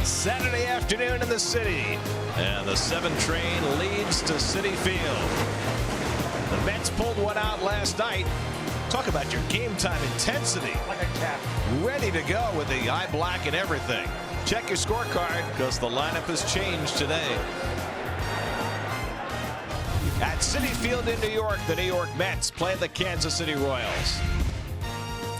Saturday afternoon in the city, and the 7 train leads to Citi Field. The Mets pulled one out last night. Talk about your game time intensity. Like a cat. Ready to go with the eye black and everything. Check your scorecard because the lineup has changed today. At Citi Field in New York, the New York Mets play the Kansas City Royals.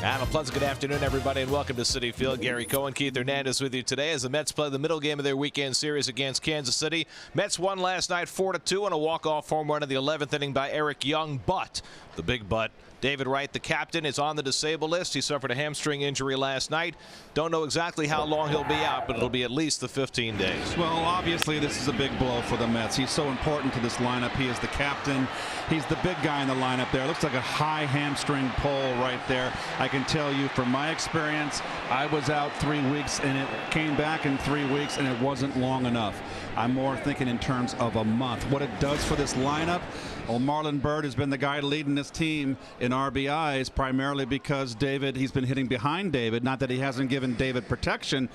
And a pleasant good afternoon, everybody, and welcome to Citi Field. Gary Cohen, Keith Hernandez with you today as the Mets play the middle game of their weekend series against Kansas City. Mets won last night 4-2 on a walk-off home run in the 11th inning by Eric Young. But, the big but, David Wright, the captain, is on the disabled list. He suffered a hamstring injury last night. Don't know exactly how long he'll be out, but it'll be at least the 15 days. Well, obviously, this is a big blow for the Mets. He's so important to this lineup. He is the captain. He's the big guy in the lineup there. Looks like a high hamstring pull right there. I can tell you from my experience, I was out 3 weeks, and it came back in 3 weeks, and it wasn't long enough. I'm more thinking in terms of a month. What it does for this lineup, well, Marlon Byrd has been the guy leading this team in RBIs, primarily because he's been hitting behind David. Not that he hasn't given David protection,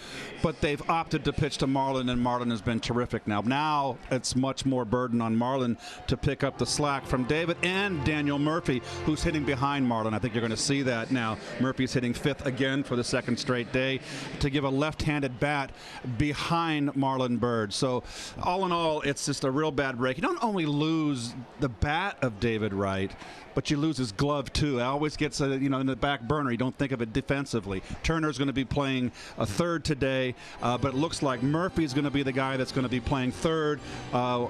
but they've opted to pitch to Marlon, and Marlon has been terrific. Now it's much more burden on Marlon to pick up the slack from David and Daniel Murphy, who's hitting behind Marlon. I think you're going to see that now. Murphy's hitting 5th again for the 2nd straight day to give a left-handed bat behind Marlon Byrd. So all in all, it's just a real bad break. You don't only lose the bat of David Wright, but you lose his glove too. It always gets in the back burner. You don't think of it defensively. Turner's going to be playing a 3rd today, but it looks like Murphy's going to be the guy that's going to be playing 3rd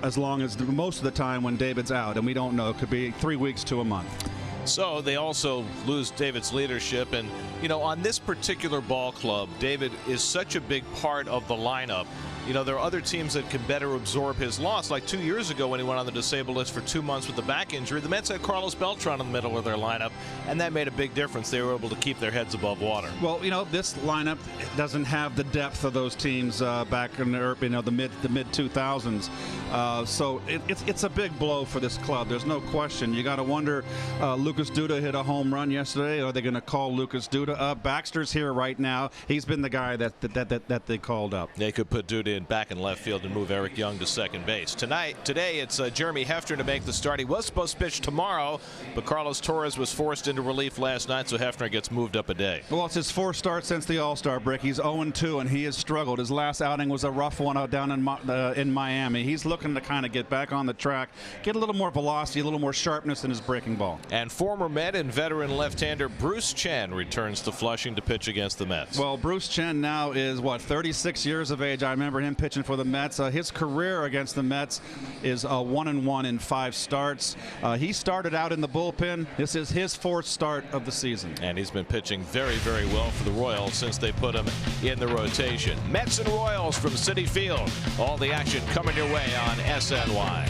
as long as most of the time when David's out, and we don't know. It could be 3 weeks to a month. So they also lose David's leadership, and on this particular ball club, David is such a big part of the lineup. There are other teams that can better absorb his loss. Like 2 years ago when he went on the disabled list for 2 months with the back injury, the Mets had Carlos Beltran in the middle of their lineup, and that made a big difference. They were able to keep their heads above water. Well, this lineup doesn't have the depth of those teams back in the mid 2000s. So it's a big blow for this club. There's no question. You got to wonder. Lucas Duda hit a home run yesterday. Are they going to call Lucas Duda up? Baxter's here right now. He's been the guy that they called up. They could put Duda in back in left field and move Eric Young to second base. Today it's Jeremy Hefner to make the start. He was supposed to pitch tomorrow, but Carlos Torres was forced into relief last night, so Hefner gets moved up a day. Well, it's his 4th start since the All-Star break. He's 0-2, and he has struggled. His last outing was a rough one out down in Miami. He's looking to kind of get back on the track, get a little more velocity, a little more sharpness in his breaking ball. And former Met and veteran left-hander Bruce Chen returns to Flushing to pitch against the Mets. Well, Bruce Chen now is 36 years of age. I remember him pitching for the Mets. His career against the Mets is 1-1 in 5 starts. He started out in the bullpen. This is his 4th start of the season. And he's been pitching very, very well for the Royals since they put him in the rotation. Mets and Royals from Citi Field. All the action coming your way on SNY.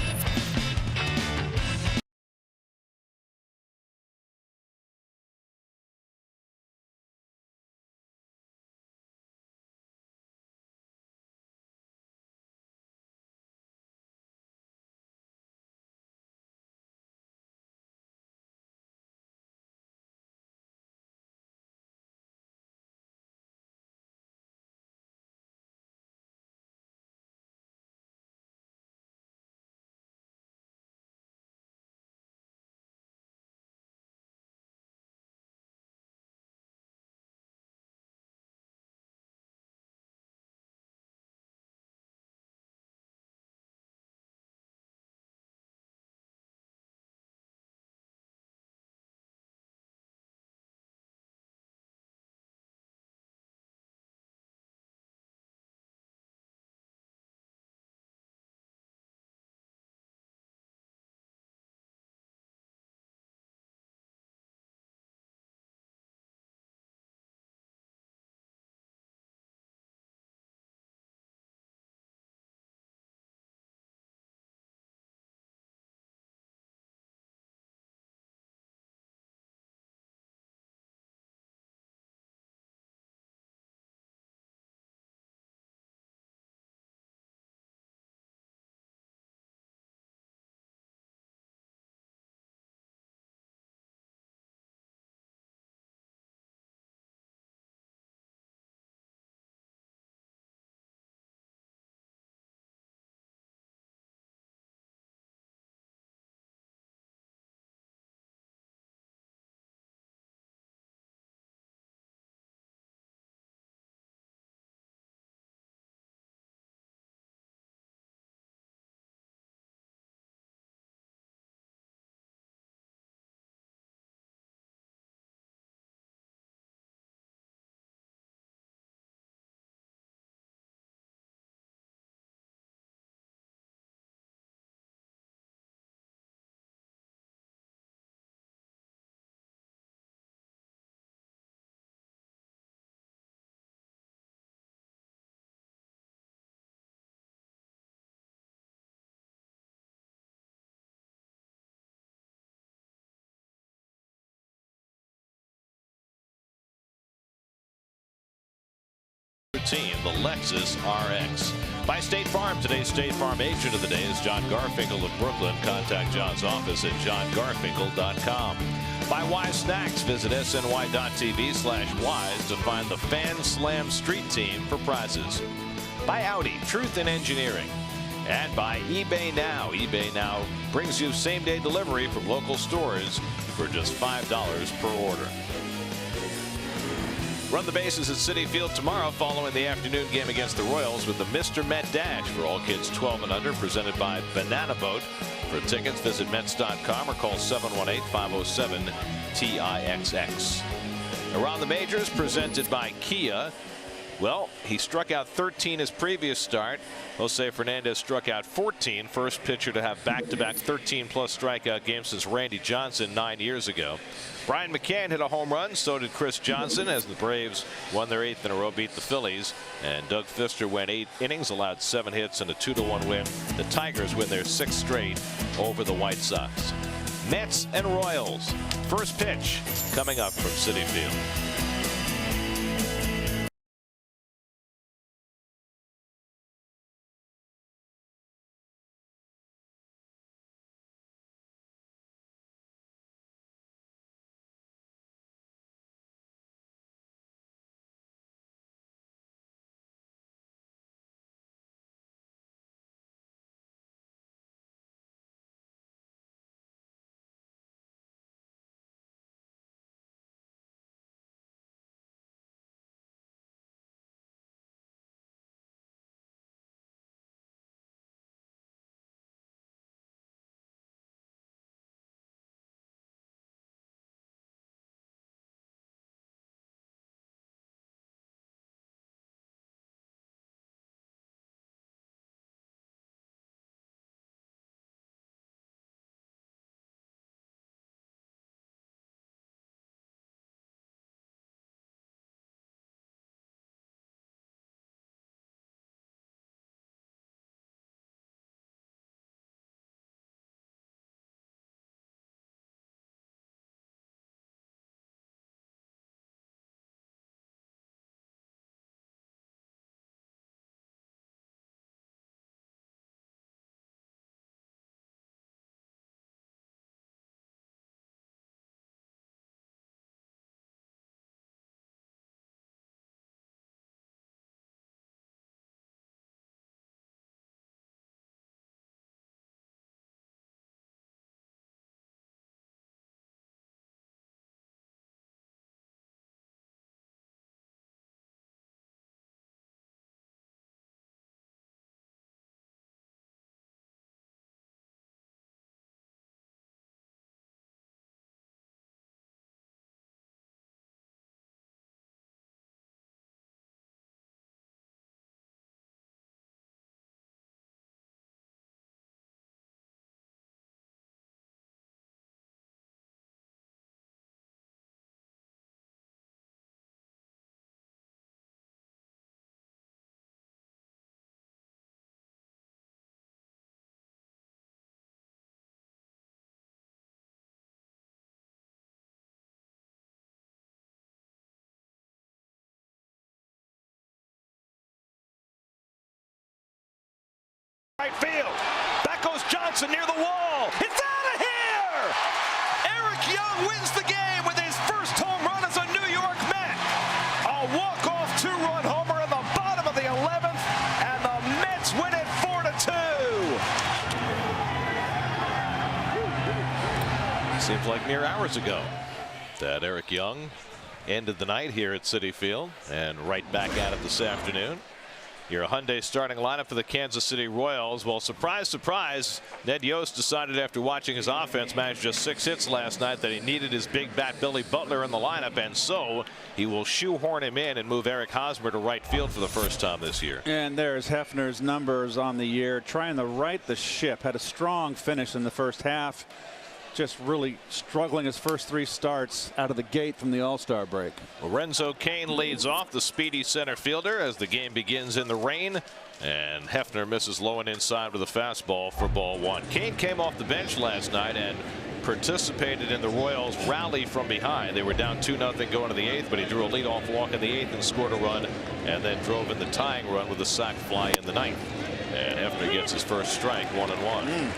team, the Lexus RX. By State Farm, today's State Farm agent of the day is John Garfinkel of Brooklyn. Contact John's office at johngarfinkel.com. By Wise Snacks, visit sny.tv/wise to find the Fan Slam Street Team for prizes. By Audi, truth in engineering. And by eBay Now. eBay Now brings you same-day delivery from local stores for just $5 per order. Run the bases at Citi Field tomorrow following the afternoon game against the Royals with the Mr. Met Dash for all kids 12 and under, presented by Banana Boat. For tickets, visit Mets.com or call 718-507-TIXX. Around the Majors, presented by Kia. Well, he struck out 13 his previous start. Jose Fernandez struck out 14. First pitcher to have back-to-back 13-plus strikeout games since Randy Johnson 9 years ago. Brian McCann hit a home run. So did Chris Johnson as the Braves won their 8th in a row, beat the Phillies. And Doug Fister went 8 innings, allowed 7 hits and a 2-1 win. The Tigers win their 6th straight over the White Sox. Mets and Royals. First pitch coming up from Citi Field. Right field. Back goes Johnson near the wall. It's out of here! Eric Young wins the game with his first home run as a New York Met. A walk-off 2-run homer in the bottom of the 11th, and the Mets win it 4-2. Seems like mere hours ago that Eric Young ended the night here at Citi Field, and right back at it this afternoon. Your Hyundai starting lineup for the Kansas City Royals. Well, surprise, surprise, Ned Yost decided after watching his offense manage just 6 hits last night that he needed his big bat Billy Butler in the lineup, and so he will shoehorn him in and move Eric Hosmer to right field for the first time this year. And there's Hefner's numbers on the year, trying to right the ship. Had a strong finish in the first half. Just really struggling his first 3 starts out of the gate from the All-Star break. Lorenzo Cain leads off, the speedy center fielder, as the game begins in the rain. And Hefner misses low and inside with a fastball for ball 1. Cain came off the bench last night and participated in the Royals rally from behind. They were down 2-0 going to the 8th, but he drew a leadoff walk in the 8th and scored a run, and then drove in the tying run with a sac fly in the 9th. And Hefner gets his first strike, 1-1. And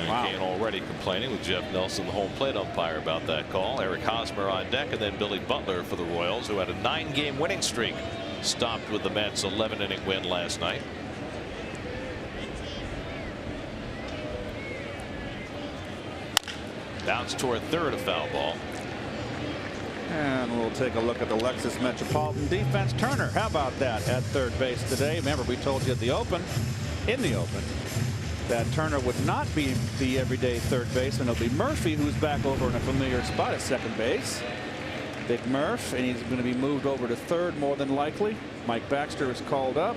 Wow. Kane already complaining with Jeff Nelson, the home plate umpire, about that call. Eric Hosmer on deck, and then Billy Butler for the Royals, who had a 9-game winning streak, stopped with the Mets' 11-inning win last night. Bounce toward third, a foul ball. And we'll take a look at the Lexus Metropolitan defense. Turner, how about that at third base today? Remember, we told you in the open, that Turner would not be the everyday third baseman. It'll be Murphy, who's back over in a familiar spot at second base. Big Murph, and he's going to be moved over to third more than likely. Mike Baxter is called up.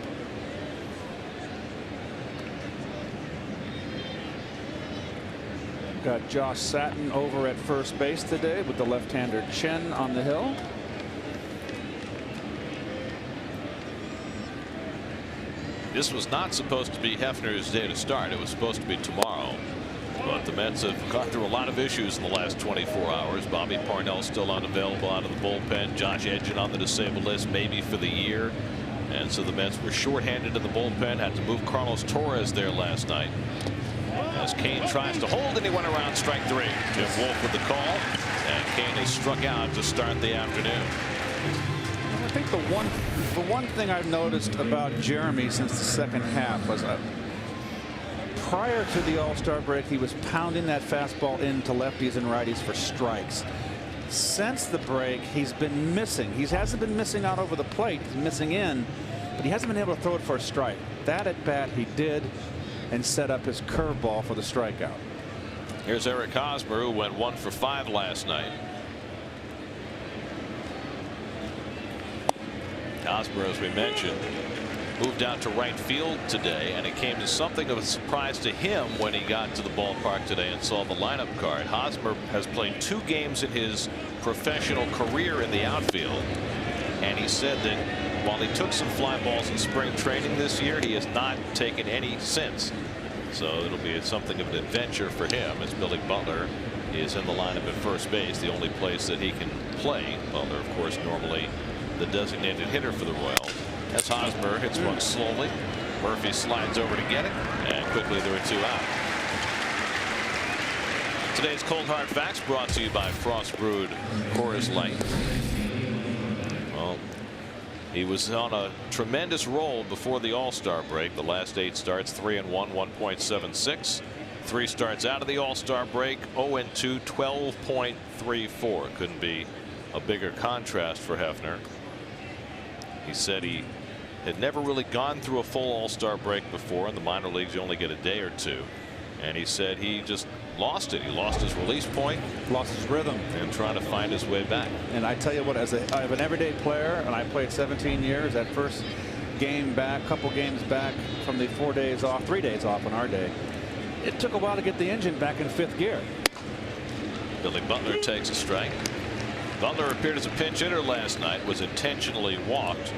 Got Josh Satin over at first base today with the left-hander Chen on the hill. This was not supposed to be Hefner's day to start. It was supposed to be tomorrow. But the Mets have gone through a lot of issues in the last 24 hours. Bobby Parnell still unavailable out of the bullpen. Josh Edgin on the disabled list, maybe for the year. And so the Mets were shorthanded in the bullpen. Had to move Carlos Torres there last night. As Kane tries to hold, and he went around strike 3. Jim Wolf with the call, and Kane is struck out to start the afternoon. I think the one thing I've noticed about Jeremy since the second half was prior to the All-Star break, he was pounding that fastball into lefties and righties for strikes. Since the break, he's been missing. He hasn't been missing out over the plate. He's missing in, but he hasn't been able to throw it for a strike. That at bat he did, and set up his curveball for the strikeout. Here's Eric Hosmer, who went 1 for 5 last night. Hosmer, as we mentioned, moved out to right field today, and it came as something of a surprise to him when he got to the ballpark today and saw the lineup card. Hosmer has played 2 games in his professional career in the outfield, and he said that while he took some fly balls in spring training this year, he has not taken any since. So it'll be something of an adventure for him, as Billy Butler is in the lineup at first base, the only place that he can play. Butler, of course, normally the designated hitter for the Royals. As Hosmer hits one slowly, Murphy slides over to get it, and quickly there are 2 out. Today's Cold Hard Facts brought to you by Frost Brewed Coors Light. Well, he was on a tremendous roll before the All-Star break. The last 8 starts, 3-1, 1.76. 3 starts out of the All-Star break, 0-2, 12.34. Couldn't be a bigger contrast for Hefner. He said he had never really gone through a full All-Star break before. In the minor leagues, you only get a day or 2. And he said he just lost it. He lost his release point, lost his rhythm, and trying to find his way back. And I tell you what, as I have an everyday player, and I played 17 years, that first game back, couple games back from the 4 days off, 3 days off on our day, it took a while to get the engine back in 5th gear. Billy Butler takes a strike. Butler appeared as a pinch hitter last night, was intentionally walked.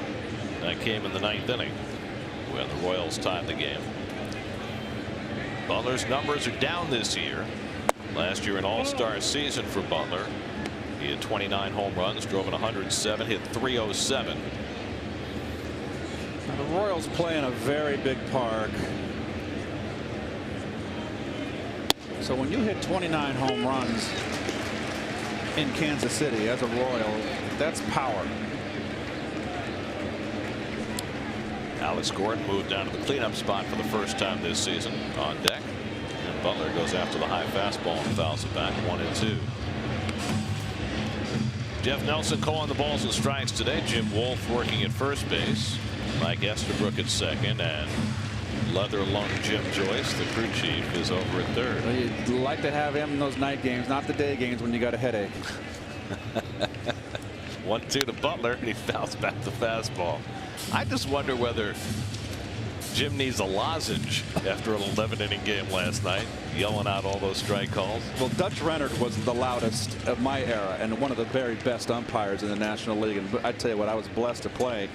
That came in the 9th inning when the Royals tied the game. Butler's numbers are down this year. Last year, an all-star season for Butler. He had 29 home runs, drove in 107, hit .307. Now the Royals play in a very big park. So when you hit 29 home runs in Kansas City as a Royal, that's power. Alex Gordon moved down to the cleanup spot for the first time this season on deck. And Butler goes after the high fastball and fouls it back, 1-2. Jeff Nelson calling the balls and strikes today. Jim Wolf working at first base. Mike Estabrook at second, and leather lung Jim Joyce, the crew chief, is over at third. Well, you'd like to have him in those night games, not the day games when you got a headache. 1-2 to Butler, and he fouls back the fastball. I just wonder whether Jim needs a lozenge after an 11-inning game last night, yelling out all those strike calls. Well, Dutch Rennert was the loudest of my era and one of the very best umpires in the National League. And I tell you what, I was blessed to play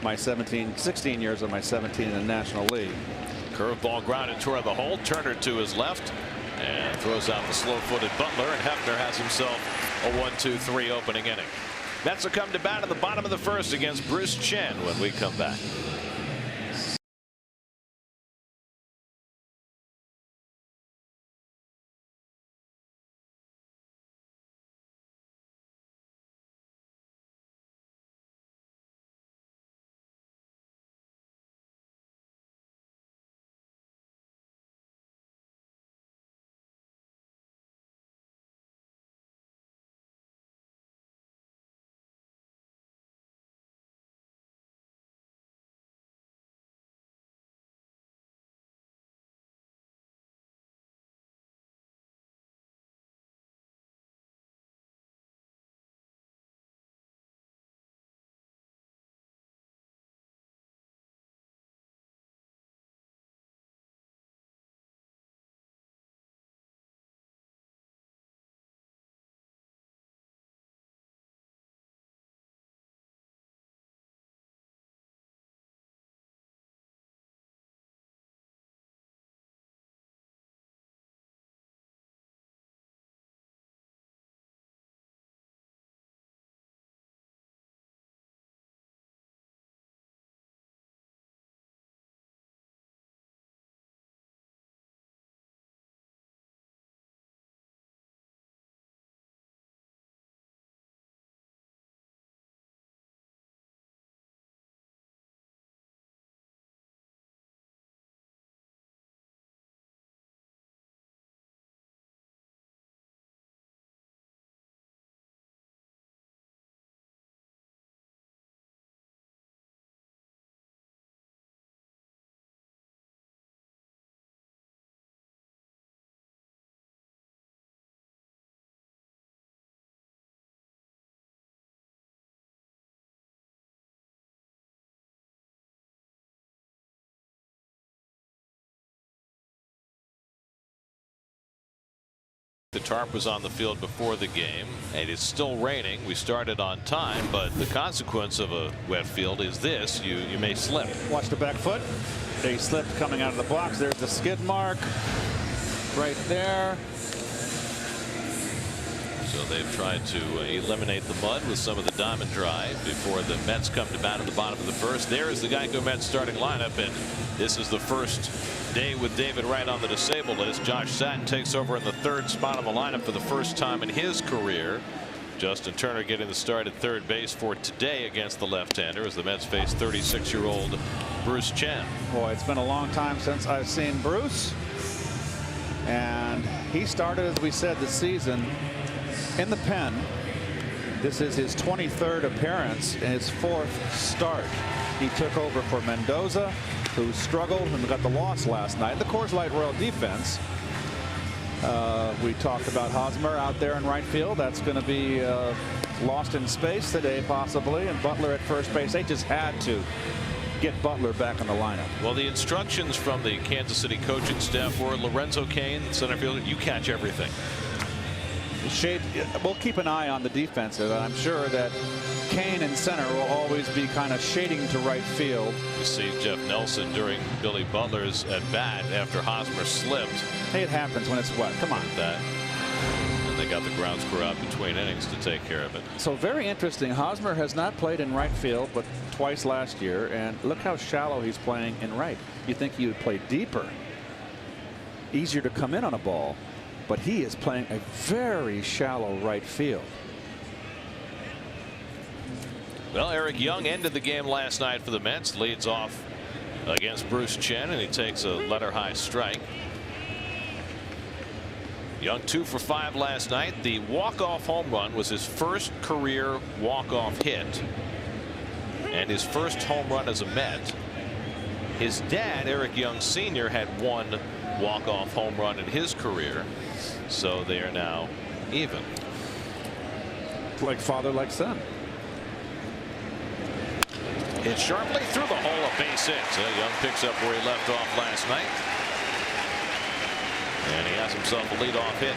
my 16 years of my 17 in the National League. Curveball grounded toward the hole. Turner to his left. And throws out the slow-footed Butler, and Hefner has himself a 1-2-3 opening inning. Mets will come to bat at the bottom of the first against Bruce Chen when we come back. The tarp was on the field before the game, and it's still raining. We started on time, but the consequence of a wet field is this: you may slip. Watch the back foot. They slipped coming out of the box. There's the skid mark right there. So they've tried to eliminate the mud with some of the diamond drive before the Mets come to bat at the bottom of the first. There is the Geico Mets starting lineup, and this is the first day with David Wright on the disabled list. Josh Satin takes over in the third spot on the lineup for the first time in his career. Justin Turner getting the start at third base for today against the left-hander as the Mets face 36-year-old Bruce Chen. Boy, it's been a long time since I've seen Bruce, and he started, as we said, the season in the pen. This is his 23rd appearance and his 4th start. He took over for Mendoza, who struggled and got the loss last night. The Coors Light Royal defense. We talked about Hosmer out there in right field. That's going to be lost in space today, possibly. And Butler at first base. They just had to get Butler back in the lineup. Well, the instructions from the Kansas City coaching staff were Lorenzo Cain, center fielder, you catch everything. We'll keep an eye on the defensive, and I'm sure that Cain in center will always be kind of shading to right field. You see Jeff Nelson during Billy Butler's at bat after Hosmer slipped. Hey, it happens when it's wet. Come on. That. And they got the grounds crew out between innings to take care of it. So very interesting. Hosmer has not played in right field but twice last year, and look how shallow he's playing in right. You think he would play deeper, easier to come in on a ball. But he is playing a very shallow right field. Well, Eric Young ended the game last night for the Mets. Leads off against Bruce Chen, and he takes a letter-high strike. Young 2 for 5 last night. The walk-off home run was his first career walk-off hit and his first home run as a Met. His dad, Eric Young Sr., had one walk-off home run in his career, so they are now even. Like father, like son. Hit sharply through the hole, a base hit. So Young picks up where he left off last night, and he has himself a leadoff hit.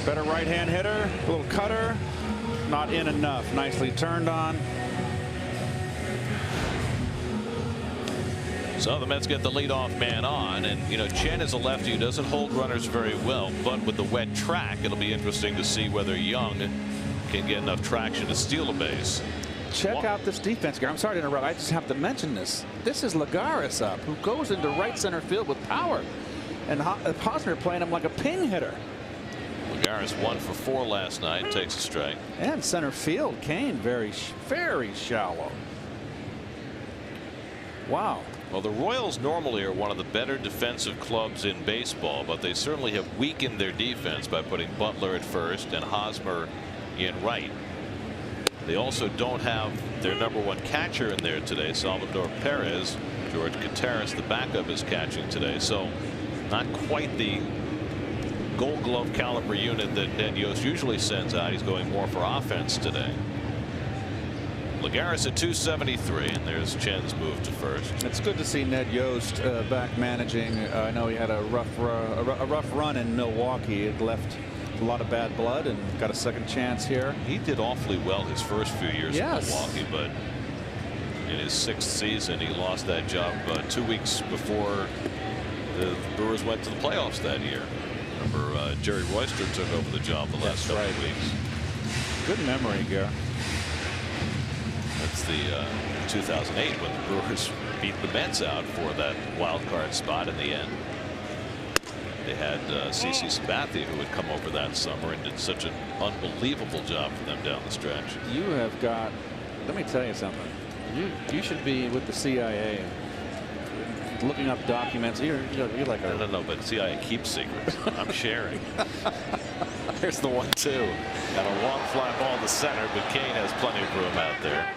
Better right-hand hitter, a little cutter, not in enough. Nicely turned on. So the Mets get the leadoff man on, and you know Chen is a lefty who doesn't hold runners very well, but with the wet track it'll be interesting to see whether Young can get enough traction to steal a base. Check out this defense, Gary. I'm sorry to interrupt. I just have to mention this. This is Lagares up, who goes into right center field with power, and Hosmer playing him like a pin hitter. Lagares 1 for 4 last night, takes a strike. And center field, Kane very shallow. Wow. Well, the Royals normally are one of the better defensive clubs in baseball, but they certainly have weakened their defense by putting Butler at first and Hosmer in right. They also don't have their #1 catcher in there today, Salvador Perez. George Gutierrez, the backup, is catching today, so not quite the Gold Glove caliber unit that Ned Yost usually sends out. He's going more for offense today. Lagares at 273, and there's Chen's move to first. It's good to see Ned Yost back managing. I know he had a rough run in Milwaukee. It left a lot of bad blood and got a second chance here. He did awfully well his first few years Yes. in Milwaukee, but in his 6th season he lost that job 2 weeks before the Brewers went to the playoffs that year. Remember, Jerry Royster took over the job the last couple of weeks. Good memory, Gary. That's the 2008 when the Brewers beat the Mets out for that wild card spot in the end. They had CC Sabathia, who had come over that summer and did such an unbelievable job for them down the stretch. You have got, let me tell you something. You should be with the CIA looking up documents. You're like a... No, but CIA keeps secrets. I'm sharing. There's the 1-2. Got a long fly ball to center, but Kane has plenty of room out there.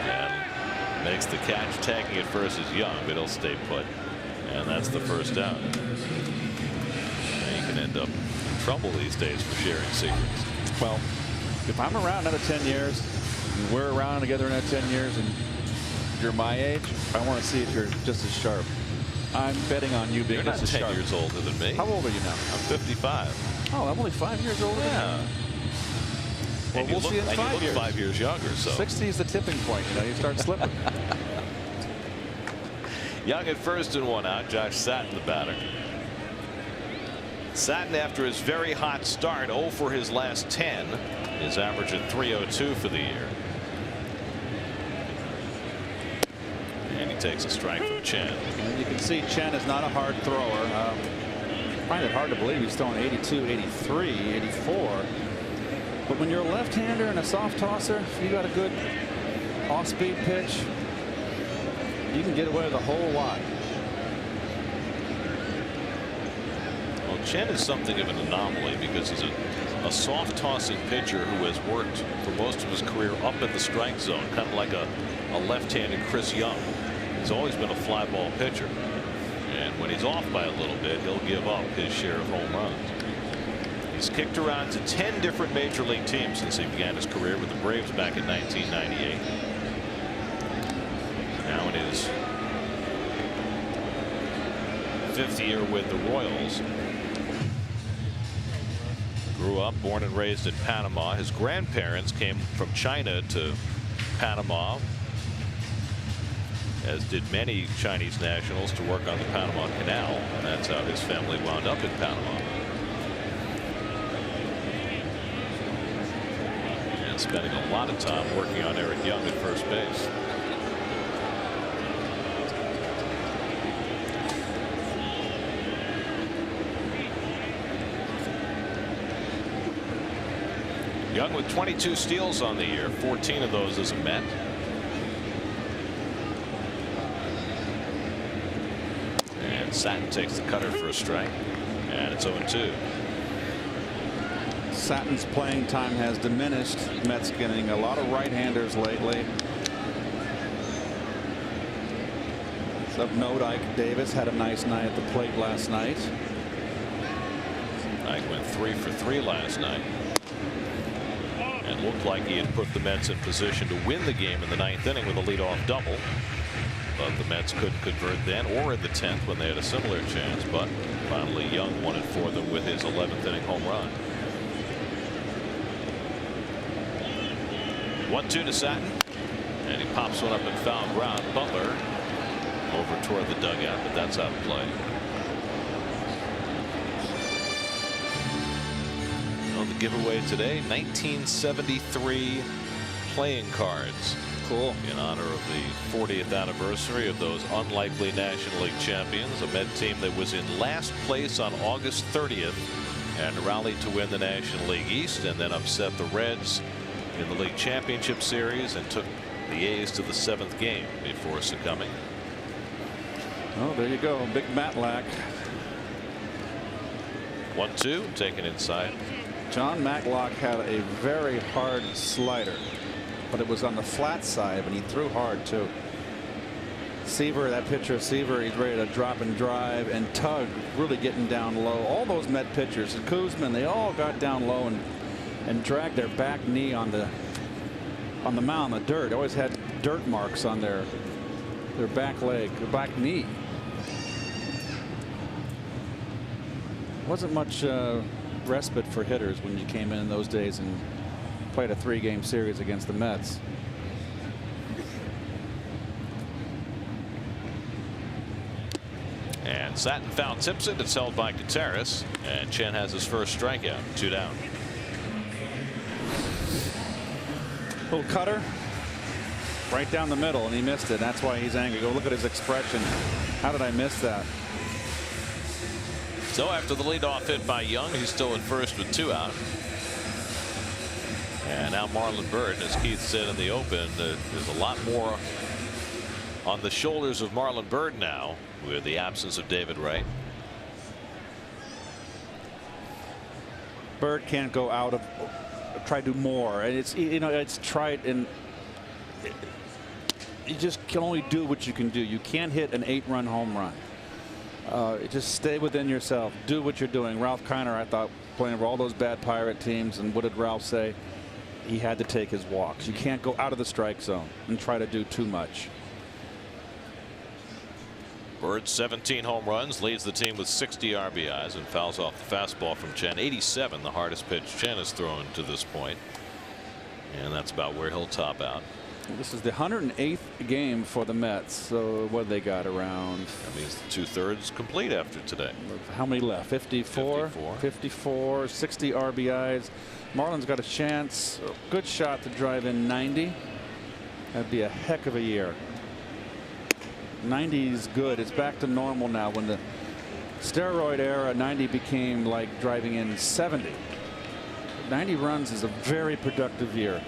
And makes the catch, tagging it first is Young, but he'll stay put. And that's the first out. And you can end up in trouble these days for sharing secrets. Well, if I'm around another 10 years, and we're around together another 10 years, and you're my age, I want to see if you're just as sharp. I'm betting on you being You're not just as 10 sharp. years older than me. How old are you now? I'm 55. Oh, I'm only 5 years older than you. Yeah. Well, we'll see in 5 you look years. 5 years younger. So 60 is the tipping point. You know, you start slipping. Young at first and 1 out. Josh Satin, the batter. Satin, after his very hot start, 0 for his last 10, is averaging .302 for the year. And he takes a strike from Chen. And you can see Chen is not a hard thrower. I find it hard to believe he's throwing 82, 83, 84. But when you're a left-hander and a soft tosser, if you got a good off-speed pitch, you can get away with a whole lot. Well, Chen is something of an anomaly because he's a soft tossing pitcher who has worked for most of his career up in the strike zone, kind of like a left-handed Chris Young. He's always been a fly ball pitcher, and when he's off by a little bit, he'll give up his share of home runs. He's kicked around to 10 different major league teams since he began his career with the Braves back in 1998. Now in his 5th year with the Royals. Grew up, born and raised in Panama. His grandparents came from China to Panama, as did many Chinese nationals, to work on the Panama Canal, and that's how his family wound up in Panama. And spending a lot of time working on Eric Young at first base. Young with 22 steals on the year, 14 of those as a Met. And Satin takes the cutter for a strike, and it's 0-2. Satin's playing time has diminished. Mets getting a lot of right-handers lately. Of note, Ike Davis had a nice night at the plate last night. Ike went 3 for 3 last night. And looked like he had put the Mets in position to win the game in the 9th inning with a leadoff double. But the Mets couldn't convert then or in the 10th when they had a similar chance. But finally Young won it for them with his 11th inning home run. 1-2 to Satin. And he pops one up in foul ground. Butler over toward the dugout, but that's out of play. Well, the giveaway today, 1973 playing cards. Cool. In honor of the 40th anniversary of those unlikely National League champions, a Met team that was in last place on August 30th and rallied to win the National League East and then upset the Reds in the League Championship Series and took the A's to the 7th game before succumbing. Oh, there you go. Big Matlack. 1-2 taken inside. John Matlock had a very hard slider, but it was on the flat side, and he threw hard too. Seaver, that pitcher, Seaver, he's ready to drop and drive, and Tug really getting down low. All those Met pitchers, and Kuzman, they all got down low and dragged their back knee on the mound, the dirt. They always had dirt marks on their back leg, their back knee. Wasn't much respite for hitters when you came in those days and played a 3-game series against the Mets. And Satin foul tips it. It's held by Gutierrez, and Chen has his first strikeout. 2 down. Little cutter right down the middle, and he missed it. That's why he's angry. Go look at his expression. How did I miss that? So after the leadoff hit by Young, he's still at first with 2 out. And now Marlon Byrd, as Keith said in the open, there's a lot more on the shoulders of Marlon Byrd now with the absence of David Wright. Byrd can't go out of, try to do more, and it's, you know, it's tried, and you just can only do what you can do. You can't hit an 8-run home run. Just stay within yourself. Do what you're doing. Ralph Kiner, I thought, playing for all those bad Pirate teams, and what did Ralph say? He had to take his walks. You can't go out of the strike zone and try to do too much. Byrd 17 home runs, leads the team with 60 RBIs, and fouls off the fastball from Chen. 87, the hardest pitch Chen has thrown to this point, and that's about where he'll top out. This is the 108th game for the Mets. So what they got around? That means 2/3 complete after today. How many left? 54. 54. 60 RBIs. Marlon's got a chance, a good shot to drive in 90. That'd be a heck of a year. 90 is good. It's back to normal now. When the steroid era, 90 became like driving in 70. 90 runs is a very productive year.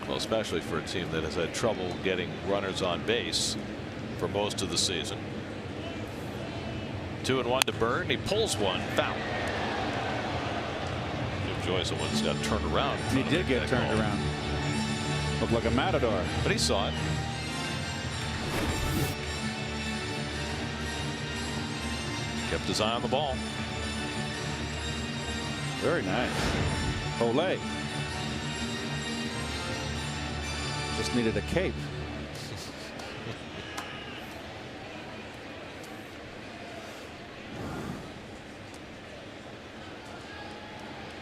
Well, especially for a team that has had trouble getting runners on base for most of the season. 2-1 to Byrd, and he pulls one, foul. Jim Joyce, the one's got turned around. He did get turned around. Looked like a matador. But he saw it. Kept his eye on the ball. Very nice. Olay. Just needed a cape.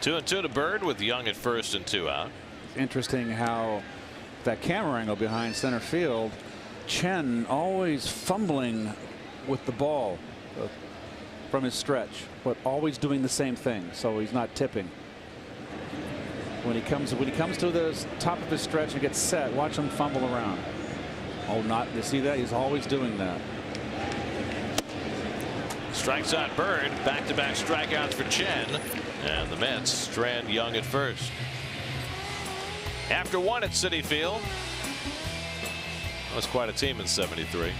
Two and two to Byrd with Young at first and 2 out. Interesting how that camera angle behind center field, Chen always fumbling with the ball from his stretch, but always doing the same thing, so he's not tipping. When he comes to the top of his stretch and gets set, watch him fumble around. Oh, not, you see that? He's always doing that. Strikes out Byrd. Back-to-back strikeouts for Chen, and the Mets strand Young at first. After 1 at Citi Field. That was quite a team in 73.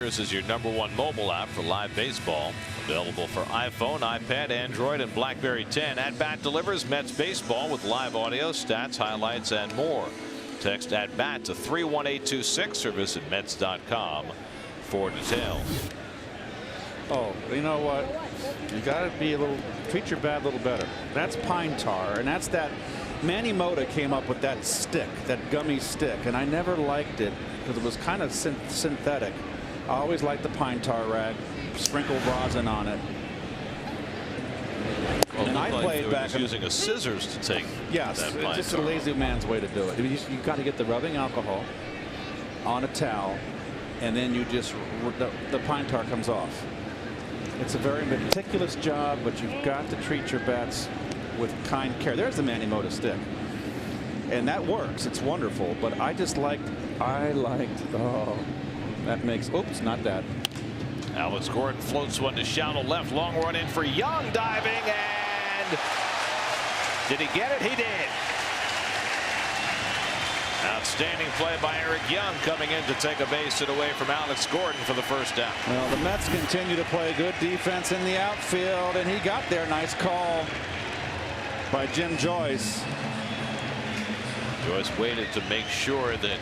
This is your #1 mobile app for live baseball. Available for iPhone, iPad, Android, and BlackBerry 10. At Bat delivers Mets baseball with live audio, stats, highlights, and more. Text At Bat to 31826 or visit Mets.com for details. Oh, you know what? You got to be treat your bat a little better. That's pine tar, and that's that. Manny Mota came up with that stick, that gummy stick, and I never liked it because it was kind of synthetic. I always liked the pine tar rag, sprinkle rosin on it. Well, and I played back using a scissors to take. Yes, that it's just a lazy man's way to do it. You got to get the rubbing alcohol on a towel, and then you just the pine tar comes off. It's a very meticulous job, but you've got to treat your bats with kind care. There's the Manny Mota stick, and that works. It's wonderful. But I liked. Oh, that makes. Oops, not that. Alex Gordon floats one to shallow left. Long run in for Young, diving, and did he get it? He did. Outstanding play by Eric Young coming in to take a base hit away from Alex Gordon for the first down. Well, the Mets continue to play good defense in the outfield, and he got there. Nice call by Jim Joyce. Joyce waited to make sure that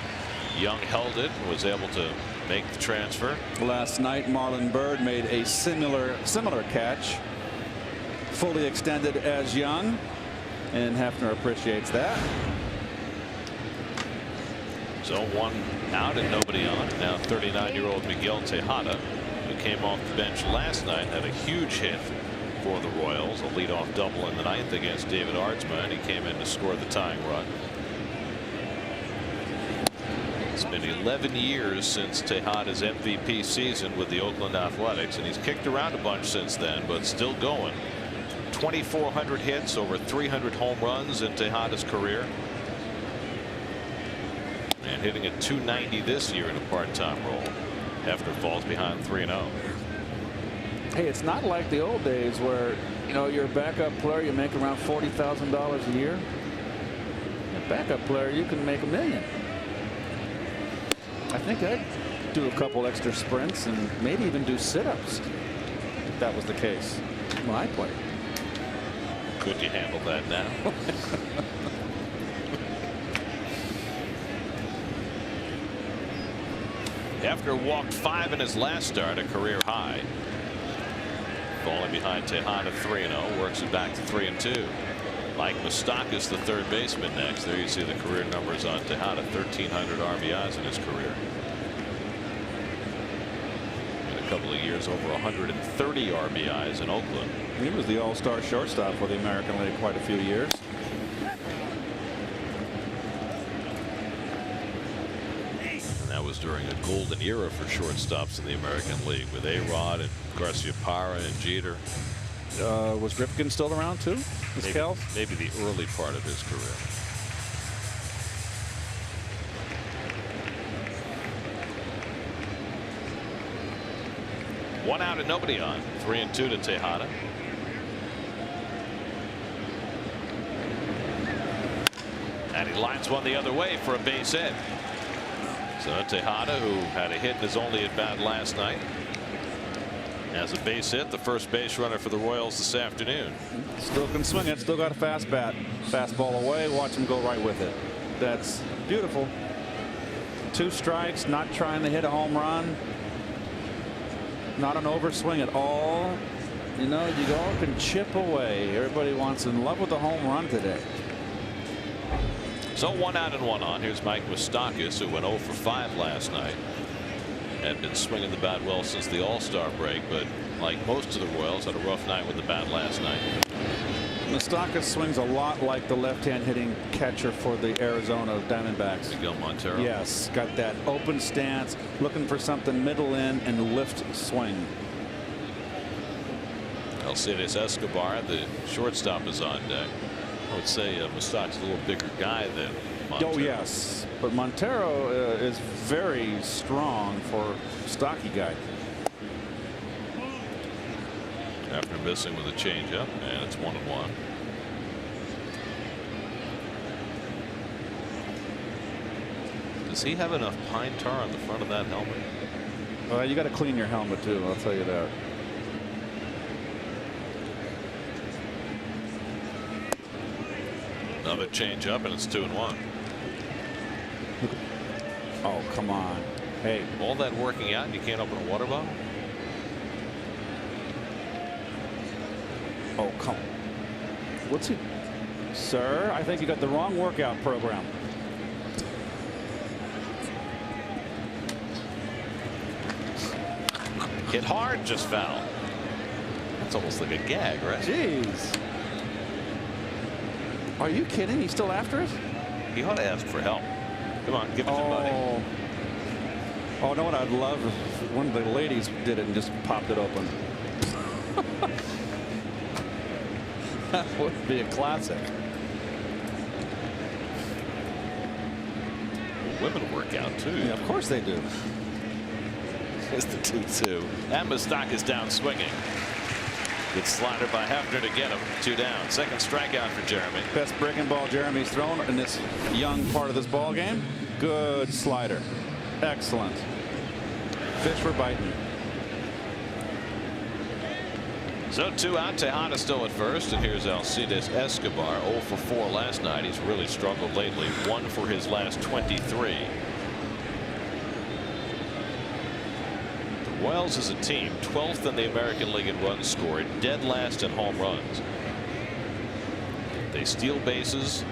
Young held it and was able to make the transfer. Last night, Marlon Byrd made a similar catch, fully extended as Young, and Hefner appreciates that. So 1 out and nobody on. Now 39-year-old Miguel Tejada, who came off the bench last night, had a huge hit for the Royals, a leadoff double in the 9th against David Aardsma, and he came in to score the tying run. It's been 11 years since Tejada's MVP season with the Oakland Athletics, and he's kicked around a bunch since then, but still going. 2,400 hits, over 300 home runs in Tejada's career. And hitting at 290 this year in a part-time role. Hefner falls behind 3-0. Hey, it's not like the old days where, you know, you're a backup player, you make around $40,000 a year. A backup player, you can make $1 million. I think I'd do a couple extra sprints and maybe even do sit-ups if that was the case when I played. Could you handle that now? Hefner walked 5 in his last start, a career high. Falling behind Tejada 3-0, works it back to 3-2. Mike Moustakas, the third baseman, next. There you see the career numbers on Tejada, 1,300 RBIs in his career. In a couple of years, over 130 RBIs in Oakland. He was the all-star shortstop for the American League quite a few years. Was during a golden era for shortstops in the American League with A-Rod and Garciaparra and Jeter. Was Ripken still around too? Maybe the early part of his career. One out and nobody on. 3-2 to Tejada. And he lines one the other way for a base hit. So Tejada, who had a hit in his only at bat last night, has a base hit, the first base runner for the Royals this afternoon. Still can swing it, still got a fast bat. Fastball away, watch him go right with it. That's beautiful. 2 strikes, not trying to hit a home run. Not an overswing at all. You know, you all can chip away. Everybody wants in love with the home run today. So 1 out and 1 on. Here's Mike Moustakas, who went 0 for 5 last night. Had been swinging the bat well since the All-Star break, but like most of the Royals, had a rough night with the bat last night. Moustakas swings a lot like the left-hand hitting catcher for the Arizona Diamondbacks. Miguel Montero. Yes, got that open stance, looking for something middle in and lift swing. Alcides Escobar, the shortstop, is on deck. I would say Moustakas is a little bigger guy than Montero. Oh yes, but Montero is very strong for a stocky guy. After missing with a changeup, and it's 1-1. Does he have enough pine tar on the front of that helmet? You got to clean your helmet too, I'll tell you that. Another change up, and it's 2-1. Oh, come on. Hey, all that working out, and you can't open a water bottle? Oh, come on. What's he? Sir, I think you got the wrong workout program. Hit hard, just foul. That's almost like a gag, right? Jeez. Are you kidding? He's still after it? He ought to ask for help. Come on, give it to buddy. Oh, no, what I'd love if one of the ladies did it and just popped it open. That would be a classic. Women work out too. Yeah, of course they do. It's the 2-2. And Moustakas down swinging. Good slider by Hefner to get him. 2 down. Second strikeout for Jeremy. Best breaking ball Jeremy's thrown in this young part of this ball game. Good slider. Excellent. Fish for biting. So 2 out. Tejada still at first, and here's Alcides Escobar. 0 for 4 last night. He's really struggled lately. 1 for his last 23. The Royals as a team, 12th in the American League in runs scored, dead last in home runs. They steal bases.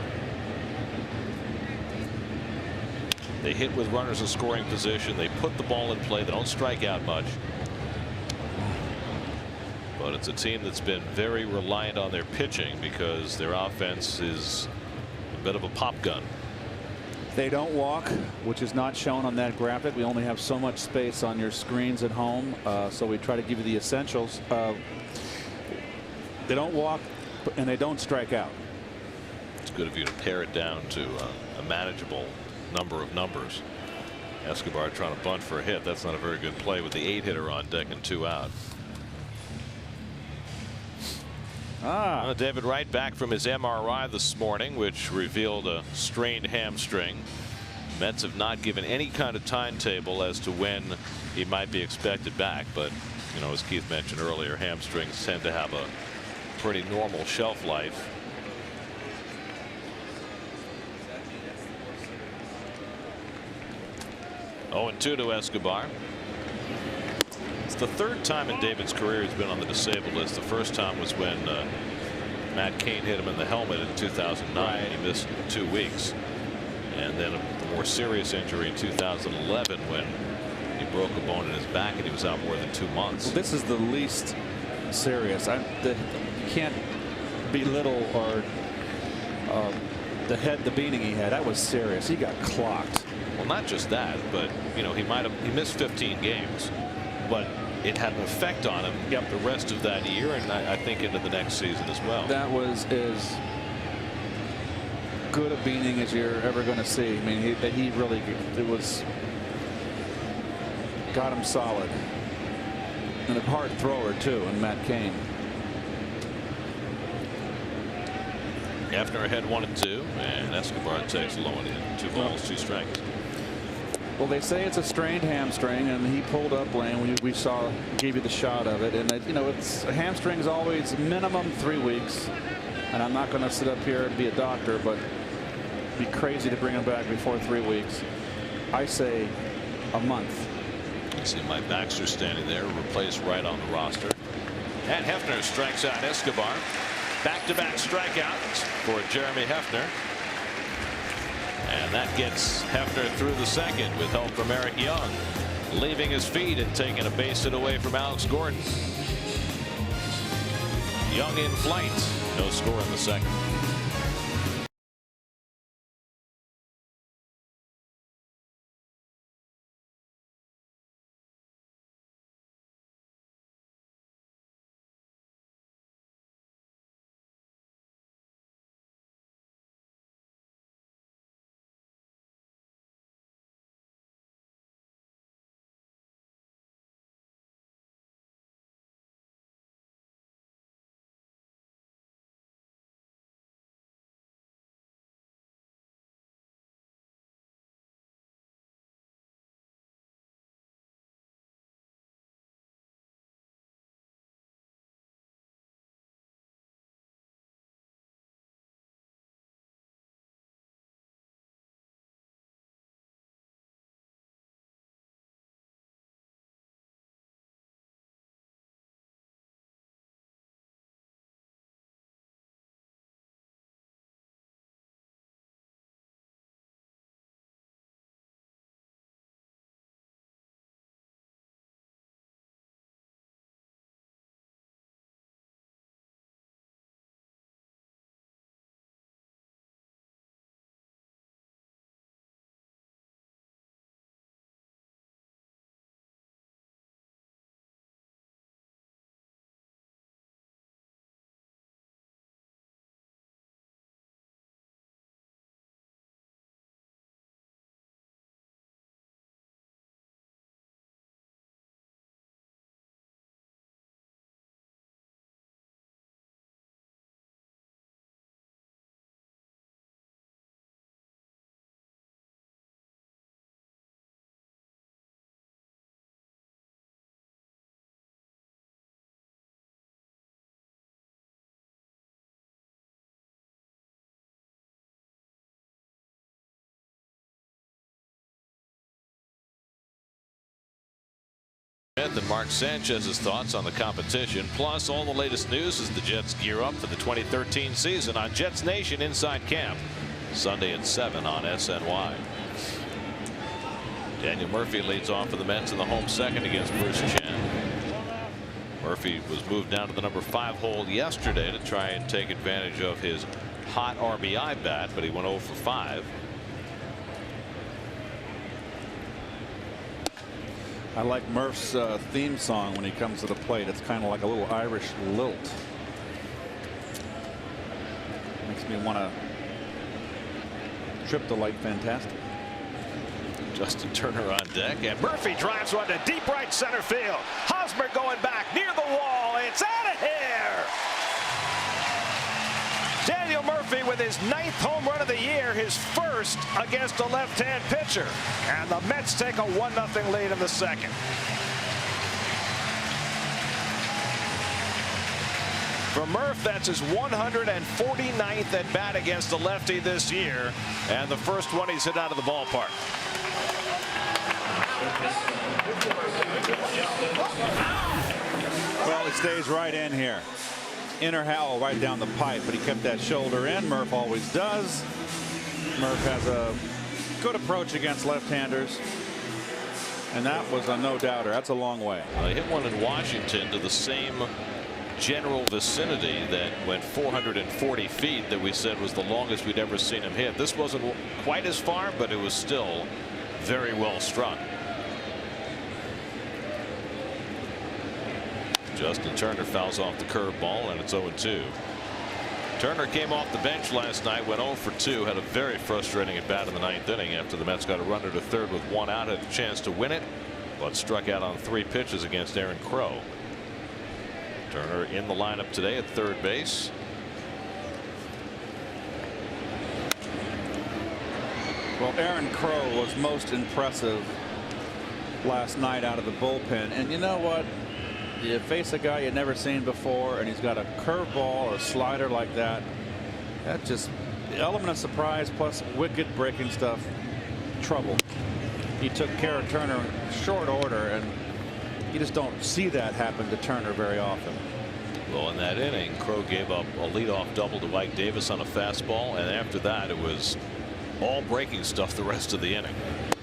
They hit with runners in scoring position. They put the ball in play. They don't strike out much. But it's a team that's been very reliant on their pitching because their offense is a bit of a pop gun. They don't walk, which is not shown on that graphic. We only have so much space on your screens at home, so we try to give you the essentials. They don't walk, and they don't strike out. It's good of you to pare it down to a manageable number of numbers. Escobar trying to bunt for a hit. That's not a very good play with the 8-hitter on deck and 2 out. David Wright back from his MRI this morning, which revealed a strained hamstring. Mets have not given any kind of timetable as to when he might be expected back, but you know, as Keith mentioned earlier, hamstrings tend to have a pretty normal shelf life. Oh, and 2 to Escobar. It's the 3rd time in David's career he's been on the disabled list. The first time was when Matt Cain hit him in the helmet in 2009. He missed 2 weeks. And then a more serious injury in 2011 when he broke a bone in his back and he was out more than 2 months. Well, this is the least serious. You can't belittle or the beating he had. That was serious. He got clocked. Well, not just that, but you know, he missed 15 games, but it had an effect on him the rest of that year, and I think into the next season as well. That was as good a beating as you're ever going to see. I mean, he really, it was, got him solid, and a hard thrower too, and Matt Cain. Hefner ahead 1-2, and Escobar takes low and in. 2 balls, 2 strikes. Well, they say it's a strained hamstring, and he pulled up lane. We saw, gave you the shot of it, and you know, it's hamstrings always minimum 3 weeks. And I'm not going to sit up here and be a doctor, but it'd be crazy to bring him back before 3 weeks. I say a month. You see Mike Baxter standing there, replaced right on the roster. And Hefner strikes out Escobar. Back-to-back strikeouts for Jeremy Hefner. And that gets Hefner through the second with help from Eric Young, leaving his feet and taking a base hit away from Alex Gordon. Young in flight. No score in the second. Smith and Mark Sanchez's thoughts on the competition, plus all the latest news as the Jets gear up for the 2013 season on Jets Nation Inside Camp, Sunday at 7 on SNY. Daniel Murphy leads off for the Mets in the home second against Bruce Chen. Murphy was moved down to the number 5 hole yesterday to try and take advantage of his hot RBI bat, but he went 0 for 5. I like Murph's theme song when he comes to the plate. It's kind of like a little Irish lilt. Makes me want to trip the light fantastic. Justin Turner on deck, and Murphy drives one to deep right center field. Hosmer going back near the wall. It's out of here. Daniel Murphy with his 9th home run of the year, his first against a left-hand pitcher. And the Mets take a 1-0 lead in the second. For Murph, that's his 149th at bat against the lefty this year, and the first one he's hit out of the ballpark. Well, he stays right in here. Inner Howell right down the pipe, but he kept that shoulder in. Murph always does. Murph has a good approach against left-handers, and that was a no-doubter. That's a long way. He hit one in Washington to the same general vicinity that went 440 feet that we said was the longest we'd ever seen him hit. This wasn't quite as far, but it was still very well struck. Justin Turner fouls off the curveball, and it's 0-2. Turner came off the bench last night, went 0 for 2, had a very frustrating at bat in the 9th inning after the Mets got a runner to third with 1 out, had a chance to win it, but struck out on 3 pitches against Aaron Crow. Turner in the lineup today at third base. Well, Aaron Crow was most impressive last night out of the bullpen, and you know what? You face a guy you've never seen before, and he's got a curveball or a slider like that. That just the element of surprise plus wicked breaking stuff. Trouble. He took care of Turner in short order, and you just don't see that happen to Turner very often. Well, in that inning, Crow gave up a leadoff double to Mike Davis on a fastball, and after that, it was all breaking stuff the rest of the inning.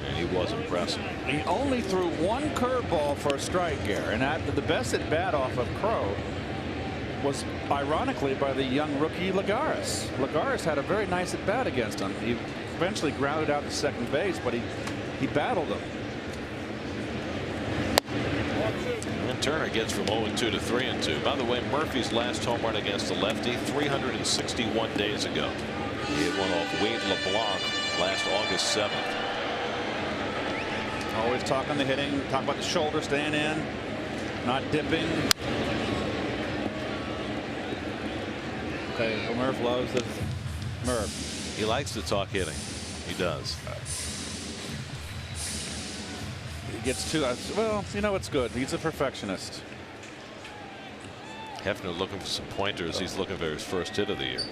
And he was impressive. He only threw 1 curveball for a strike here, and the best at bat off of Crow was ironically by the young rookie Lagares. Lagares had a very nice at bat against him. He eventually grounded out to second base, but he battled him. And Turner gets from 0-2 to 3-2. By the way, Murphy's last home run against the lefty 361 days ago. He had one off Wade LeBlanc last August 7th. Always talking the hitting, talk about the shoulder staying in, not dipping. Okay, well, Murph loves this. Murph. He likes to talk hitting. He does. He gets too, well, you know, it's good. He's a perfectionist. Hefner looking for some pointers. He's looking for his first hit of the year.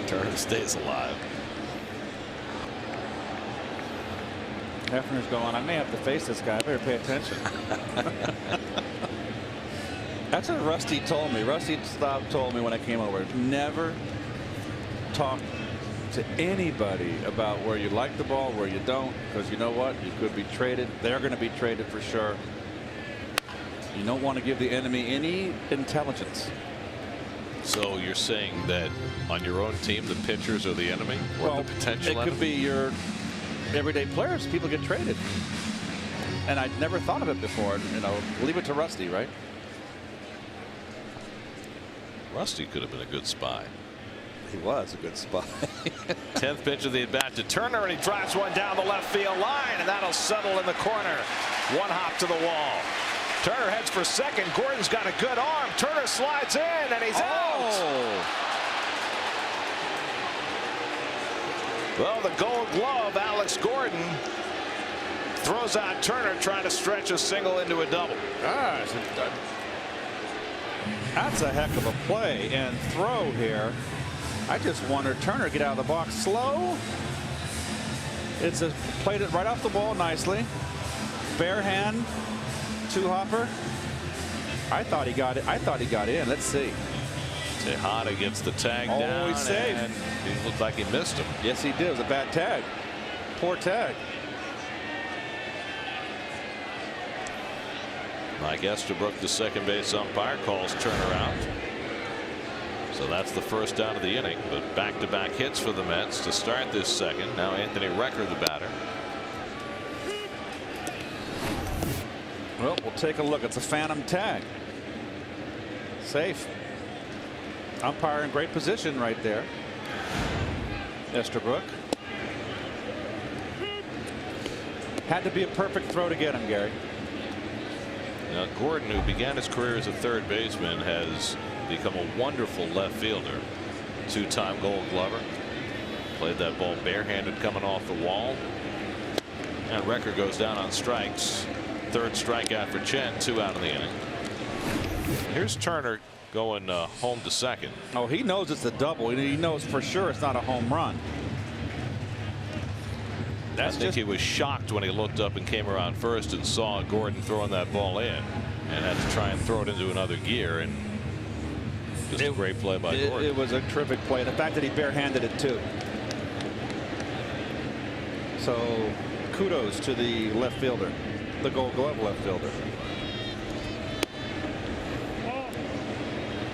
Turner stays alive. Hefner's going, I may have to face this guy. I better pay attention. That's what Rusty told me. Rusty told me when I came over, never talk to anybody about where you like the ball, where you don't, because you know what? You could be traded. They're going to be traded for sure. You don't want to give the enemy any intelligence. So you're saying that on your own team, the pitchers are the enemy, or well, the potential enemy? It could be your everyday players. People get traded, and I'd never thought of it before. You know, leave it to Rusty, right? Rusty could have been a good spy. He was a good spy. 10th pitch of the at bat to Turner, and he drives one down the left field line, and that'll settle in the corner. 1 hop to the wall. Turner heads for second. Gordon's got a good arm. Turner slides in, and he's out. Well, the Gold Glove, Alex Gordon, throws out Turner, trying to stretch a single into a double. That's a heck of a play and throw here. I just wonder, Turner get out of the box slow. Played it right off the wall nicely. bare hand, two-hopper. I thought he got it. I thought he got in. Let's see. Tejada gets the tag down. He's safe. And he looked like he missed him. Yes, he did. It was a bad tag. Poor tag. Mike Estabrook, the second base umpire, calls turnaround. So that's the first out of the inning, but back-to-back hits for the Mets to start this second. Now Anthony Recker, the batter. Well, we'll take a look. It's a phantom tag. Safe. Umpire in great position right there. Estabrook. Had to be a perfect throw to get him, Gary. Now Gordon, who began his career as a third baseman, has become a wonderful left fielder. Two-time Gold Glover. Played that ball barehanded coming off the wall. And Recker goes down on strikes. Third strikeout for Chen. 2 out in the inning. Here's Turner going home to second. Oh, he knows it's a double. He knows for sure it's not a home run. I think he was shocked when he looked up and came around first and saw Gordon throwing that ball in and had to try and throw it into another gear. And just a great play by Gordon. It was a terrific play. The fact that he barehanded it too. So kudos to the left fielder, the Gold Glove left fielder.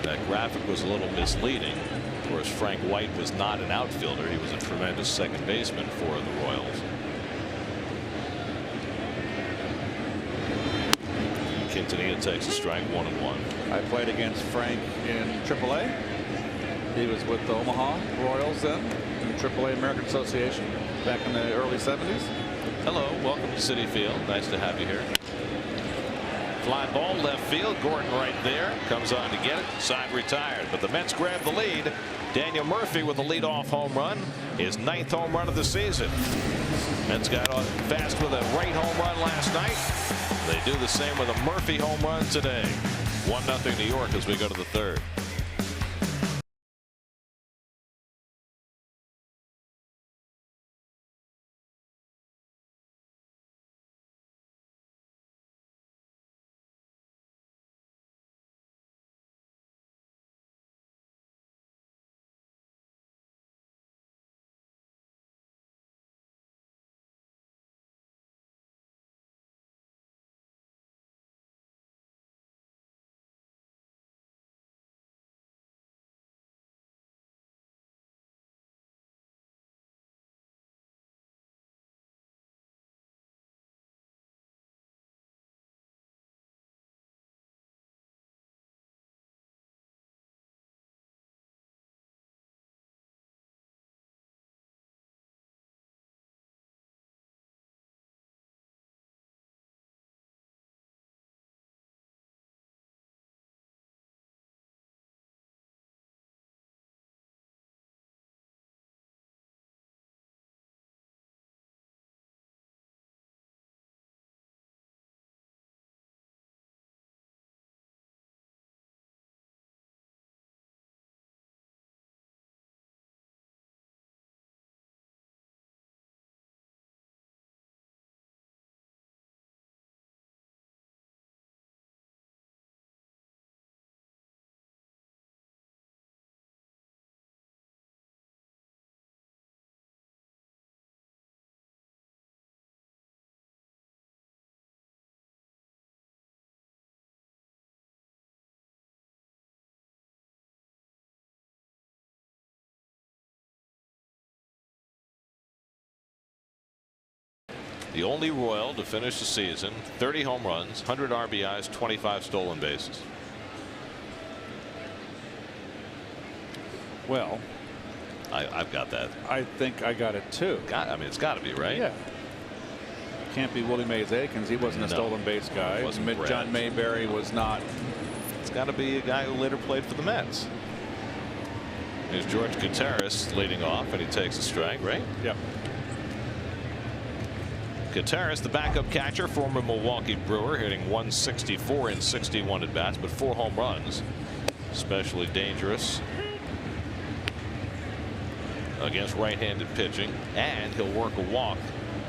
That graphic was a little misleading. Of course, Frank White was not an outfielder. He was a tremendous second baseman for the Royals. Quintanilla takes a strike, 1-1. I played against Frank in AAA. He was with the Omaha Royals then in the AAA American Association back in the early 70s. Hello, welcome to Citi Field. Nice to have you here. Fly ball left field. Gordon right there. Comes on to get it. Side retired. But the Mets grab the lead. Daniel Murphy with a leadoff home run. His 9th home run of the season. Mets got on fast with a right home run last night. They do the same with a Murphy home run today. 1-0 New York as we go to the third. The only Royal to finish the season, 30 home runs, 100 RBIs, 25 stolen bases. Well, I've got that. I think I got it too. I mean, it's got to be, right? Yeah. Can't be Willie Mays Aikens. He wasn't a stolen base guy. John Mayberry was not. It's got to be a guy who later played for the Mets. Here's George Gutierrez leading off, and he takes a strike, right? Yep. Gutierrez, the backup catcher, former Milwaukee Brewer, hitting 164 in 61 at bats, but 4 home runs. Especially dangerous against right-handed pitching, and he'll work a walk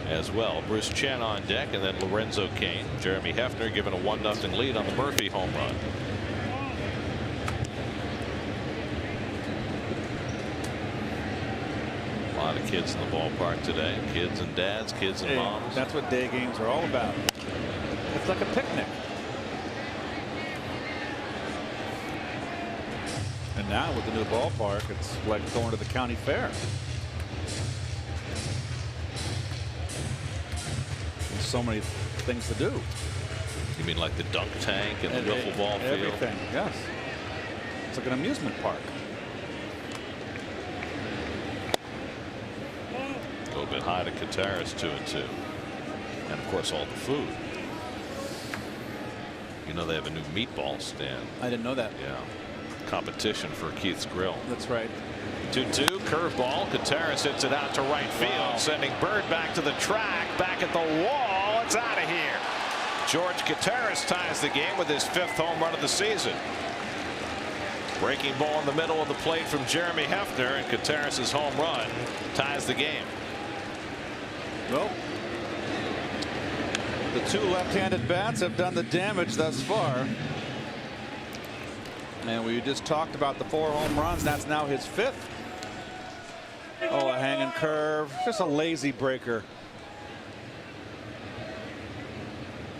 as well. Bruce Chen on deck, and then Lorenzo Cain. Jeremy Hefner given a 1-0 lead on the Murphy home run. A lot of kids in the ballpark today. Kids and dads, kids and moms. That's what day games are all about. It's like a picnic. And now with the new ballpark, it's like going to the county fair. There's so many things to do. You mean like the dunk tank and the wiffle ball field? Everything, yes. It's like an amusement park. A little bit high to Contreras, 2-2. And of course all the food. You know they have a new meatball stand. I didn't know that. Yeah. Competition for Keith's Grill. That's right. 2-2 curveball. Contreras hits it out to right field, sending Bird back to the track, back at the wall. It's out of here. George Contreras ties the game with his 5th home run of the season. Breaking ball in the middle of the plate from Jeremy Hefner, and Contreras' home run ties the game. Well, the 2 left-handed bats have done the damage thus far. And we just talked about the 4 home runs. That's now his 5th. Oh, a hanging curve. Just a lazy breaker.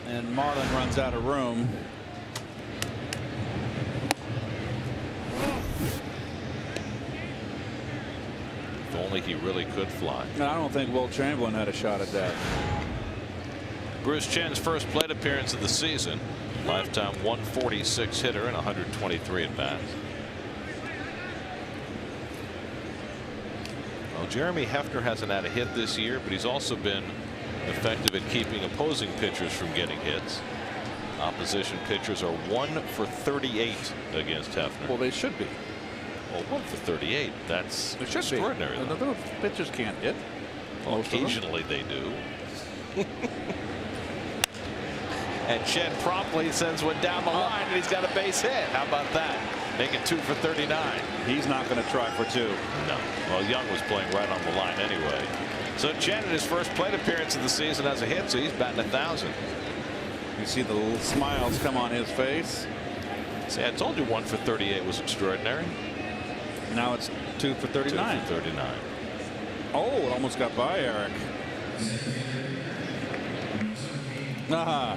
And Marlin runs out of room. If only he really could fly. And I don't think Will Chamberlain had a shot at that. Bruce Chen's first plate appearance of the season. Lifetime 146 hitter and 123 at bats. Well, Jeremy Hefner hasn't had a hit this year, but he's also been effective at keeping opposing pitchers from getting hits. Opposition pitchers are 1 for 38 against Hefner. Well, they should be. Well, 1 for 38. That's extraordinary. Those pitchers can't hit. Well, occasionally they do. And Chen promptly sends one down the line, and he's got a base hit. How about that? Make it 2 for 39. He's not going to try for 2. No. Well, Young was playing right on the line anyway. So Chen in his first plate appearance of the season has a hit, so he's batting 1,000. You see the little smiles come on his face. See, I told you 1 for 38 was extraordinary. Now it's 2 for 39. 2 for 39. Oh, it almost got by Eric. Aha.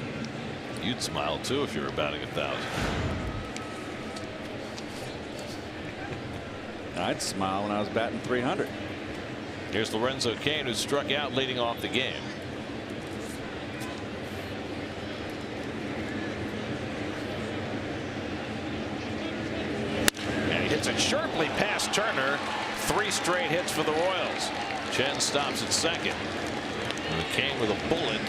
You'd smile too if you were batting 1,000. I'd smile when I was batting 300. Here's Lorenzo Cain, who struck out leading off the game. And he hits it sharply past Turner. 3 straight hits for the Royals. Chen stops at second. And Cain with a bullet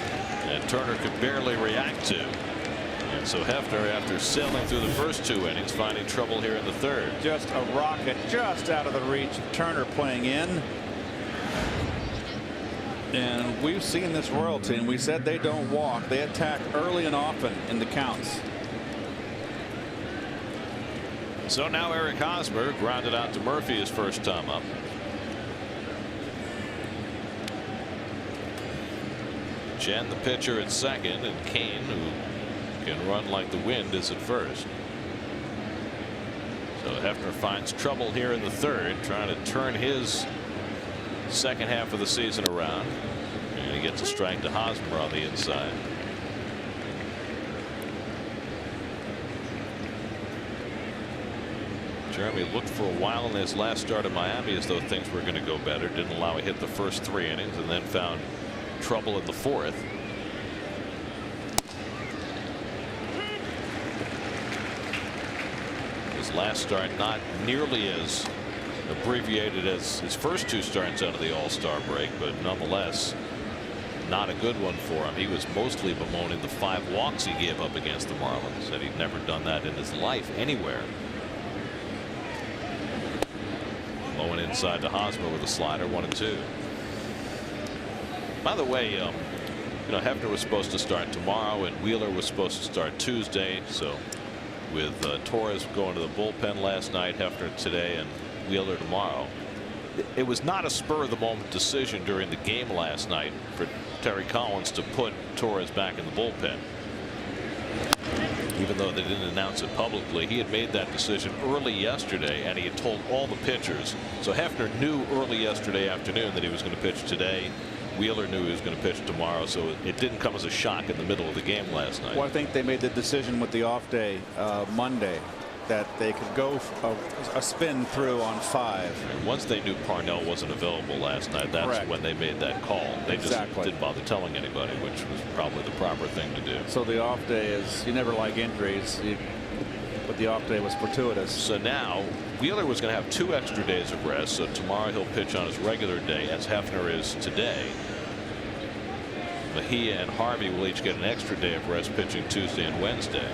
that Turner could barely react to. And so Hefner, after sailing through the first 2 innings, finding trouble here in the 3rd. Just a rocket just out of the reach of Turner playing in. And we've seen this Royal team. We said they don't walk. They attack early and often in the counts. So now Eric Hosmer grounded out to Murphy his first time up. Chen, the pitcher, at second, and Cain, who can run like the wind, is at first. So Hefner finds trouble here in the 3rd, trying to turn his second half of the season around. And he gets a strike to Hosmer on the inside. Jeremy looked for a while in his last start at Miami as though things were going to go better. Didn't allow a hit the first 3 innings, and then found trouble in the 4th. His last start not nearly as abbreviated as his first 2 starts out of the All-Star break, but nonetheless not a good one for him. He was mostly bemoaning the 5 walks he gave up against the Marlins. Said he'd never done that in his life anywhere. Low and inside to Hosmer with a slider, 1-2. By the way, Hefner was supposed to start tomorrow, and Wheeler was supposed to start Tuesday. So with Torres going to the bullpen last night, Hefner today, and Wheeler tomorrow. It was not a spur of the moment decision during the game last night for Terry Collins to put Torres back in the bullpen. Even though they didn't announce it publicly, he had made that decision early yesterday, and he had told all the pitchers. So Hefner knew early yesterday afternoon that he was going to pitch today. Wheeler knew he was going to pitch tomorrow, so it didn't come as a shock in the middle of the game last night. Well, I think they made the decision with the off day Monday that they could go a spin through on 5. And once they knew Parnell wasn't available last night, that's Correct. when they made that call. They just didn't bother telling anybody, which was probably the proper thing to do. So the off day is, you never like injuries, but the off day was fortuitous. So now Wheeler was going to have 2 extra days of rest, so tomorrow he'll pitch on his regular day, as Hefner is today. Mejia and Harvey will each get an extra day of rest, pitching Tuesday and Wednesday.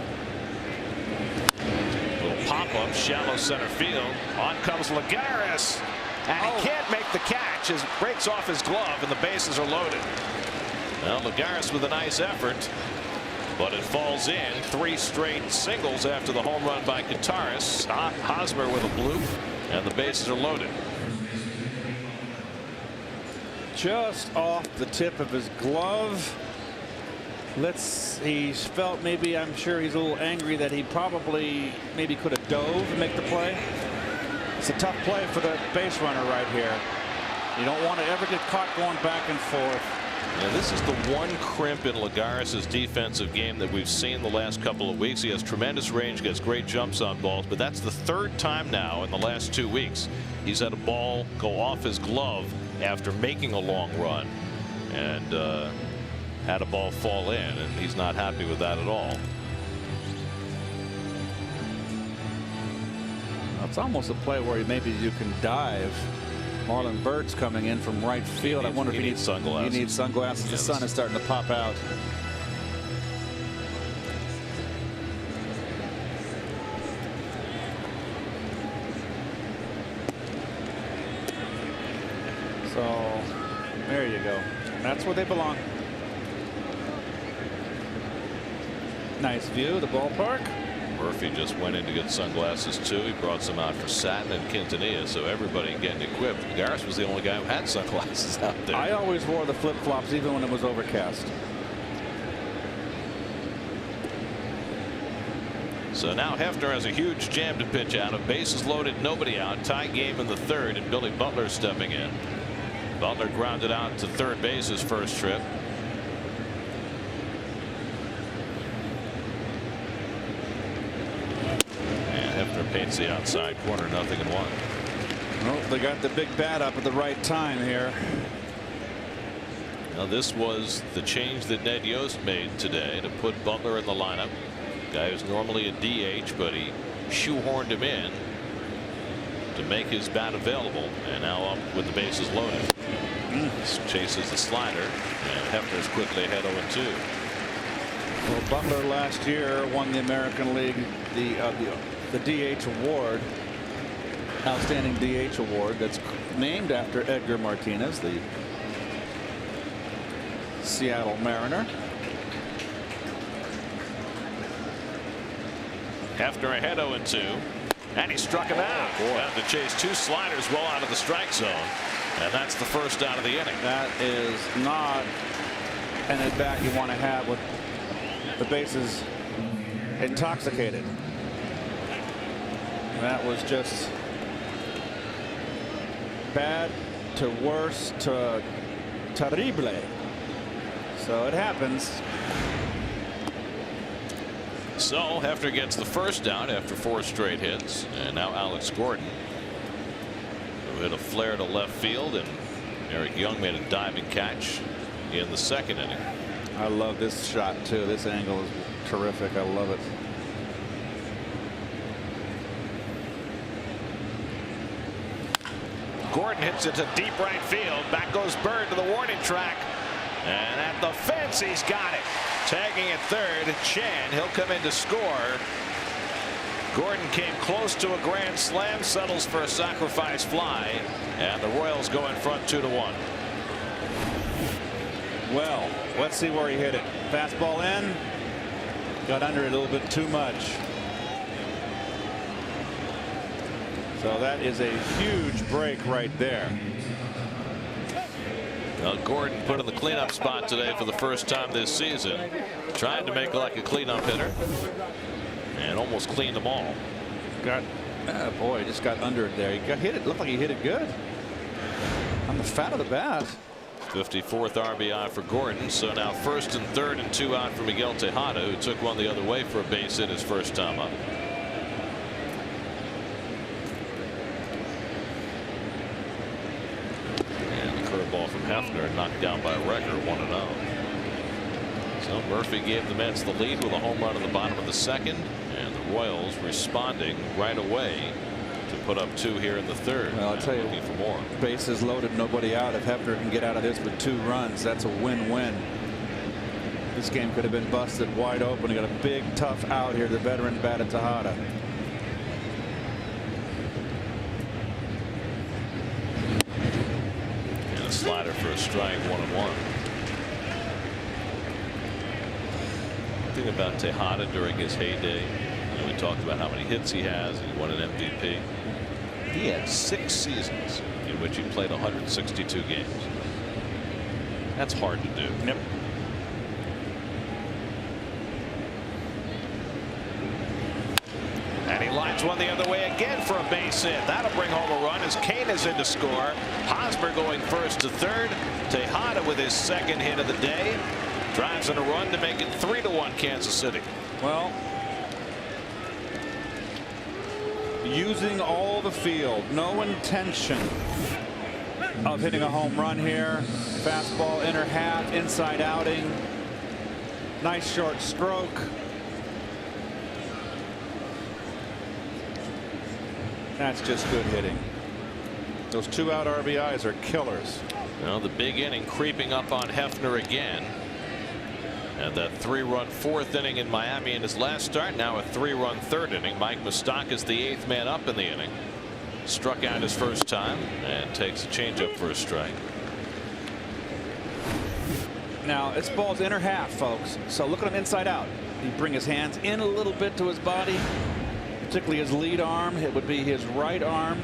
Pop-up, shallow center field. On comes Lagares, and he can't make the catch. It breaks off his glove, and the bases are loaded. Well, Lagares with a nice effort, but it falls in. 3 straight singles after the home run by Kataris. Hosmer with a bloop, and the bases are loaded. Just off the tip of his glove. He felt, maybe, I'm sure he's a little angry that he probably maybe could have dove to make the play. It's a tough play for the base runner right here. You don't want to ever get caught going back and forth. Yeah, this is the one crimp in Lagares' defensive game that we've seen the last couple of weeks. He has tremendous range, gets great jumps on balls, but that's the 3rd time now in the last 2 weeks he's had a ball go off his glove after making a long run, and had a ball fall in, and he's not happy with that at all. It's almost a play where maybe you can dive. Marlon Burt's coming in from right field. I wonder if he needs sunglasses. He needs sunglasses. Yeah, the sun is starting to pop out. So there you go. That's where they belong. Nice view of the ballpark. Murphy just went in to get sunglasses too. He brought some out for Satin and Quintanilla, so everybody getting equipped. Lagares was the only guy who had sunglasses out there. I always wore the flip-flops even when it was overcast. So now Hefner has a huge jam to pitch out of. Bases loaded, nobody out. Tie game in the 3rd, and Billy Butler stepping in. Butler grounded out to 3rd base his first trip. Paints the outside corner, 0-1. Well, they got the big bat up at the right time here. Now this was the change that Ned Yost made today to put Butler in the lineup. Guy who's normally a DH, but he shoehorned him in to make his bat available, and now up with the bases loaded. Chases the slider, and Hefner's quickly ahead 0-2. Well, Butler last year won the American League the DH award, outstanding DH award, that's named after Edgar Martinez, the Seattle Mariner. Hefner ahead 0-2, and he struck him out. Got to chase 2 sliders well out of the strike zone, and that's the first out of the inning. That is not an at bat you want to have with the bases intoxicated. That was just bad to worse to terrible. So it happens. So Hefner gets the first out after 4 straight hits, and now Alex Gordon, who hit a flare to left field, and Eric Young made a diving catch in the 2nd inning. I love this shot too. This angle is terrific. I love it. Gordon hits it to deep right field. Back goes Bird to the warning track, and at the fence he's got it. Tagging at 3rd, Chan. He'll come in to score. Gordon came close to a grand slam, settles for a sacrifice fly, and the Royals go in front 2-1. Well, let's see where he hit it. Fastball in, got under it a little bit too much. So that is a huge break right there. Well, Gordon put in the cleanup spot today for the first time this season. Trying to make like a cleanup hitter. And almost cleaned them all. Boy, just got under it there. He got hit it. Looked like he hit it good. On the fat of the bat. 54th RBI for Gordon. So now first and third and 2 out for Miguel Tejada, who took one the other way for a base hit his first time up. Ball from Hefner knocked down by Recker 1-0. So Murphy gave the Mets the lead with a home run in the bottom of the second, and the Royals responding right away to put up 2 here in the third. Well, I'll tell you, looking for more. Bases loaded, nobody out. If Hefner can get out of this with 2 runs, that's a win-win. This game could have been busted wide open. He got a big tough out here. The veteran bat at Tejada. Slider for a strike, 1-1. The thing about Tejada during his heyday, we talked about how many hits he has. He won an MVP. He had 6 seasons in which he played 162 games. That's hard to do. Yep. And he lines one the other way again for a base hit. That'll bring home a run as Kane is in to score. Hosmer going first to third. Tejada with his second hit of the day. Drives in a run to make it 3-1 Kansas City. Well, using all the field, no intention of hitting a home run here. Fastball inner half, inside outing. Nice short stroke. That's just good hitting. Those 2 out RBIs are killers. Well, the big inning creeping up on Hefner again. And that 3-run 4th inning in Miami in his last start. Now a 3-run 3rd inning. Mike Moustakas, the 8th man up in the inning. Struck out his first time and takes a changeup for a strike. Now it's ball's inner half, folks. So look at him inside out. He bring his hands in a little bit to his body. Particularly his lead arm. It would be his right arm,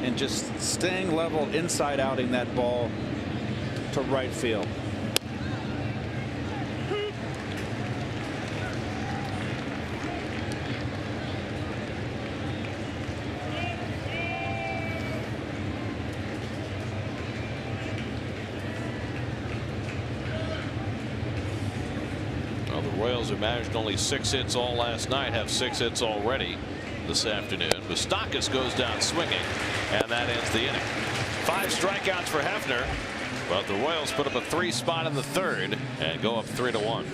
and just staying level inside outing that ball to right field. Well, the Royals have managed only 6 hits all last night, have 6 hits already this afternoon. Moustakas goes down swinging, and that ends the inning. 5 strikeouts for Hefner, but the Royals put up a 3 spot in the third and go up 3-1.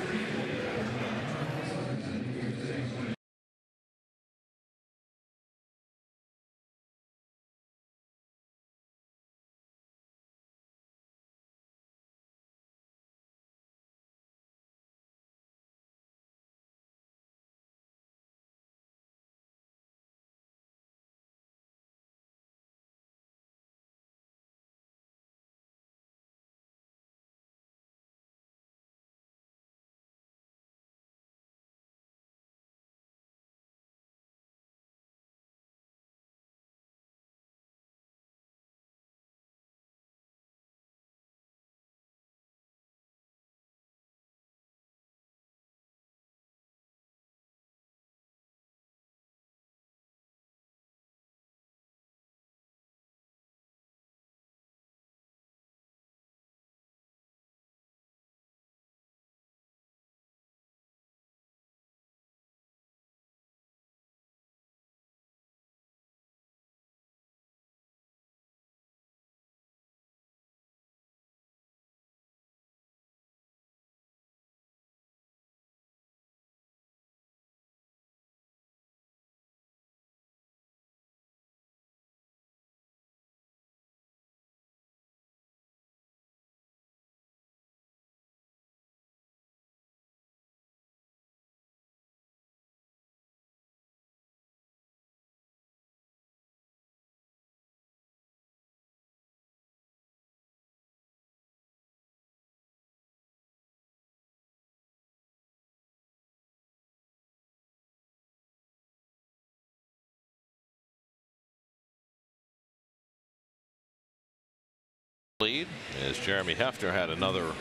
Lead as Jeremy Hefner had another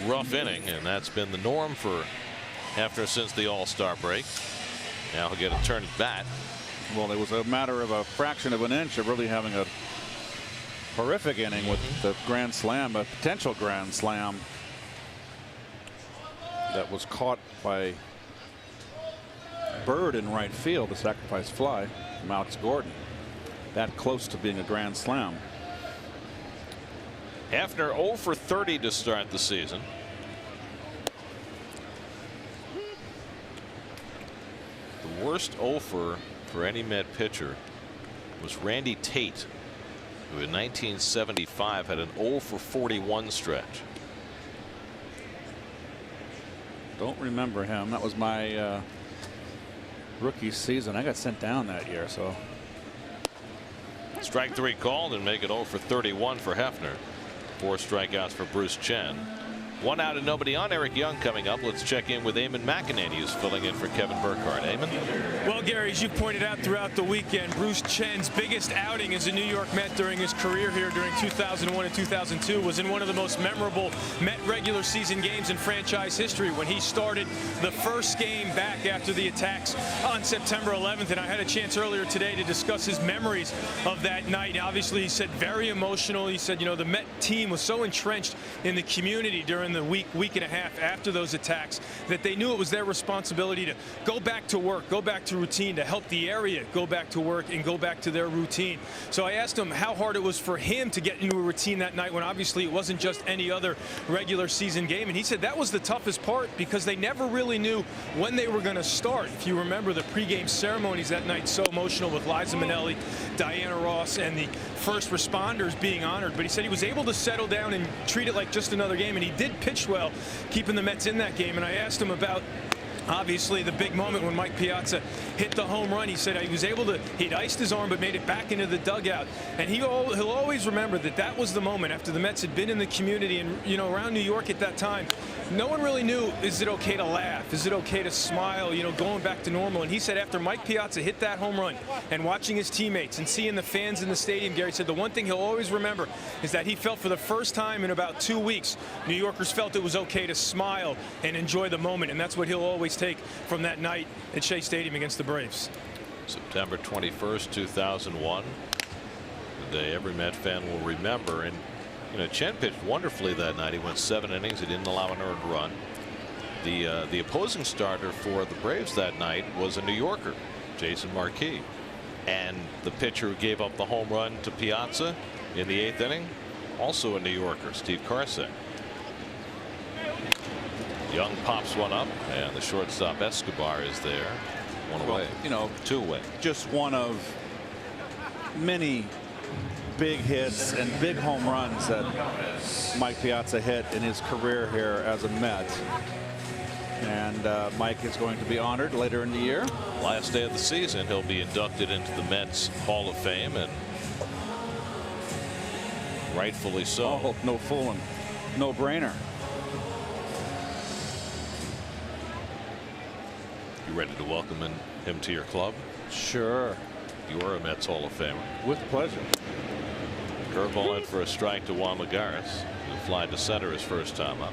rough inning, and that's been the norm for Hefner since the All-Star break. Now he'll get a turn at bat. Well, it was a matter of a fraction of an inch of really having a horrific inning with the grand slam, a potential grand slam that was caught by Bird in right field, the sacrifice fly from Alex Gordon. That close to being a grand slam. Hefner 0 for 30 to start the season. The worst 0 for any Met pitcher was Randy Tate, who in 1975 had an 0 for 41 stretch. Don't remember him. That was my rookie season. I got sent down that year, so. Strike 3 called and make it 0 for 31 for Hefner. 4 strikeouts for Bruce Chen. 1 out and nobody on. Eric Young coming up. Let's check in with Eamon McEnany, who's filling in for Kevin Burkhardt. Eamon? Well, Gary, as you pointed out throughout the weekend, Bruce Chen's biggest outing as a New York Met during his career here during 2001 and 2002 was in one of the most memorable Met regular season games in franchise history when he started the first game back after the attacks on September 11th. And I had a chance earlier today to discuss his memories of that night. Obviously, he said very emotional. He said, you know, the Met team was so entrenched in the community during the week and a half after those attacks that they knew it was their responsibility to go back to work, go back to routine, to help the area go back to work and go back to their routine. So I asked him how hard it was for him to get into a routine that night when obviously it wasn't just any other regular season game. And he said that was the toughest part because they never really knew when they were going to start. If you remember the pregame ceremonies that night, so emotional with Liza Minnelli, Diana Ross, and the first responders being honored. But he said he was able to settle down and treat it like just another game, and he did pitch well, keeping the Mets in that game. And I asked him about obviously the big moment when Mike Piazza hit the home run. He said he was able to, he'd iced his arm but made it back into the dugout, and he'll always remember that that was the moment after the Mets had been in the community and, you know, around New York at that time. No one really knew, is it okay to laugh, is it okay to smile, you know, going back to normal. And he said after Mike Piazza hit that home run and watching his teammates and seeing the fans in the stadium, Gary said the one thing he'll always remember is that he felt for the first time in about 2 weeks New Yorkers felt it was okay to smile and enjoy the moment, and that's what he'll always take from that night at Shea Stadium against the Braves. September 21st, 2001. The day every Met fan will remember. And you know, Chen pitched wonderfully that night. He went 7 innings. He didn't allow an earned run. The opposing starter for the Braves that night was a New Yorker, Jason Marquis. And the pitcher who gave up the home run to Piazza in the 8th inning, also a New Yorker, Steve Karsek. Young pops one up, and the shortstop Escobar is there. One away. Well, you know, 2 away. Just one of many big hits and big home runs that Mike Piazza hit in his career here as a Met. And Mike is going to be honored later in the year. Last day of the season, he'll be inducted into the Mets Hall of Fame, and rightfully so. Oh, no fooling. No brainer. You ready to welcome him to your club? Sure. You are a Mets Hall of Famer. With pleasure. Curveball in for a strike to Juan Lagares. He'll fly to center his first time up.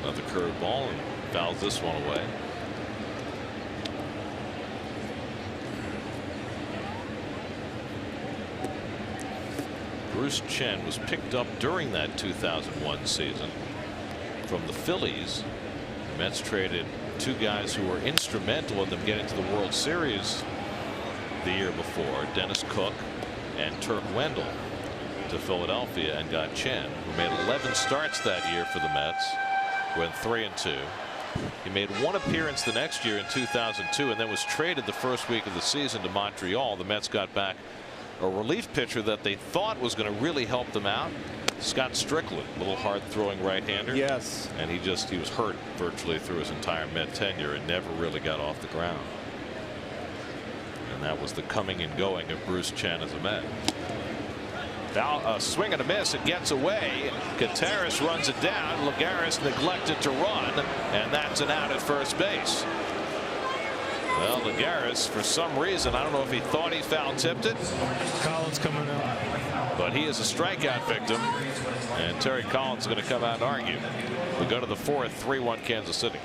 Another curveball, and fouls this one away. Bruce Chen was picked up during that 2001 season from the Phillies. The Mets traded 2 guys who were instrumental in them getting to the World Series the year before, Dennis Cook and Turk Wendell, to Philadelphia, and got Chen, who made 11 starts that year for the Mets, went 3-2. He made 1 appearance the next year in 2002 and then was traded the first week of the season to Montreal. The Mets got back a relief pitcher that they thought was going to really help them out, Scott Strickland, a little hard throwing right-hander. Yes. And he was hurt virtually through his entire Met tenure and never really got off the ground. And that was the coming and going of Bruce Chen as a Met. Now a swing and a miss. It gets away. Gutierrez runs it down. Lagares neglected to run, and that's an out at first base. Well, Lagares, for some reason, I don't know if he thought he foul tipped it. Collins coming out. But he is a strikeout victim, and Terry Collins is going to come out and argue. We go to the fourth, 3-1 Kansas City.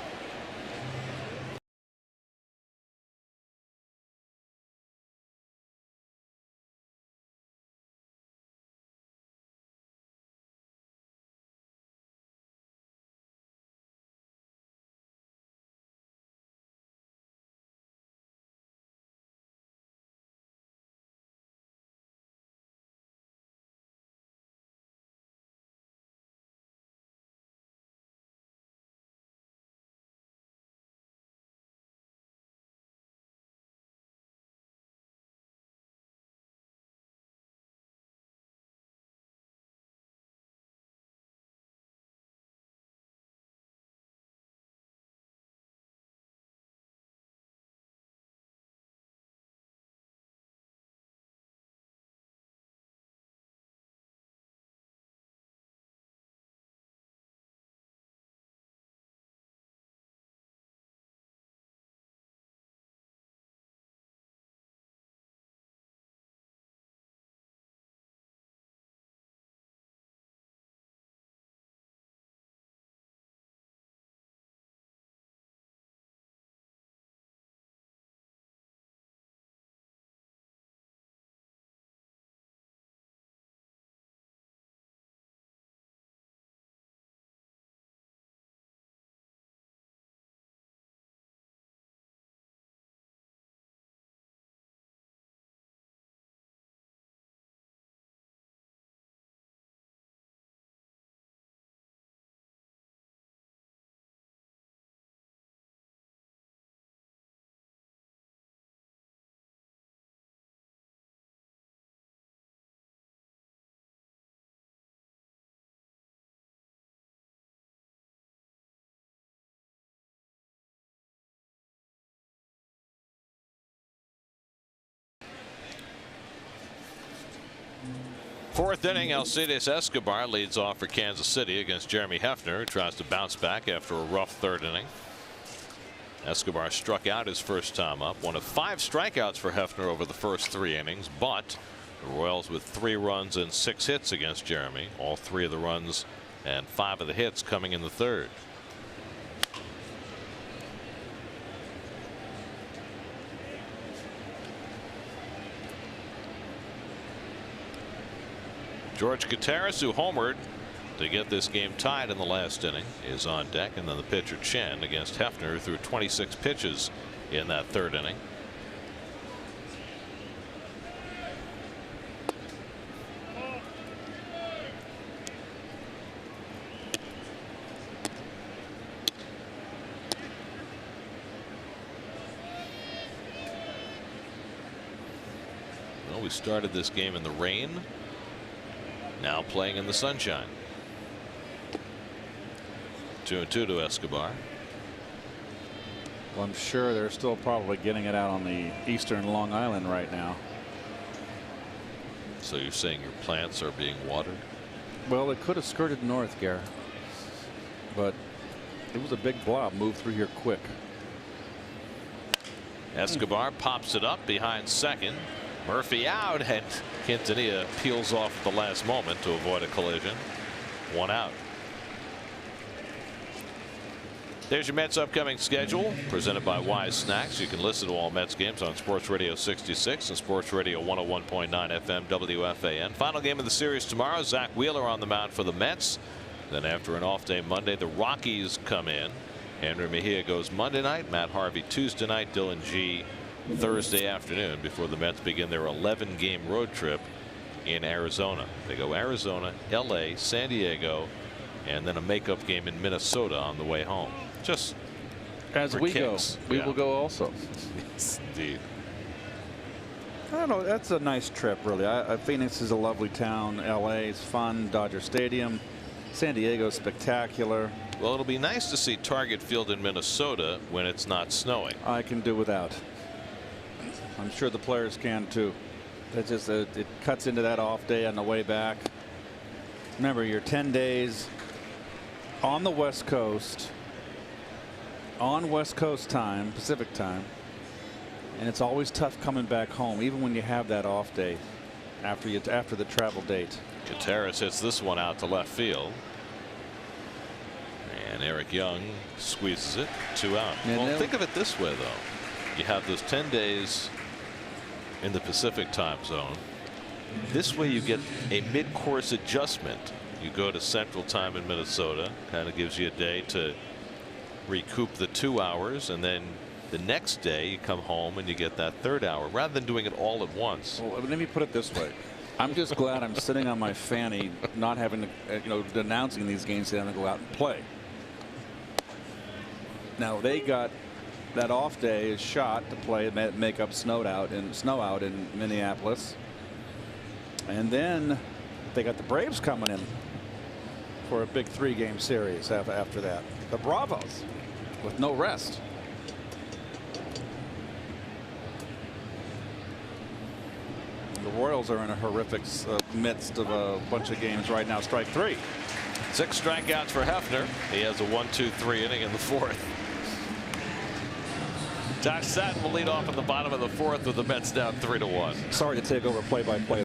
Fourth inning, Alcides Escobar leads off for Kansas City against Jeremy Hefner, who tries to bounce back after a rough third inning. Escobar struck out his first time up, one of 5 strikeouts for Hefner over the first 3 innings, but the Royals with 3 runs and 6 hits against Jeremy, all 3 of the runs and 5 of the hits coming in the third. George Gutierrez, who homered to get this game tied in the last inning, is on deck, and then the pitcher Chen against Hefner, who threw 26 pitches in that third inning. Well, we started this game in the rain. Now playing in the sunshine. 2-2 to Escobar. Well, I'm sure they're still probably getting it out on the eastern Long Island right now. So you're saying your plants are being watered? Well, it could have skirted north, Gare, but it was a big blob, moved through here quick. Escobar pops it up behind second. Murphy out, and Quintanilla peels off at the last moment to avoid a collision. 1 out. There's your Mets upcoming schedule, presented by Wise Snacks. You can listen to all Mets games on Sports Radio 66 and Sports Radio 101.9 FM WFAN. Final game of the series tomorrow. Zach Wheeler on the mound for the Mets. Then after an off day Monday, the Rockies come in. Andrew Mejia goes Monday night. Matt Harvey Tuesday night. Dylan G Thursday afternoon before the Mets begin their 11-game road trip in Arizona. They go Arizona, LA, San Diego, and then a makeup game in Minnesota on the way home. Just as we kicks. We will go also. Yes, indeed. I don't know. That's a nice trip, really. Phoenix is a lovely town. LA is fun. Dodger Stadium. San Diego is spectacular. Well, it'll be nice to see Target Field in Minnesota when it's not snowing. I can do without. I'm sure the players can too. It's just it cuts into that off day on the way back. Remember, you're 10 days on the West Coast, on West Coast time, Pacific time, And it's always tough coming back home, even when you have that off day after the travel date. Gutierrez hits this one out to left field. And Eric Young squeezes it, 2 out. Well, think of it this way, though. You have those 10 days in the Pacific time zone. This way you get a mid-course adjustment. You go to Central Time in Minnesota, kind of gives you a day to recoup the 2 hours, and then the next day you come home and you get that 3rd hour rather than doing it all at once. Well, let me put it this way. I'm just glad I'm sitting on my fanny, not having to, announcing these games, so I'm going to go out and play. Now they got that off day is shot to play make up snow out in Minneapolis, and then they got the Braves coming in for a big 3-game series after that. The Bravos with no rest. The Royals are in a horrific midst of a bunch of games right now. Strike 3. 6 strikeouts for Hefner. He has a 1-2-3 inning in the 4th. Josh Satin will lead off in the bottom of the 4th with the Mets down 3-1. Sorry to take over play-by-play.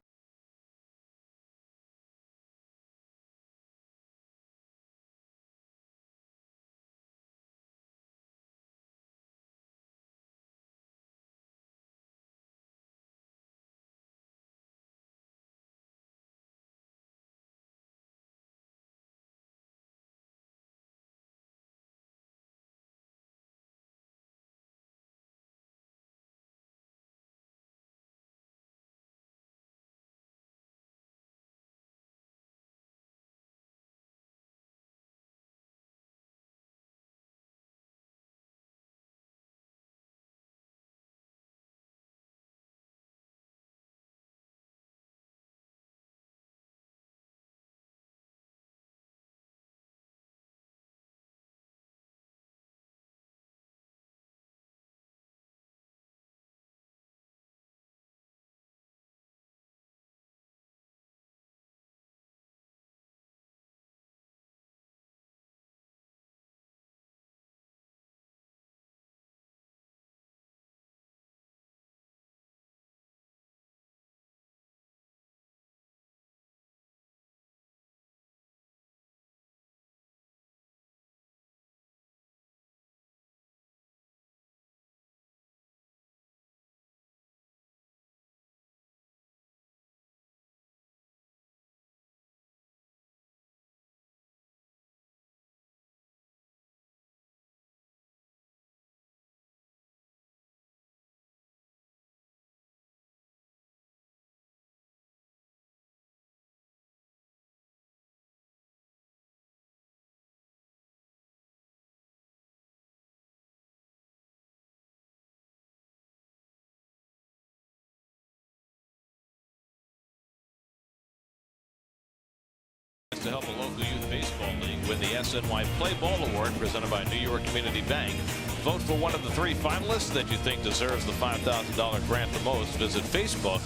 To help a local youth baseball league win the SNY Play Ball Award presented by New York Community Bank. Vote for one of the 3 finalists that you think deserves the $5,000 grant the most. Visit Facebook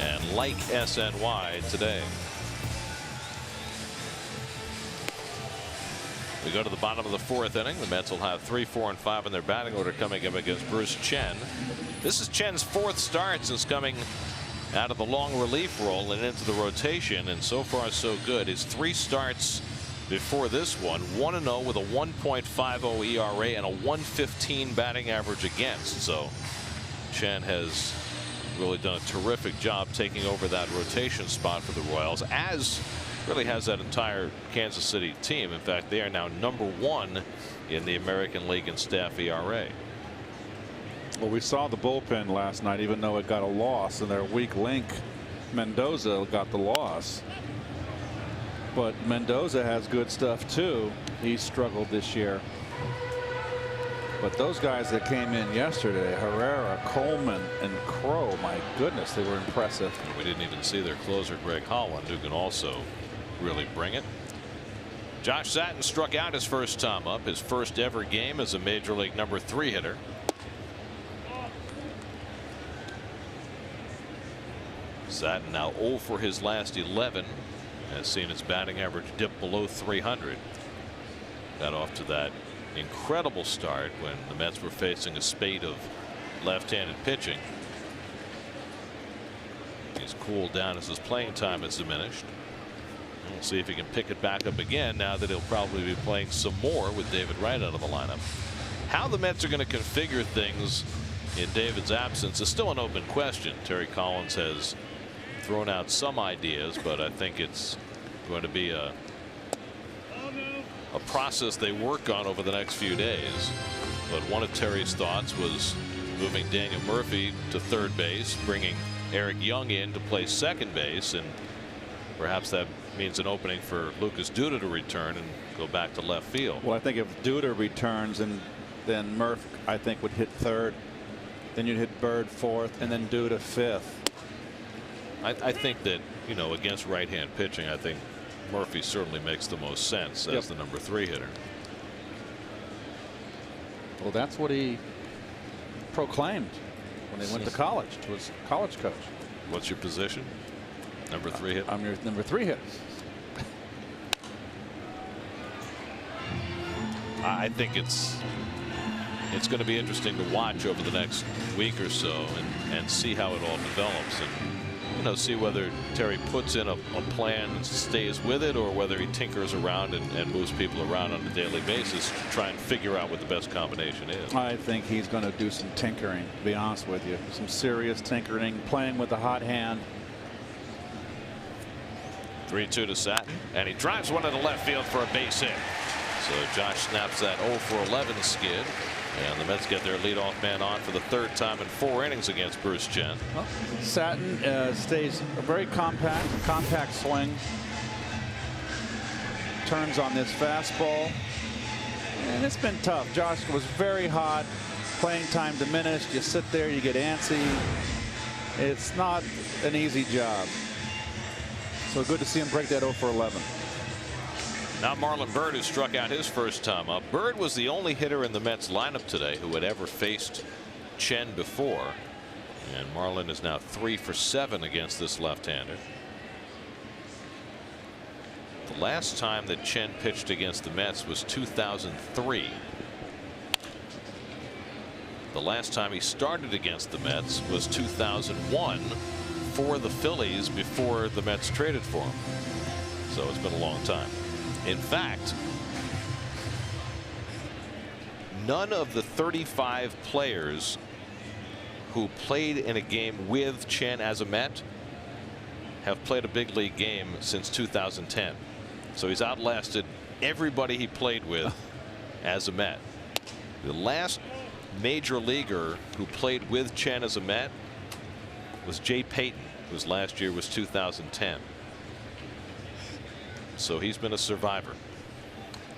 and like SNY today. We go to the bottom of the 4th inning. The Mets will have 3, 4, and 5 in their batting order coming up against Bruce Chen. This is Chen's 4th start since coming out of the long relief role and into the rotation, and so far so good. His 3 starts before this one, 1-0 with a 1.50 ERA and a 115 batting average against. So Chen has really done a terrific job taking over that rotation spot for the Royals, as really has that entire Kansas City team. In fact, they are now #1 in the American League in staff ERA. Well, we saw the bullpen last night, even though it got a loss, and their weak link, Mendoza, got the loss. But Mendoza has good stuff too. He struggled this year. But those guys that came in yesterday, Herrera, Coleman, and Crow, my goodness, they were impressive. We didn't even see their closer, Greg Holland, who can also really bring it. Josh Satin struck out his first time up, his first ever game as a Major League #3 hitter. Satin now 0 for his last 11, has seen his batting average dip below 300. Got off to that incredible start when the Mets were facing a spate of left-handed pitching. He's cooled down as his playing time has diminished. We'll see if he can pick it back up again now that he'll probably be playing some more with David Wright out of the lineup. How the Mets are going to configure things in David's absence is still an open question. Terry Collins has thrown out some ideas, but I think it's going to be a process they work on over the next few days. But one of Terry's thoughts was moving Daniel Murphy to third base, bringing Eric Young in to play second base, and perhaps that means an opening for Lucas Duda to return and go back to left field. Well, I think if Duda returns, and then Murph, I think, would hit third, then you'd hit Bird fourth, and then Duda fifth. I think that, you know, against right-hand pitching, I think Murphy certainly makes the most sense as the number 3 hitter. Well, that's what he proclaimed when he went to college. Was college coach. What's your position? Number 3 hitter. I'm your number 3 hitter. I think it's going to be interesting to watch over the next week or so and see how it all develops, and you know, see whether Terry puts in a plan and stays with it, or whether he tinkers around and moves people around on a daily basis to try and figure out what the best combination is. I think he's going to do some tinkering, to be honest with you. Some serious tinkering, playing with the hot hand. 3-2 to Satin, and he drives one into left field for a base hit. So Josh snaps that 0-for-11 skid, and the Mets get their leadoff man on for the 3rd time in 4 innings against Bruce Chen. Well, Satin stays a very compact swing. Turns on this fastball, and it's been tough. Josh was very hot. Playing time diminished. You sit there, you get antsy. It's not an easy job. So good to see him break that 0-for-11. Now Marlon Byrd, who struck out his first time up. Byrd was the only hitter in the Mets lineup today who had ever faced Chen before, and Marlon is now 3 for 7 against this left-hander. The last time that Chen pitched against the Mets was 2003. The last time he started against the Mets was 2001 for the Phillies before the Mets traded for him. So it's been a long time. In fact, none of the 35 players who played in a game with Chen as a Met have played a big league game since 2010. So he's outlasted everybody he played with as a Met. The last major leaguer who played with Chen as a Met was Jay Payton, whose last year was 2010. So he's been a survivor.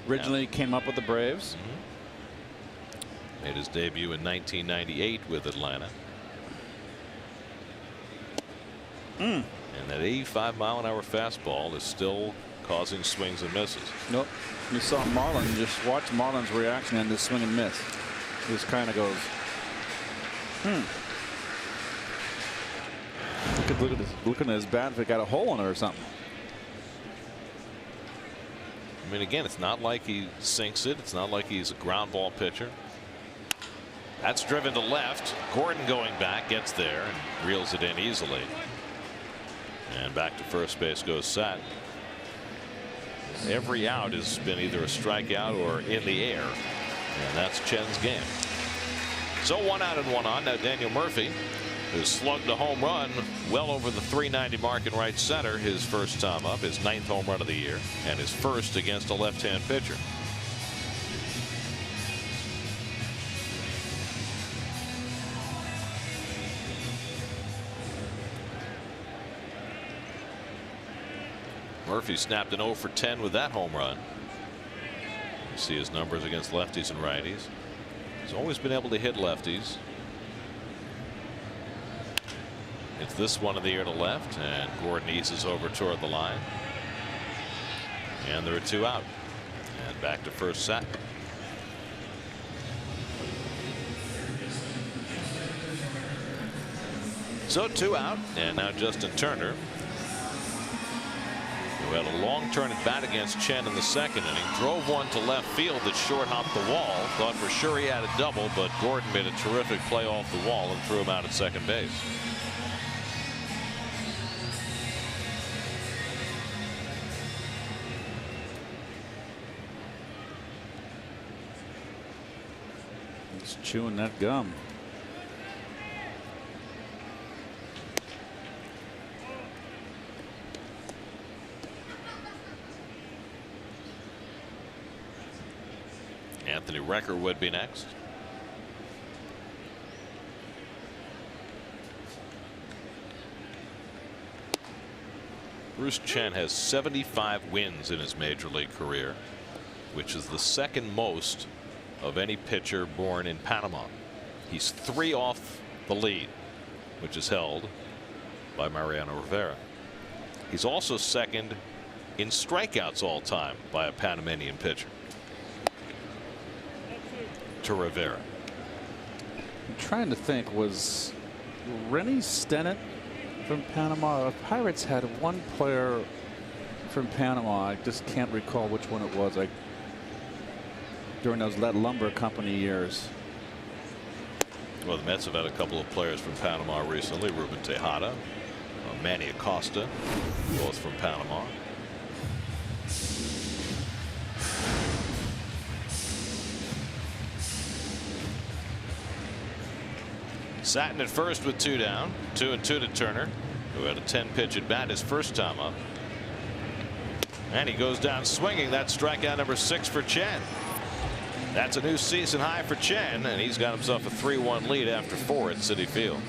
Originally came up with the Braves. Made his debut in 1998 with Atlanta. And that 85-mile-an-hour fastball is still causing swings and misses. Nope. You saw Marlon. Just watch Marlon's reaction and this swing and miss. He just kind of goes, Look at this. Looking at his bat if it got a hole in it or something. I mean, again, it's not like he sinks it. It's not like he's a ground ball pitcher. That's driven to left. Gordon going back gets there and reels it in easily. And back to first base goes Satin. Every out has been either a strikeout or in the air. And that's Chen's game. So 1 out and 1 on. Now Daniel Murphy, who slugged a home run well over the 390 mark in right center his first time up, his 9th home run of the year, and his first against a left-hand pitcher. Murphy snapped an 0 for 10 with that home run. You see his numbers against lefties and righties. He's always been able to hit lefties. It's this one in the air to left, and Gordon eases over toward the line. And there are 2 out. And back to first Satin. So 2 out, and now Justin Turner, who who had a long turn at bat against Chen in the second inning, drove one to left field that short hopped the wall. Thought for sure he had a double, but Gordon made a terrific play off the wall and threw him out at second base. He's chewing that gum. Anthony Recker would be next. Bruce Chen has 75 wins in his major league career, which is the second most of any pitcher born in Panama. He's 3 off the lead, which is held by Mariano Rivera. He's also second in strikeouts all time by a Panamanian pitcher to Rivera. I'm trying to think, was Rennie Stennett from Panama? The Pirates had one player from Panama. I just can't recall which one it was. Like during those lumber company years. Well, the Mets have had a couple of players from Panama recently. Ruben Tejada, Manny Acosta, both from Panama. Satin at first with 2 down, 2-2 to Turner, who had a 10-pitch at bat his first time up. And he goes down swinging. That's strikeout number 6 for Chen. That's a new season high for Chen, and he's got himself a 3-1 lead after 4 at Citi Field.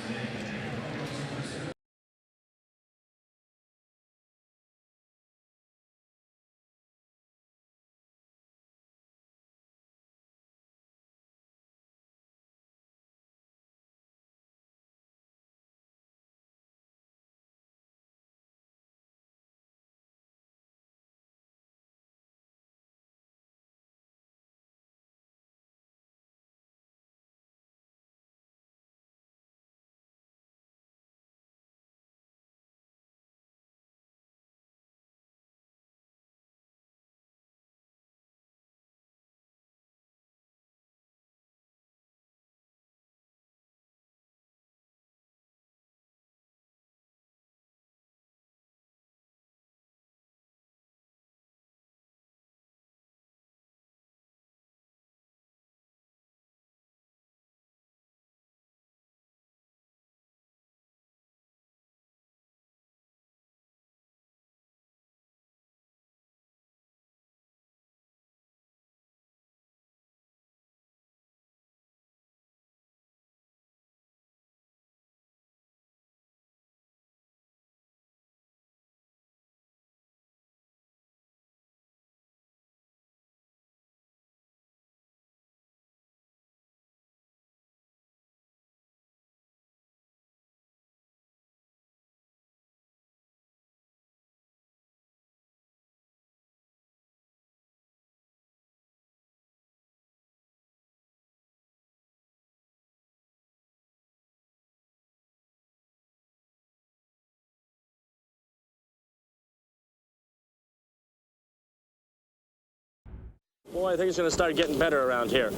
Boy, I think it's going to start getting better around here.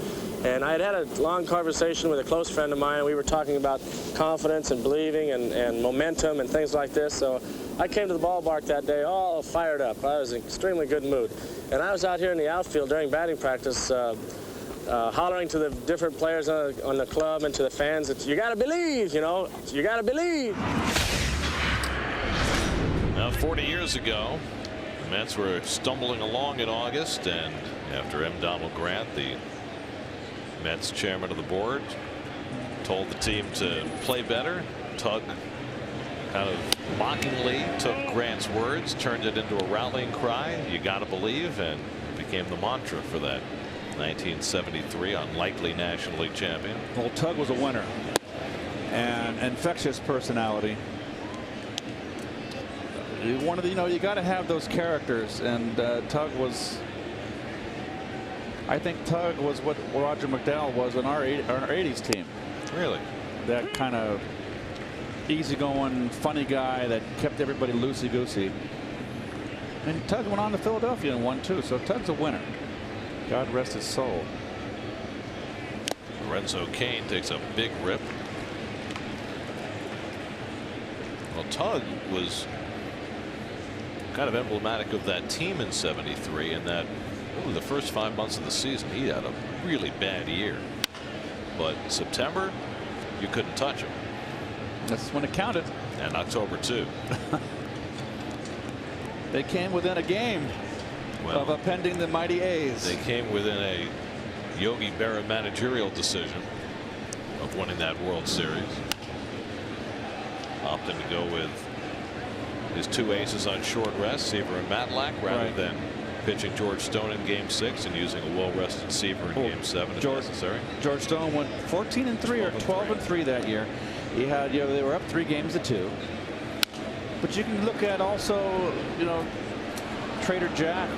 And I had a long conversation with a close friend of mine. We were talking about confidence and believing and momentum and things like this. So I came to the ballpark that day all fired up. I was in extremely good mood. And I was out here in the outfield during batting practice hollering to the different players on the club and to the fans that you got to believe, you know, you got to believe. Now, 40 years ago, the Mets were stumbling along in August, and after M. Donald Grant, the Mets chairman of the board, told the team to play better, Tug kind of mockingly took Grant's words, turned it into a rallying cry. You got to believe, and it became the mantra for that 1973 unlikely National League champion. Well, Tug was a winner and infectious personality. One of the, you got to have those characters, and Tug was. I think Tug was what Roger McDowell was on our 80s team. Really? That kind of easygoing, funny guy that kept everybody loosey-goosey. And Tug went on to Philadelphia and won too. So Tug's a winner. God rest his soul. Lorenzo Cain takes a big rip. Well, Tug was kind of emblematic of that team in '73, in that the first 5 months of the season he had a really bad year, but September you couldn't touch him. That's when it counted. And October too. They came within a game of upending the mighty A's. They came within a Yogi Berra managerial decision of winning that World Series. Opting to go with his two aces on short rest, Seaver and Matlack, rather than pitching George Stone in Game 6 and using a well-rested Seaver in Game 7 if necessary. George Stone went 14-3 or 12-3 that year. He had, they were up 3 games to 2. But you can look at also, Trader Jack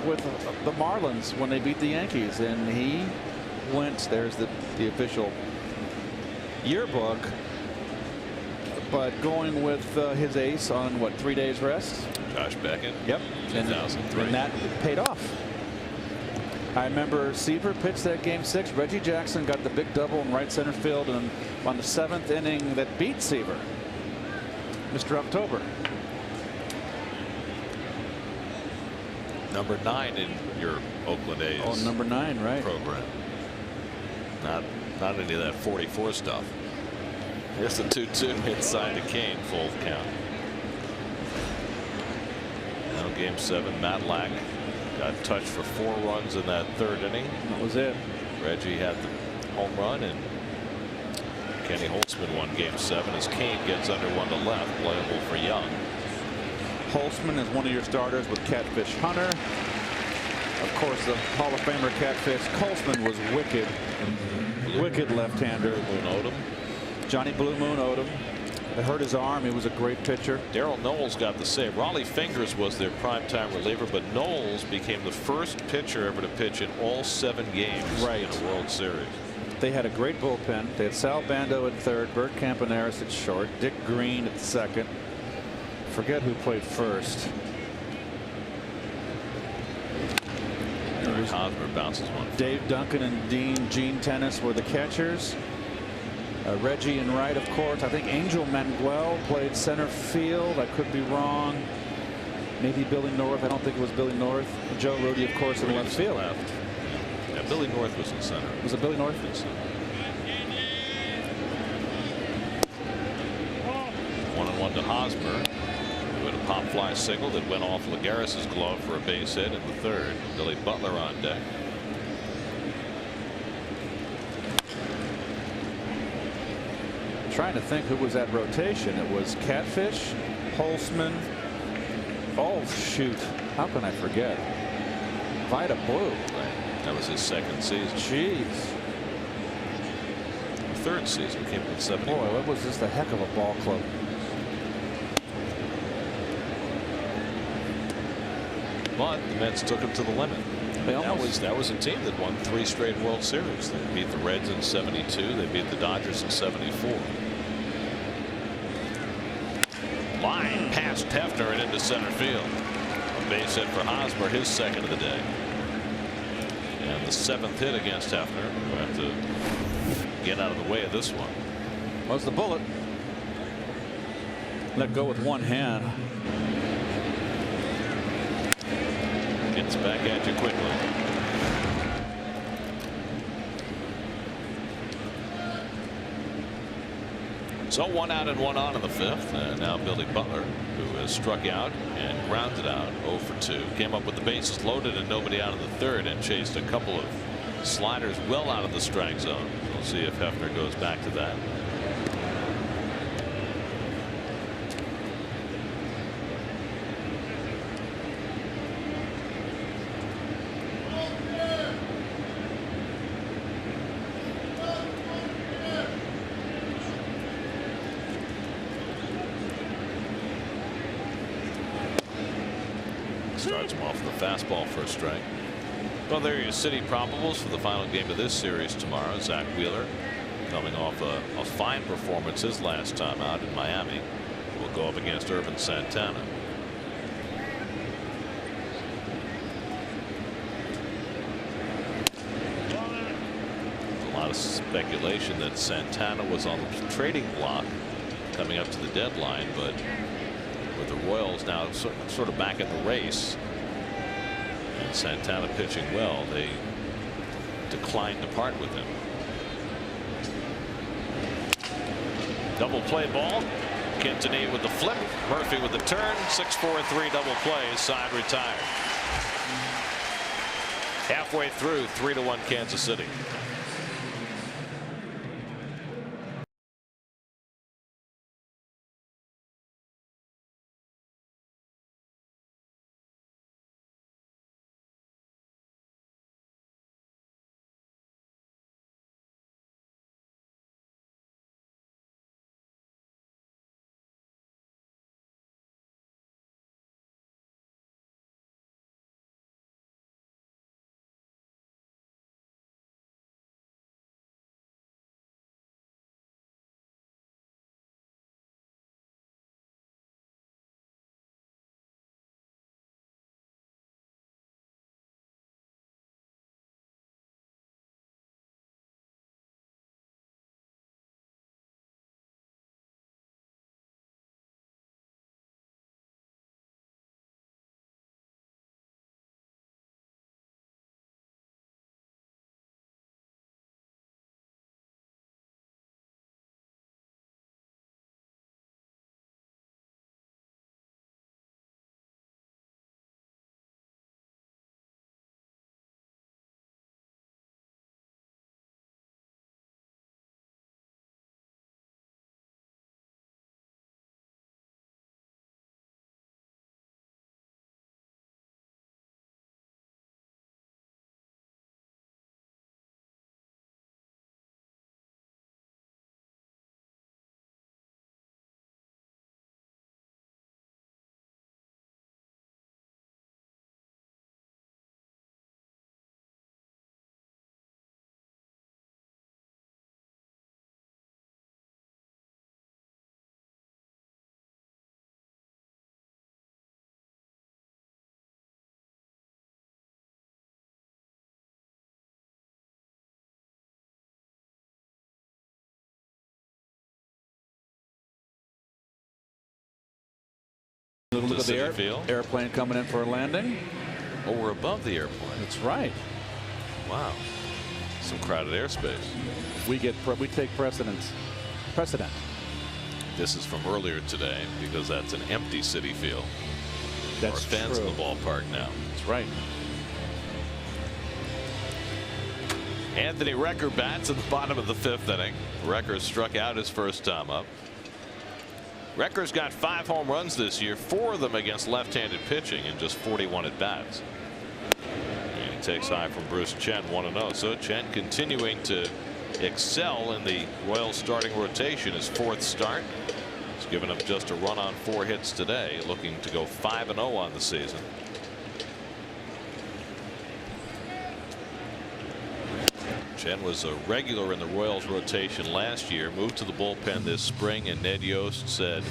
with the Marlins when they beat the Yankees, and he went, there's the official yearbook, but going with his ace on what, 3 days rest? Josh Beckett. Yep. 2003. And that paid off. I remember Seaver pitched that Game 6. Reggie Jackson got the big double in right center field, and on the 7th inning that beat Seaver, Mr. October. Number 9 in your Oakland A's. Oh, number 9, right? Program. Not any of that 44 stuff. Here's the 2-2 inside to Cain, full count. Now Game 7, Matlack got touched for 4 runs in that 3rd inning. That was it. Reggie had the home run, and Kenny Holtzman won Game 7 as Cain gets under 1 to left, playable for Young. Holtzman is one of your starters with Catfish Hunter. Of course, the Hall of Famer Catfish Holtzman was wicked. Wicked left-hander. Johnny Blue Moon Odom. It hurt his arm. He was a great pitcher. Darrell Knowles got the save. Raleigh Fingers was their primetime reliever, but Knowles became the first pitcher ever to pitch in all 7 games in a World Series. They had a great bullpen. They had Sal Bando at 3rd, Bert Campaneris at short, Dick Green at 2nd. Forget who played first. Hosmer bounces one. Dave Duncan and Gene Tennis were the catchers. Reggie in right, of course. I think Angel Manuel played center field. I could be wrong. Maybe Billy North. I don't think it was Billy North. Joe Rudy, of course, in left field. Yeah, Billy North was in center. Was it Billy North? 1-1 to Hosmer. With a pop fly signal that went off Lagares' glove for a base hit in the 3rd. Billy Butler on deck. Trying to think who was at rotation. It was Catfish, Holtzman. Oh shoot! How can I forget? Vida Blue. That was his 2nd season. Jeez. 3rd season came in 71. Boy, that was just a heck of a ball club. But the Mets took him to the limit. That was a team that won 3 straight World Series. They beat the Reds in '72. They beat the Dodgers in '74. Line past Hefner and into center field. A base hit for Hosmer, his 2nd of the day. And the 7th hit against Hefner. We'll have to get out of the way of this one. Was the bullet. Let go with one hand. Gets back at you quickly. So 1 out and 1 on in the 5th. And now Billy Butler, who has struck out and grounded out 0 for 2. Came up with the bases loaded and nobody out in the 3rd, and chased a couple of sliders well out of the strike zone. We'll see if Hefner goes back to that. Starts him off with a fastball for a strike. Well, there are your city probables for the final game of this series tomorrow. Zach Wheeler, coming off a fine performance his last time out in Miami, will go up against Irvin Santana. lot of speculation that Santana was on the trading block coming up to the deadline, but with the Royals now sort of back in the race and Santana pitching well, they declined to part with him. Double play ball. Quintanilla with the flip. Murphy with the turn. 6-4-3 double play. Side retired. Halfway through, 3-1 Kansas City. Look at the airplane coming in for a landing. Oh, we're above the airplane. That's right. Wow. Some crowded airspace. We take precedent. This is from earlier today because that's an empty Citi Field. That's there are fans true. in the ballpark now. That's right. Anthony Recker bats at the bottom of the 5th inning. Recker struck out his first time up. Recker's got 5 home runs this year, 4 of them against left-handed pitching in just 41 at bats. And he takes high from Bruce Chen, 1-0. So Chen continuing to excel in the Royals starting rotation. His 4th start. He's given up just a run on 4 hits today, looking to go 5-0 on the season. Chen was a regular in the Royals rotation last year, moved to the bullpen this spring, and Ned Yost said,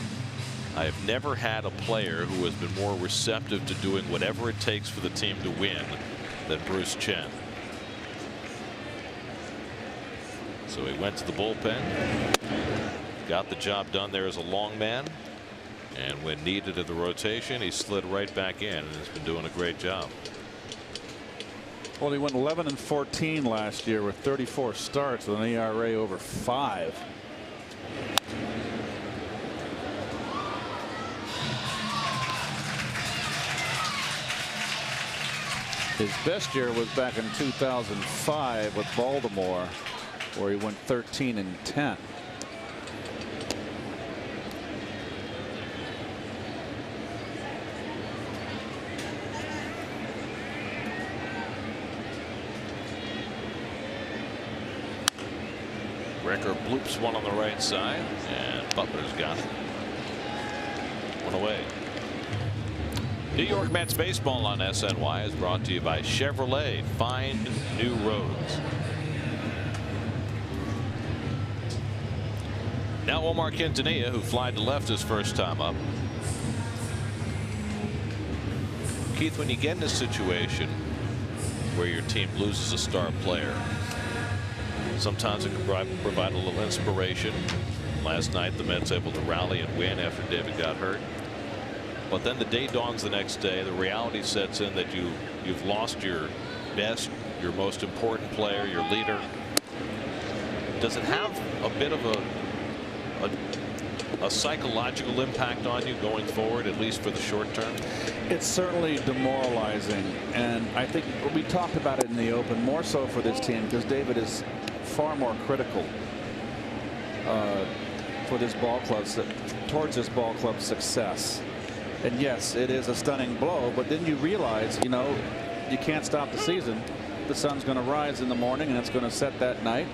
I have never had a player who has been more receptive to doing whatever it takes for the team to win than Bruce Chen. So he went to the bullpen, got the job done there as a long man, and when needed in the rotation, he slid right back in and has been doing a great job. Well, he went 11-14 last year with 34 starts with an ERA over 5. His best year was back in 2005 with Baltimore, where he went 13-10. Recker bloops one on the right side, and Butler's got it. 1 away. New York Mets baseball on SNY is brought to you by Chevrolet. Find new roads. Now Omar Quintanilla, who flied to left his first time up. Keith, when you get in a situation where your team loses a star player, Sometimes it can provide a little inspiration. Last night the Mets able to rally and win after David got hurt. But then the day dawns the next day. The reality sets in that you've lost your best, your most important player, your leader. Does it have a bit of a psychological impact on you going forward, at least for the short term? It's certainly demoralizing, and I think we talked about it in the open, more so for this team because David is far more critical for this ball club, towards this ball club's success. And yes, it is a stunning blow, but then you realize, you know, you can't stop the season. The sun's going to rise in the morning and it's going to set that night,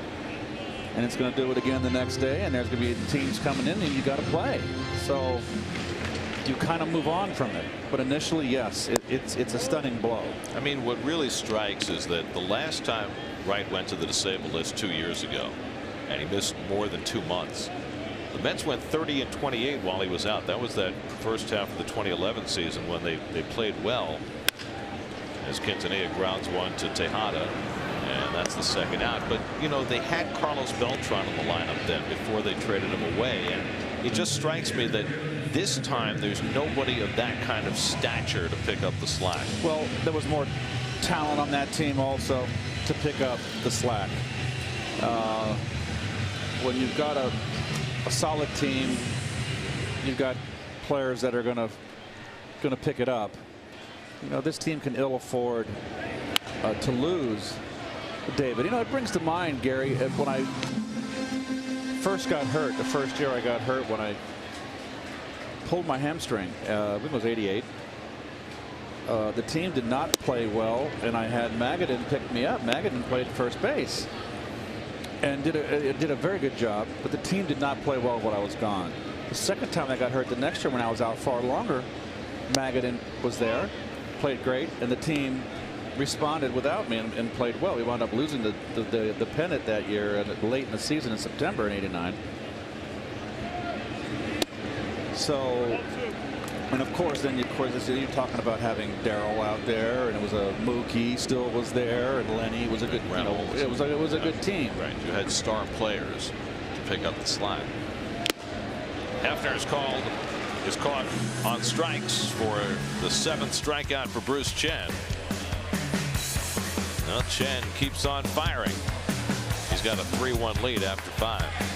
and it's going to do it again the next day, and there's going to be teams coming in and you got to play. So you kind of move on from it. But initially, yes, it's a stunning blow. I mean, what really strikes is that the last time Wright went to the disabled list 2 years ago, and he missed more than 2 months. The Mets went 30-28 while he was out. That was that first half of the 2011 season when they played well, as Quintanilla grounds one to Tejada, and that's the second out. But you know, they had Carlos Beltran in the lineup then before they traded him away, and it just strikes me that this time there's nobody of that kind of stature to pick up the slack. Well, there was more talent on that team also to pick up the slack. When you've got a solid team, you've got players that are going to pick it up. You know, this team can ill afford to lose David. You know, it brings to mind, Gary, when I first got hurt, the first year I got hurt when I pulled my hamstring. I think it was '88. The team did not play well, and I had Magadan pick me up. Magadan played first base and did a very good job, but the team did not play well when I was gone. The second time I got hurt, the next year when I was out far longer, Magadan was there, played great, and the team responded without me and played well. We wound up losing the pennant that year and late in the season in September in '89. So, and of course, then you're talking about having Darryl out there, and it was a Mookie still was there, and Lenny was a good. You know, it was a good team. Right, you had star players to pick up the slack. Hefner is caught on strikes for the 7th strikeout for Bruce Chen. Well, Chen keeps on firing. He's got a 3-1 lead after 5.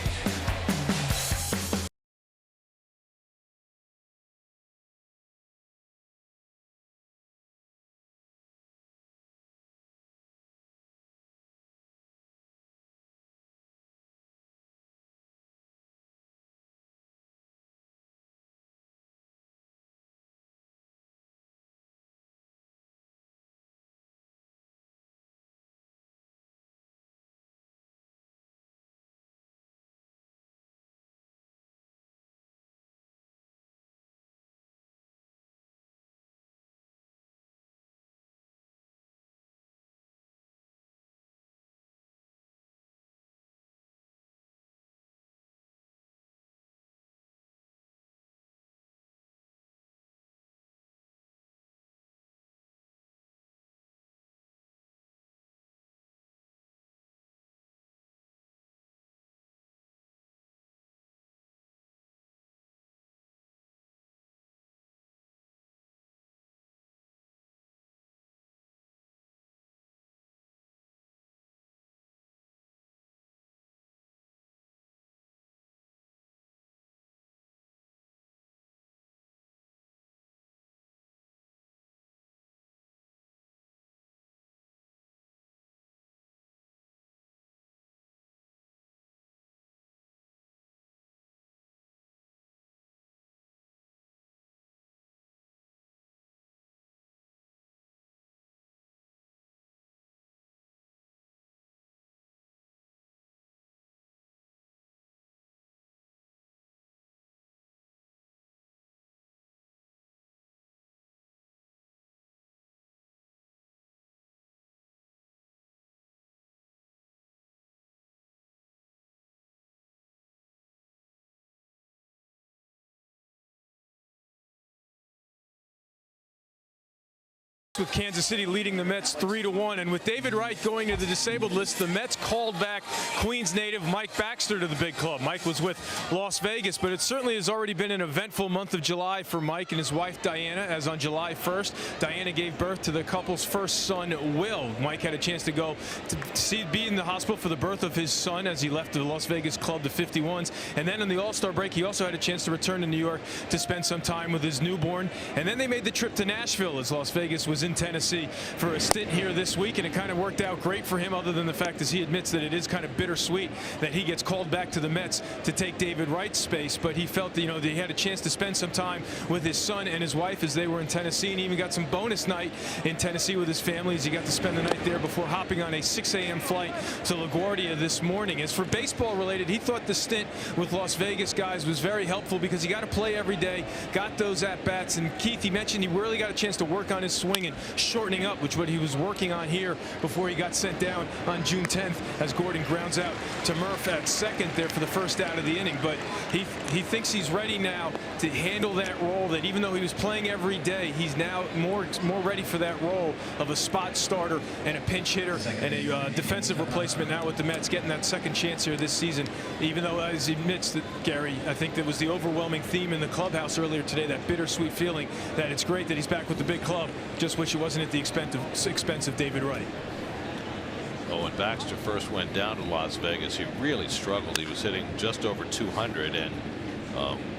With Kansas City leading the Mets 3-1, and with David Wright going to the disabled list, the Mets called back Queens native Mike Baxter to the big club. Mike was with Las Vegas, but it certainly has already been an eventful month of July for Mike and his wife Diana, as on July 1st, Diana gave birth to the couple's first son, Will. Mike had a chance to go to be in the hospital for the birth of his son as he left the Las Vegas club, the 51s, and then in the All-Star break he also had a chance to return to New York to spend some time with his newborn, and then they made the trip to Nashville as Las Vegas was in Tennessee for a stint here this week, and it kind of worked out great for him, other than the fact as he admits that it is kind of bittersweet that he gets called back to the Mets to take David Wright's space, but he felt that, that he had a chance to spend some time with his son and his wife as they were in Tennessee, and he even got some bonus night in Tennessee with his family as he got to spend the night there before hopping on a 6 a.m. flight to LaGuardia this morning. As for baseball related, he thought the stint with Las Vegas guys was very helpful because he got to play every day, got those at-bats, and Keith, he mentioned he really got a chance to work on his swing and shortening up, which what he was working on here before he got sent down on June 10th as Gordon grounds out to Murph at second there for the first out of the inning. But he thinks he's ready now to handle that role, that even though he was playing every day, he's now more ready for that role of a spot starter and a pinch hitter and a defensive replacement now with the Mets, getting that second chance here this season. Even though, as he admits, that Gary, I think that was the overwhelming theme in the clubhouse earlier today, that bittersweet feeling that it's great that he's back with the big club, just wish it wasn't at the expense of David Wright. Oh, when Baxter first went down to Las Vegas, he really struggled. He was hitting just over 200, and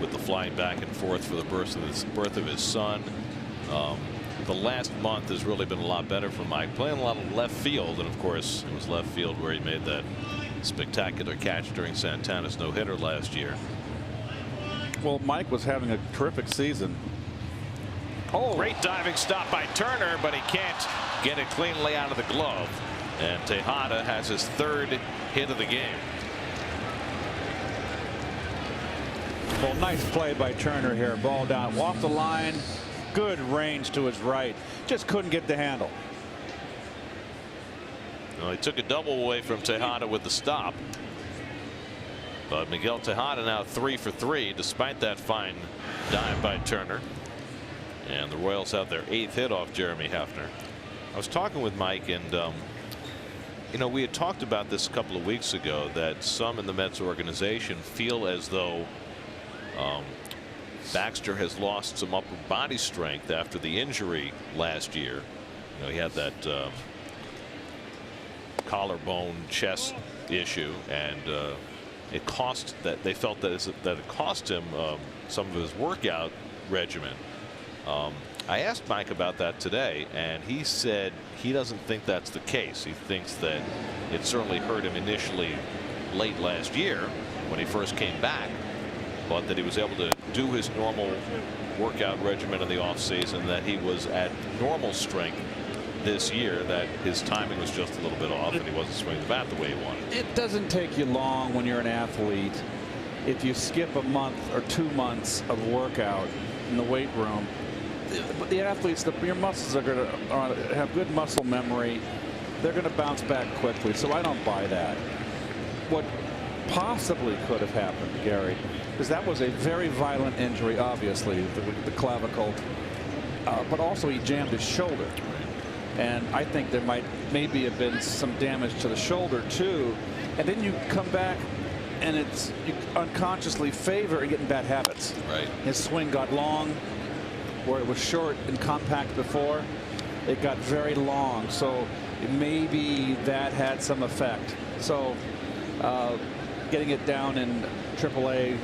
with the flying back and forth for the birth of his son, the last month has really been a lot better for Mike, playing a lot of left field, and of course it was left field where he made that spectacular catch during Santana's no-hitter last year. Well, Mike was having a terrific season. Oh, great diving stop by Turner, but he can't get it cleanly out of the glove. And Tejada has his third hit of the game. Well, nice play by Turner here. Ball down off the line. Good range to his right. Just couldn't get the handle. Well, he took a double away from Tejada with the stop. But Miguel Tejada now 3 for 3 despite that fine dive by Turner. And the Royals have their 8th hit off Jeremy Hefner. I was talking with Mike, and we had talked about this a couple of weeks ago, that some in the Mets organization feel as though Baxter has lost some upper body strength after the injury last year. He had that collarbone chest issue, and it cost that they felt that it cost him some of his workout regimen. I asked Mike about that today, and he said he doesn't think that's the case. He thinks that it certainly hurt him initially late last year when he first came back, but that he was able to do his normal workout regimen in the offseason, that he was at normal strength this year, that his timing was just a little bit off and he wasn't swinging the bat the way he wanted. It doesn't take you long when you're an athlete. If you skip a month or 2 months of workout in the weight room, the athletes, your muscles are going to have good muscle memory. They're going to bounce back quickly. So I don't buy that. What possibly could have happened, Gary, because that was a very violent injury, obviously, the clavicle, but also he jammed his shoulder. And I think there maybe have been some damage to the shoulder too. And then you come back and you unconsciously favor getting bad habits. Right. His swing got long where it was short and compact before. It got very long, so maybe that had some effect. So getting it down in AAA,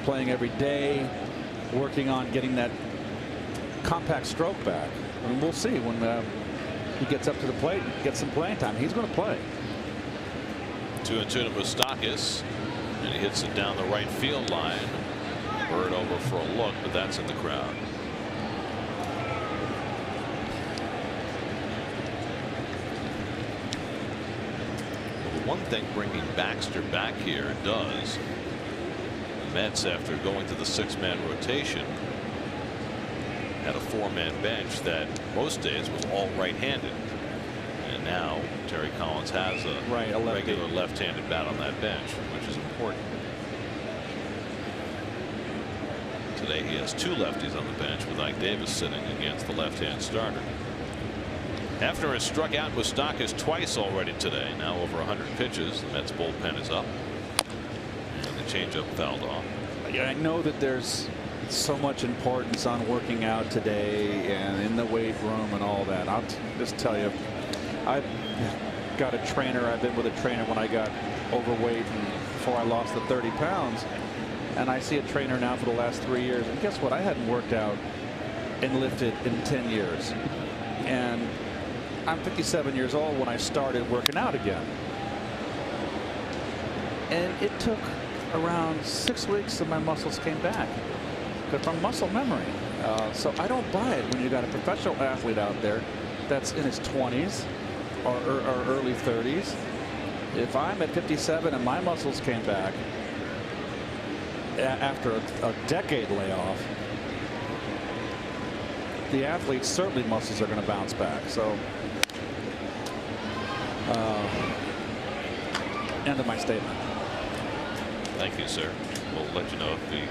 playing every day, working on getting that compact stroke back. I mean, we'll see when he gets up to the plate and gets some playing time. He's going to play. 2-2 to Moustakas, and he hits it down the right field line. Bird over for a look, but that's in the crowd. One thing bringing Baxter back here does, the Mets, after going to the 6-man rotation, had a 4-man bench that most days was all right-handed, and now Terry Collins has a regular left-handed bat on that bench, which is important. Today he has 2 lefties on the bench, with Ike Davis sitting against the left-hand starter. Hefner has struck out Moustakas twice already today. Now over 100 pitches. The Mets bullpen is up. And the changeup fouled off. Yeah, I know that there's so much importance on working out today and in the weight room and all that. I'll just tell you, I've got a trainer. I've been with a trainer when I got overweight and before I lost the 30 pounds. And I see a trainer now for the last 3 years. And guess what? I hadn't worked out and lifted in 10 years. And I'm 57 years old when I started working out again. And it took around 6 weeks and my muscles came back from muscle memory. So I don't buy it when you got a professional athlete out there that's in his 20s or early 30s. If I'm at 57 and my muscles came back after a decade layoff, the athlete's certainly muscles are going to bounce back. So end of my statement. Thank you, sir. We'll let you know if we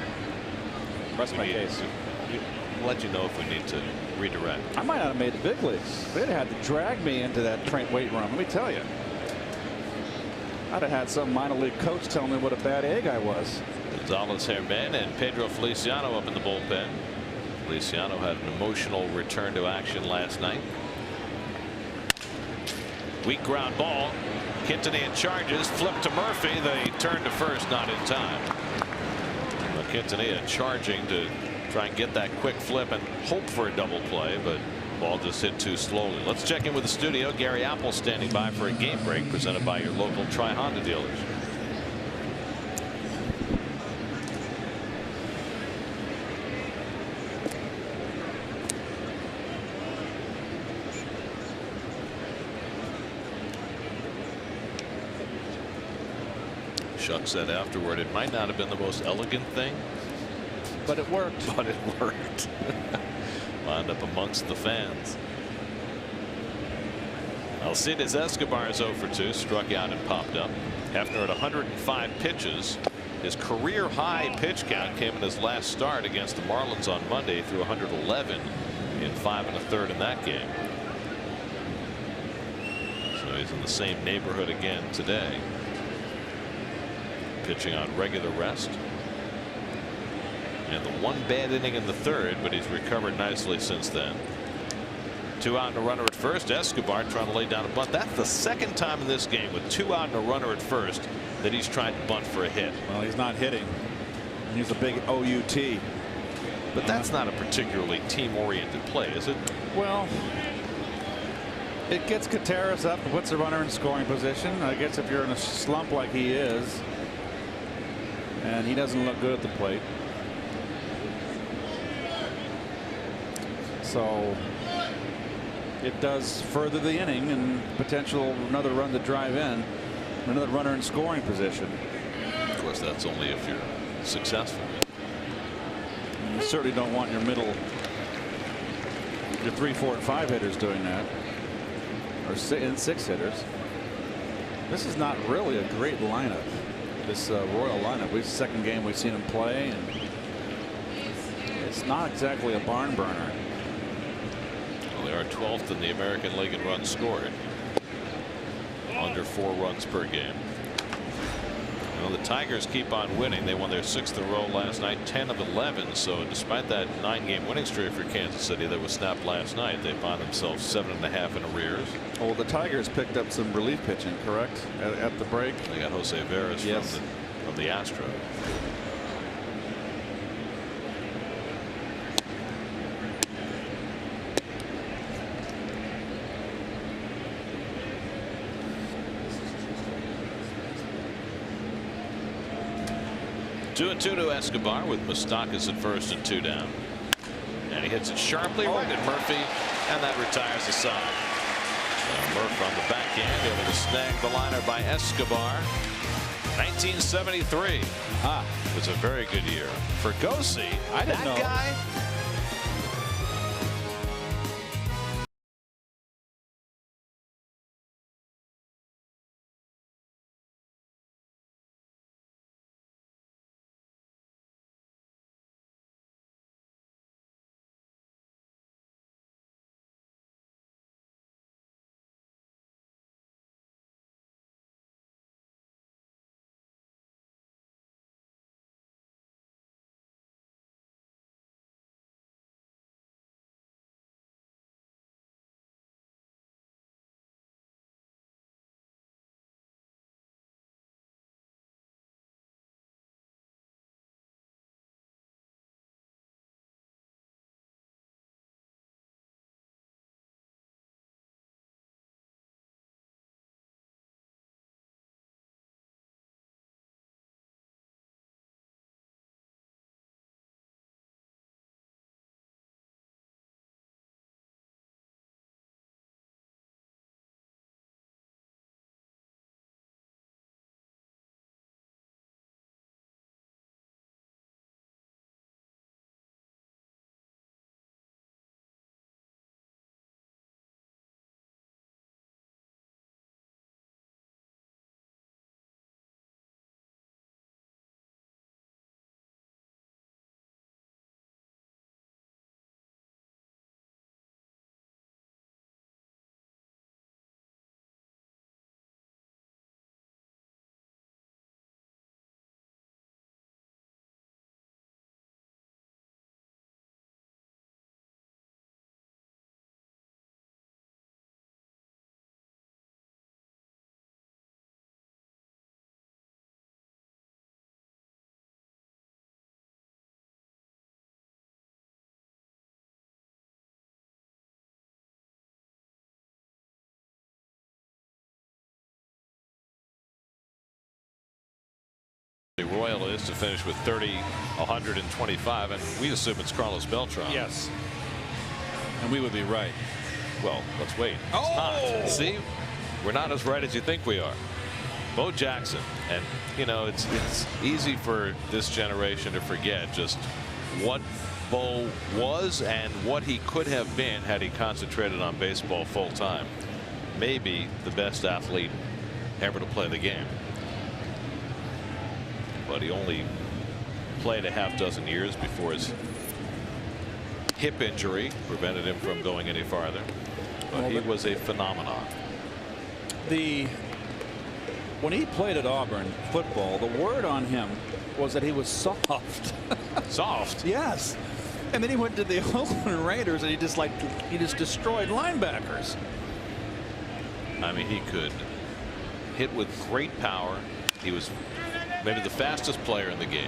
Rest my case. We'll let you know if we need to redirect. I might not have made the big leagues. They'd have had to drag me into that weight room. Let me tell you. I'd have had some minor league coach tell me what a bad egg I was. Gonzalez Herman and Pedro Feliciano up in the bullpen. Feliciano had an emotional return to action last night. Weak ground ball. Quintanilla charges, flip to Murphy. They turn to first, not in time. Well, Quintanilla charging to try and get that quick flip and hope for a double play, but ball just hit too slowly. Let's check in with the studio. Gary Apple standing by for a game break presented by your local Tri-Honda dealers. Shuck said afterward it might not have been the most elegant thing, but it worked. But it worked. Wound up amongst the fans. Alcides Escobar is 0 for 2, struck out and popped up. Hefner at 105 pitches. His career high pitch count came in his last start against the Marlins on Monday through 111 in 5 1/3 in that game. So he's in the same neighborhood again today. Pitching on regular rest. And the one bad inning in the 3rd, but he's recovered nicely since then. 2 out and a runner at first. Escobar trying to lay down a bunt. That's the second time in this game with 2 out and a runner at first that he's tried to bunt for a hit. Well, he's not hitting. He's a big OUT. But that's not a particularly team-oriented play, is it? Well, it gets Gutierrez up and puts the runner in scoring position. I guess if you're in a slump like he is, and he doesn't look good at the plate. So it does further the inning and potential another run to drive in, another runner in scoring position. Of course, that's only if you're successful. You certainly don't want your middle, your 3, 4, and 5 hitters doing that, or 6 hitters. This is not really a great lineup. This Royal lineup. This is the second game we've seen him play, and it's not exactly a barn burner. Well, they are 12th in the American League in runs scored. Under 4 runs per game. Well, the Tigers keep on winning. They won their 6th in a row last night, 10 of 11. So despite that 9-game winning streak for Kansas City that was snapped last night, they find themselves 7.5 in arrears. Well, the Tigers picked up some relief pitching, correct, at the break. They got Jose Veras, yes, from the Astros. Two and 2 to Escobar with Moustakas at first and 2 down. And he hits it sharply right at Murphy, and that retires the side. Murphy on the backhand, able to snag the liner by Escobar. 1973. It was a very good year for Gossi. I didn't know. Guy The Royal is to finish with 125, and we assume it's Carlos Beltran. Yes. And we would be right. Well, let's wait. It's not. See, we're not as right as you think we are. Bo Jackson, and you know it's easy for this generation to forget just what Bo was and what he could have been had he concentrated on baseball full time. Maybe the best athlete ever to play the game. But he only played a half dozen years before his hip injury prevented him from going any farther. But he was a phenomenon. When he played at Auburn football, the word on him was that he was soft. Soft? Yes. And then he went to the Oakland Raiders and he just destroyed linebackers. I mean, he could hit with great power. He was maybe the fastest player in the game.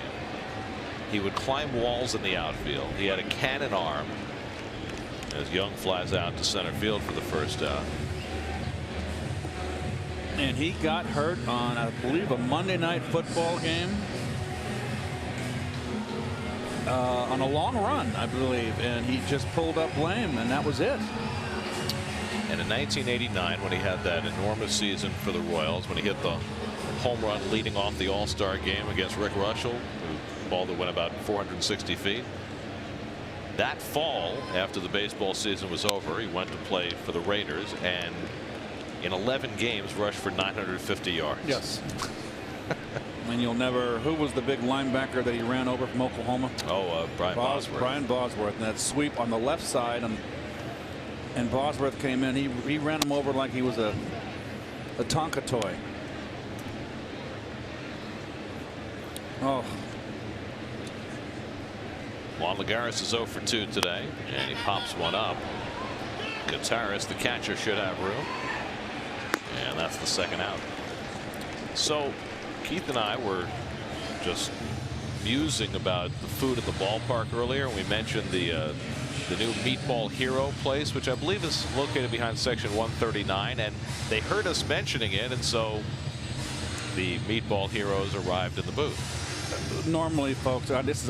He would climb walls in the outfield. He had a cannon arm as Young flies out to center field for the first out. And he got hurt on, I believe, a Monday Night Football game. On a long run, I believe, and he just pulled up lame, and that was it. And in 1989, when he had that enormous season for the Royals, when he hit the home run leading off the All-Star game against Rick Russell, a ball that went about 460 feet. That fall, after the baseball season was over, he went to play for the Raiders, and in 11 games rushed for 950 yards. Yes. And you'll never. Who was the big linebacker that he ran over from Oklahoma? Oh, Brian Bosworth. Brian Bosworth, and that sweep on the left side, and Bosworth came in. He ran him over like he was a Tonka toy. Oh. Juan Lagares is 0 for 2 today, and he pops one up. Gutierrez, the catcher, should have room, and that's the second out. So Keith and I were just musing about the food at the ballpark earlier. We mentioned the new Meatball Hero place, which I believe is located behind section 139, and they heard us mentioning it, and so the Meatball Heroes arrived in the booth. Normally, folks, I know this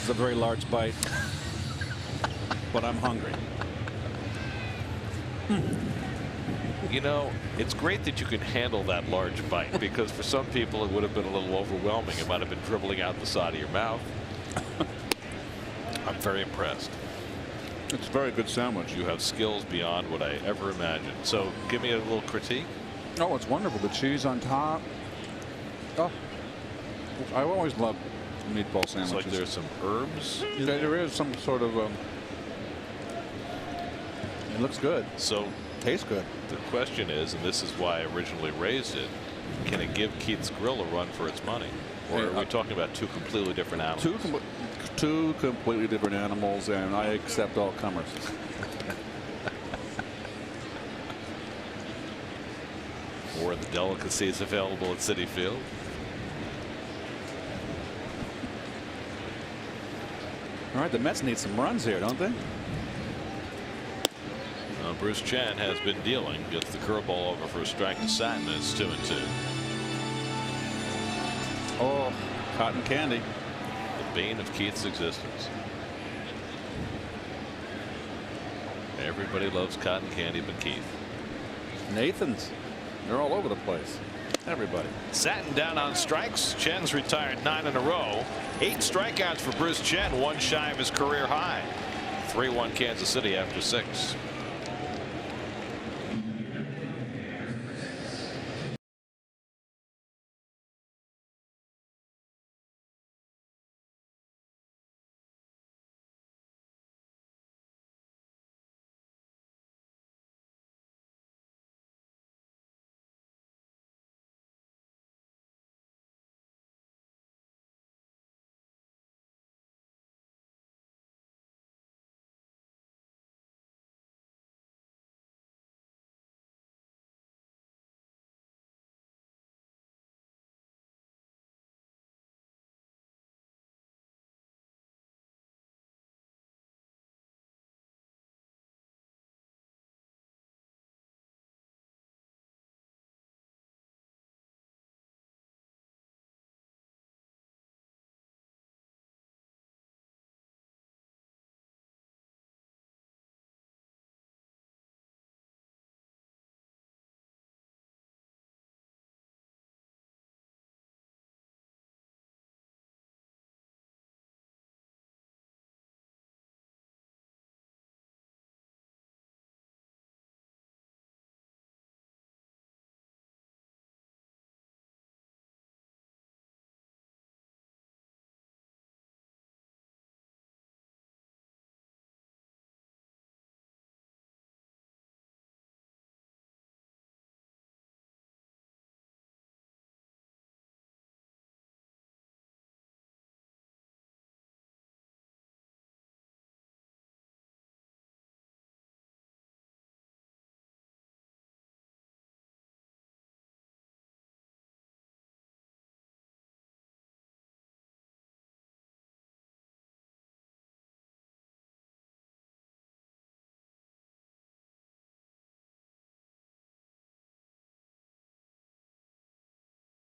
is a very large bite, but I'm hungry. You know, it's great that you can handle that large bite, because for some people it would have been a little overwhelming. It might have been dribbling out the side of your mouth. I'm very impressed. It's a very good sandwich. You have skills beyond what I ever imagined. So give me a little critique. Oh, it's wonderful. The cheese on top. Oh, I always love meatball sandwiches. It's like there's some herbs. There is some sort of. It looks good. So tastes good. The question is, and this is why I originally raised it, can it give Keith's Grill a run for its money? Or are we talking about two completely different animals? Two completely different animals, and I accept all comers. Or the delicacies available at Citi Field. All right, the Mets need some runs here, don't they? Bruce Chen has been dealing. Gets the curveball over for a strike to Satin. It's 2-2. Oh, cotton candy. The bane of Keith's existence. Everybody loves cotton candy but Keith. Nathan's. They're all over the place. Everybody. Satin down on strikes. Chen's retired 9 in a row. 8 strikeouts for Bruce Chen, 1 shy of his career high. 3-1 Kansas City after 6.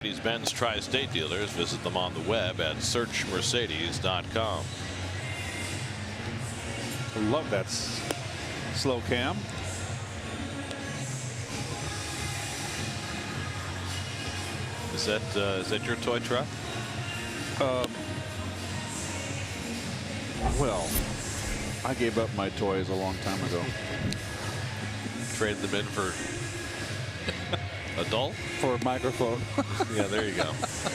Mercedes-Benz Tri-State dealers. Visit them on the web at searchmercedes.com. Love that slow cam. Is that your toy truck? Well, I gave up my toys a long time ago. Traded them in for a doll? For a microphone. Yeah, there you go.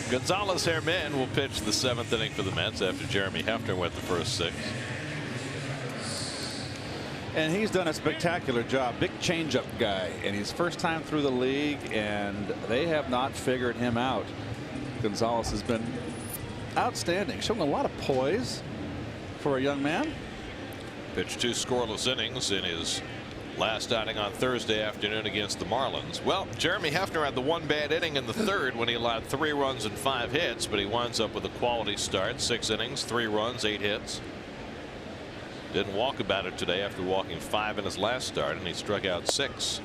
Gonzalez Herman will pitch the 7th inning for the Mets after Jeremy Hefner went the first 6. And he's done a spectacular job. Big changeup guy, and he's first time through the league, and they have not figured him out. Gonzalez has been outstanding, showing a lot of poise for a young man. Pitched 2 scoreless innings in his last outing on Thursday afternoon against the Marlins. Well, Jeremy Hefner had the 1 bad inning in the 3rd when he allowed 3 runs and 5 hits, but he winds up with a quality start. 6 innings, 3 runs, 8 hits. Didn't walk about it today after walking 5 in his last start, and he struck out 6.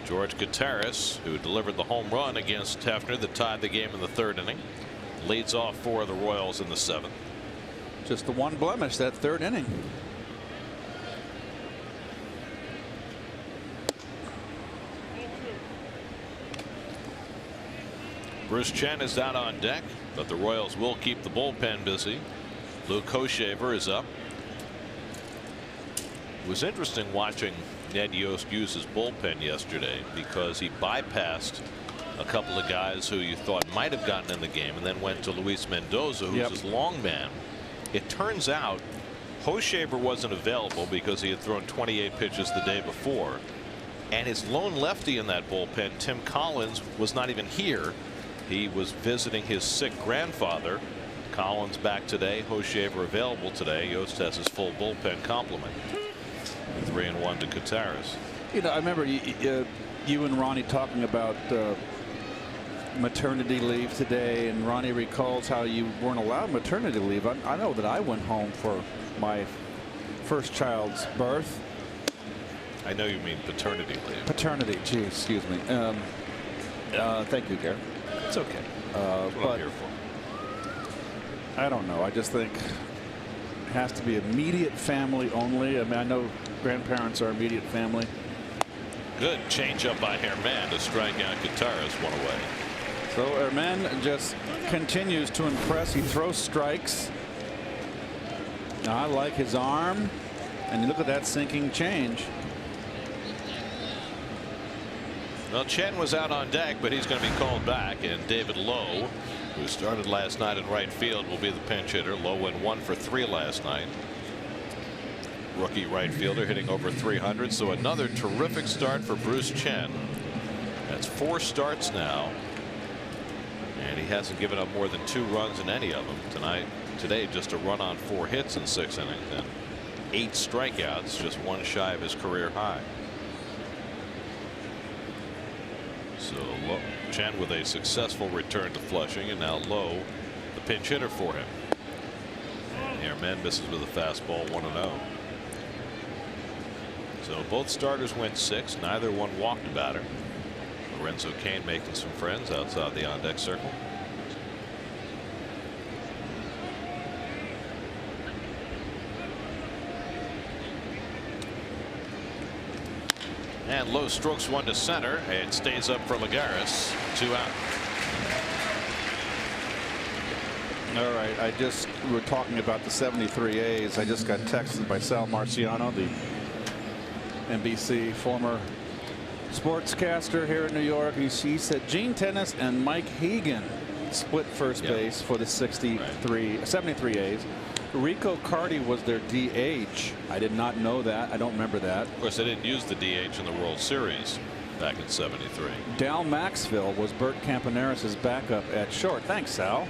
George Gutierrez, who delivered the home run against Hefner that tied the game in the 3rd inning, leads off for the Royals in the 7th. Just the 1 blemish that 3rd inning. Bruce Chen is out on deck, but the Royals will keep the bullpen busy. Luke Hochevar is up. It was interesting watching Ned Yost use his bullpen yesterday because he bypassed a couple of guys who you thought might have gotten in the game and then went to Luis Mendoza, who's his long man. It turns out Hochevar wasn't available because he had thrown 28 pitches the day before, and his lone lefty in that bullpen, Tim Collins, was not even here. He was visiting his sick grandfather. Collins back today. Hochevar available today. Yost has his full bullpen complement. 3-1 to Gutierrez. You know, I remember you and Ronnie talking about maternity leave today, and Ronnie recalls how you weren't allowed maternity leave. I know that I went home for my first child's birth. I know you mean paternity leave. Paternity, gee, excuse me. Thank you, Gary. It's okay. That's what I'm here for. I don't know. I just think it has to be immediate family only. I mean, I know grandparents are immediate family. Good changeup by Herman to strike out Gutierrez, 1 away. So Herman just continues to impress. He throws strikes. Now, I like his arm, and you look at that sinking change. Well, Chen was out on deck, but he's going to be called back, and David Lowe, who started last night in right field, will be the pinch hitter. Lowe went 1 for 3 last night. Rookie right fielder hitting over 300, so another terrific start for Bruce Chen. That's 4 starts now, and he hasn't given up more than 2 runs in any of them. Today just a run on 4 hits in 6 innings and 8 strikeouts, just 1 shy of his career high. So Chen with a successful return to Flushing, and now Lowe, the pinch hitter for him. Herman misses with a fastball, 1-0. So both starters went 6. Neither one walked a batter. Lorenzo Cain making some friends outside the on-deck circle. And Lowe strokes 1 to center. It stays up for Lagares. 2 out. All right. We were talking about the 73 A's. I just got texted by Sal Marciano, the NBC former sportscaster here in New York. He said Gene Tennis and Mike Hegan split first base for the 73 A's. Rico Carty was their DH. I did not know that. I don't remember that. Of course, they didn't use the DH in the World Series back in '73. Dal Maxville was Bert Campaneris' backup at short. Thanks, Sal.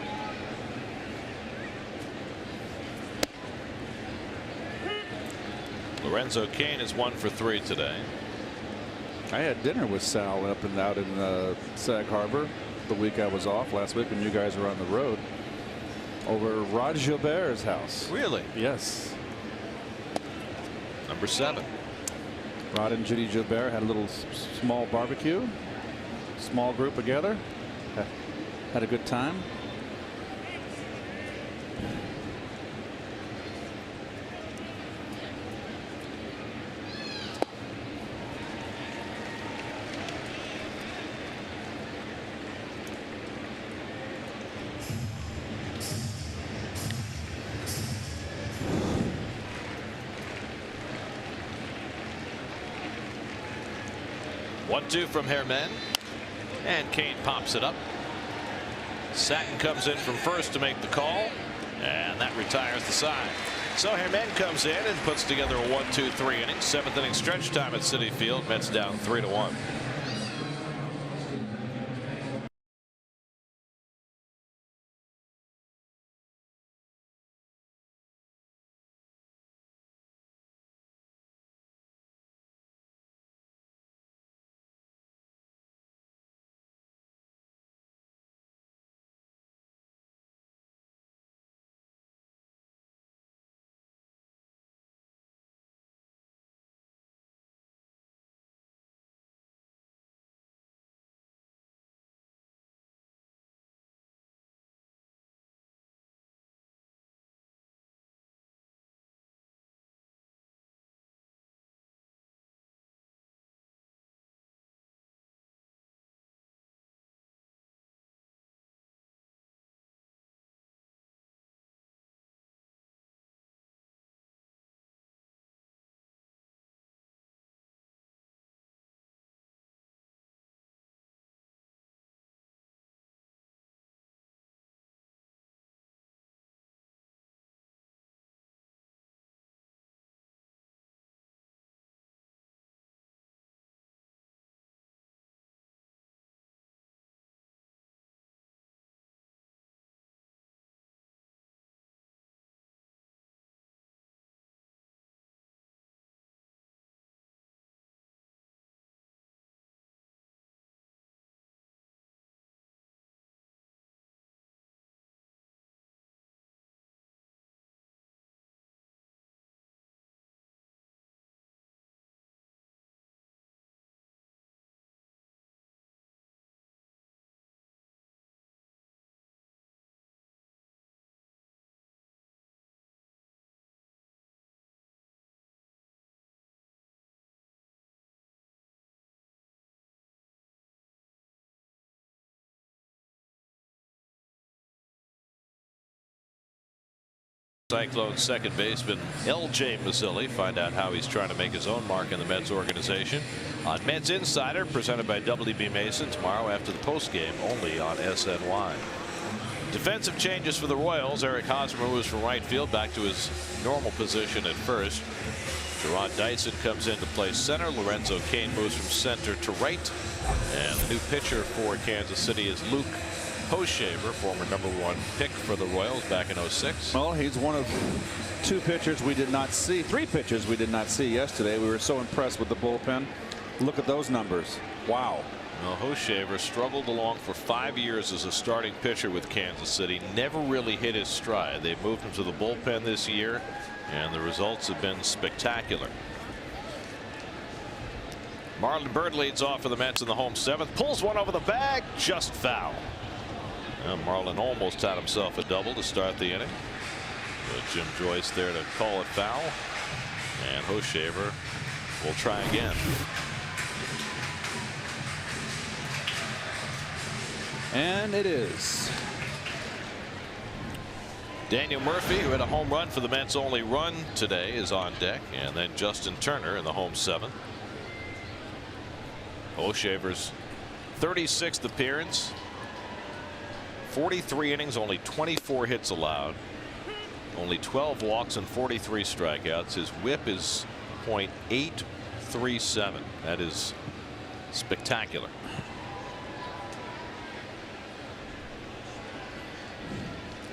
Lorenzo Cain is 1 for 3 today. I had dinner with Sal up and out in Sag Harbor the week I was off last week when you guys were on the road. Over Rod Gilbert's house. Really? Yes. Number 7. Rod and Judy Gilbert had a little small barbecue. Small group together. had a good time. One-two from Herman, and Kane pops it up. Satin comes in from first to make the call, and that retires the side. So Herman comes in and puts together a 1-2-3 inning. 7th inning stretch time at Citi Field. Mets down 3-1. Cyclones second baseman L.J. Mazzilli. Find out how he's trying to make his own mark in the Mets organization on Mets Insider, presented by W.B. Mason, tomorrow after the postgame, only on SNY. Defensive changes for the Royals. Eric Hosmer moves from right field back to his normal position at first. Jerron Dyson comes in to play center. Lorenzo Cain moves from center to right. And the new pitcher for Kansas City is Luke Hochevar, former #1 pick for the Royals back in '06. Well, he's one of 2 pitchers we did not see, 3 pitchers we did not see yesterday. We were so impressed with the bullpen. Look at those numbers. Wow. Well, Hochevar struggled along for 5 years as a starting pitcher with Kansas City. Never really hit his stride. They moved him to the bullpen this year, and the results have been spectacular. Marlon Byrd leads off for the Mets in the home 7th. Pulls one over the bag, just foul. Marlon almost had himself a double to start the inning. But Jim Joyce there to call it foul. And Hochevar will try again. And it is. Daniel Murphy, who had a home run for the Mets' only run today, is on deck. And then Justin Turner in the home 7th. Hochevar's 36th appearance. 43 innings, only 24 hits allowed, only 12 walks and 43 strikeouts. His whip is .837. That is spectacular.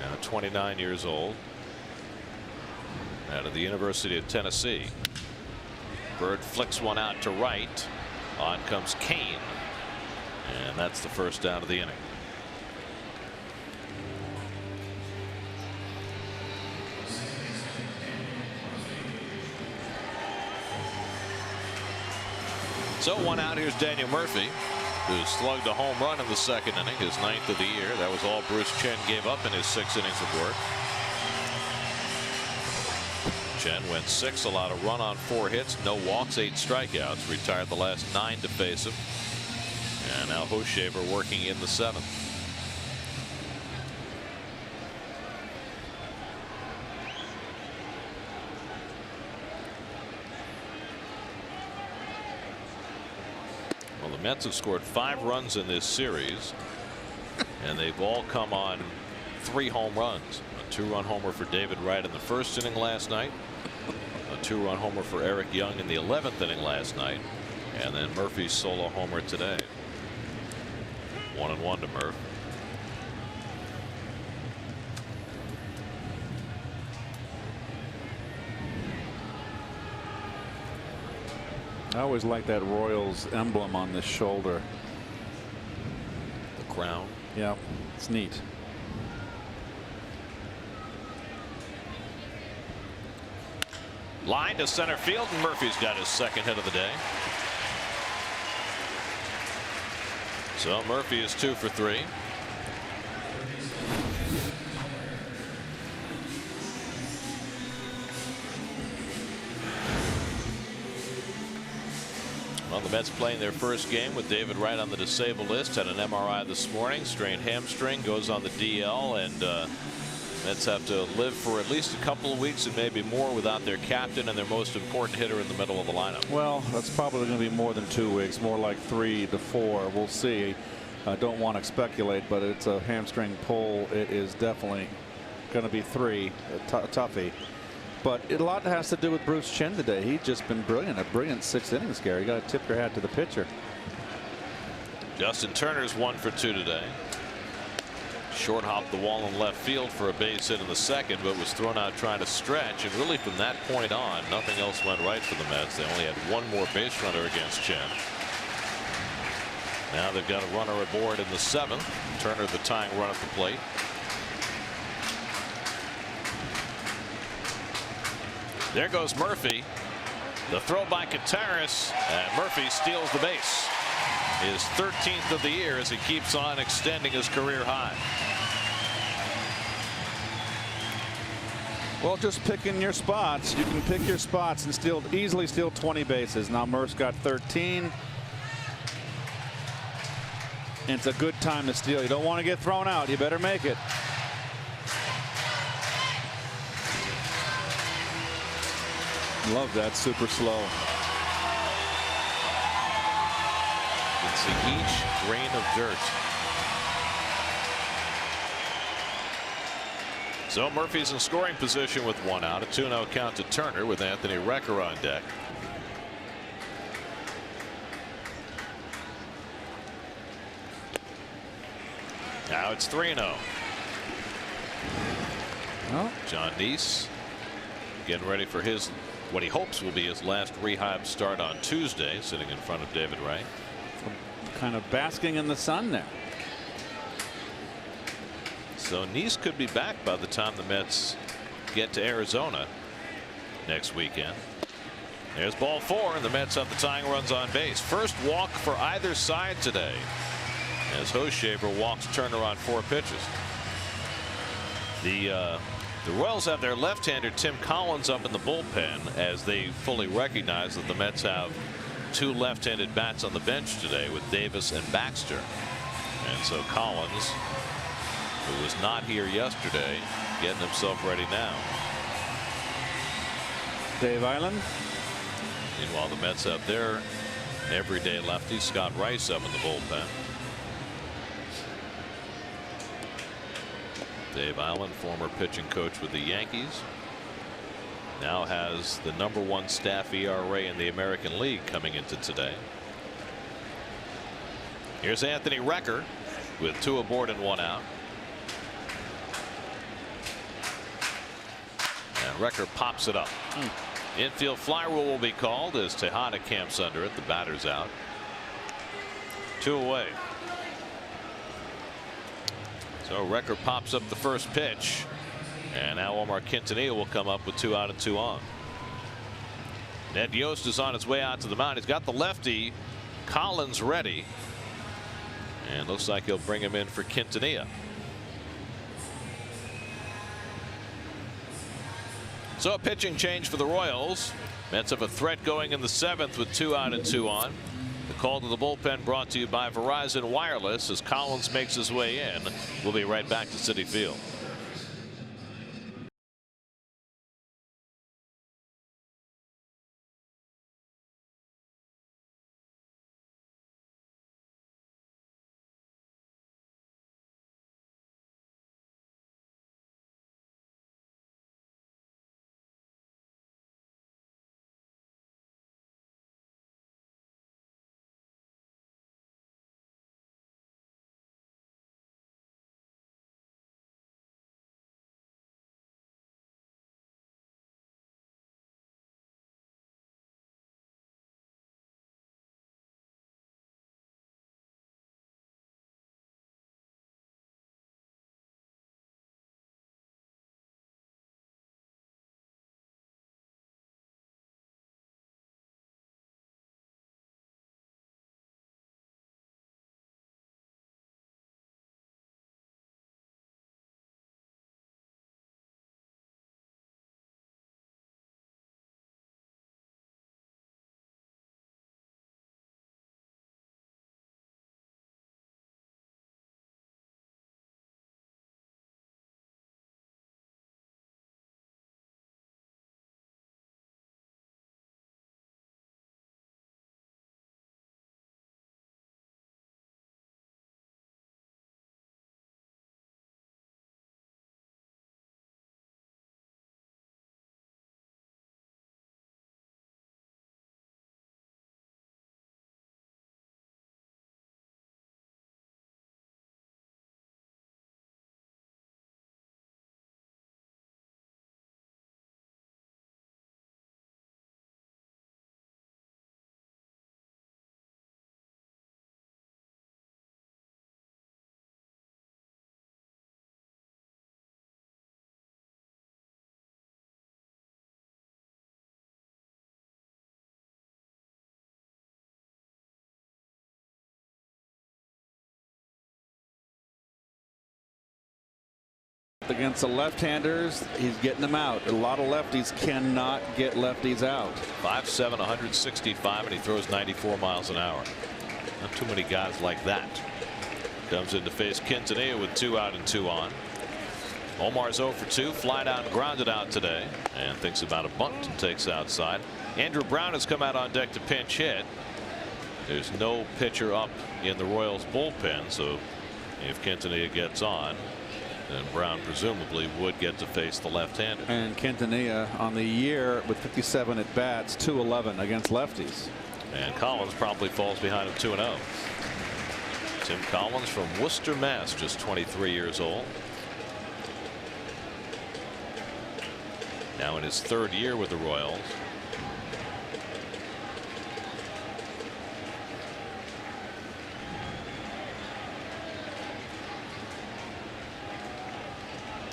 Now 29 years old, out of the University of Tennessee. Bird flicks one out to right. On comes Cain, and that's the first down of the inning. So 1 out. Here's Daniel Murphy. who slugged a home run in the second inning, his 9th of the year. That was all Bruce Chen gave up in his 6 innings of work. Chen went 6, allowed a run on 4 hits, no walks, 8 strikeouts, retired the last 9 to face him. And now Hoshaver working in the 7th. Well, the Mets have scored 5 runs in this series, and they've all come on 3 home runs. A 2-run homer for David Wright in the 1st inning last night, a 2-run homer for Eric Young in the 11th inning last night, and then Murphy's solo homer today. 1-1 to Murph. I always like that Royals emblem on this shoulder. The crown. Yeah, it's neat. Line to center field, and Murphy's got his 2nd hit of the day. So Murphy is 2 for 3. Well, the Mets playing their first game with David Wright on the disabled list. Had an MRI this morning, strained hamstring, goes on the DL, and Mets have to live for at least a couple of weeks and maybe more without their captain and their most important hitter in the middle of the lineup. Well, that's probably going to be more than 2 weeks, more like 3 to 4. We'll see. I don't want to speculate, but it's a hamstring pull. It is definitely going to be 3, a toughie. But a lot has to do with Bruce Chen today. He's just been brilliant. A brilliant 6 innings, Gary. You got to tip your hat to the pitcher. Justin Turner's 1 for 2 today. Short hopped the wall in left field for a base hit in the 2nd, but was thrown out trying to stretch. And really from that point on, nothing else went right for the Mets. They only had 1 more base runner against Chen. Now they've got a runner aboard in the 7th. Turner the tying run at the plate. There goes Murphy. The throw by Contreras, and Murphy steals the base. His 13th of the year as he keeps on extending his career high. Well, just picking your spots. You can pick your spots and easily steal 20 bases. Now Murph's got 13. And it's a good time to steal. You don't want to get thrown out. You better make it. Love that, super slow. You can see each grain of dirt. So Murphy's in scoring position with 1 out. A 2-0 count to Turner with Anthony Recker on deck. Now it's 3-0. Oh. John Neese getting ready for his what he hopes will be his last rehab start on Tuesday, sitting in front of David Wright. Kind of basking in the sun there. So Neese could be back by the time the Mets get to Arizona next weekend. There's ball 4, and the Mets have the tying runs on base. First walk for either side today, as Hoshaver walks Turner on 4 pitches. The Royals have their left-hander Tim Collins up in the bullpen, as they fully recognize that the Mets have 2 left-handed bats on the bench today with Davis and Baxter. And so Collins, who was not here yesterday, getting himself ready now. Dave Island. Meanwhile, the Mets have their everyday lefty Scott Rice up in the bullpen. Dave Island, former pitching coach with the Yankees, now has the #1 staff ERA in the American League coming into today. Here's Anthony Recker with 2 aboard and 1 out. And Recker pops it up. Infield fly rule will be called as Tejada camps under it. The batter's out. 2 away. So Recker pops up the first pitch, and now Omar Quintanilla will come up with 2 out and 2 on. Ned Yost is on his way out to the mound. He's got the lefty Collins ready, And looks like he'll bring him in for Quintanilla. So a pitching change for the Royals. Mets have a threat going in the 7th with 2 out and 2 on. The call to the bullpen brought to you by Verizon Wireless as Collins makes his way in. We'll be right back to Citi Field. Against the left-handers, he's getting them out. A lot of lefties cannot get lefties out. 5'7", 165, and he throws 94 miles an hour. Not too many guys like that. Comes in to face Quintanilla with 2 out and 2 on. Omar's 0 for 2, flied out and grounded out today, and thinks about a bunt and takes outside. Andrew Brown has come out on deck to pinch hit. There's no pitcher up in the Royals bullpen, so if Quintanilla gets on, then Brown presumably would get to face the left-hander. And Quintanilla on the year with 57 at bats, 211 against lefties. And Collins probably falls behind him 2-0. Tim Collins from Worcester, Mass, just 23 years old. Now in his 3rd year with the Royals.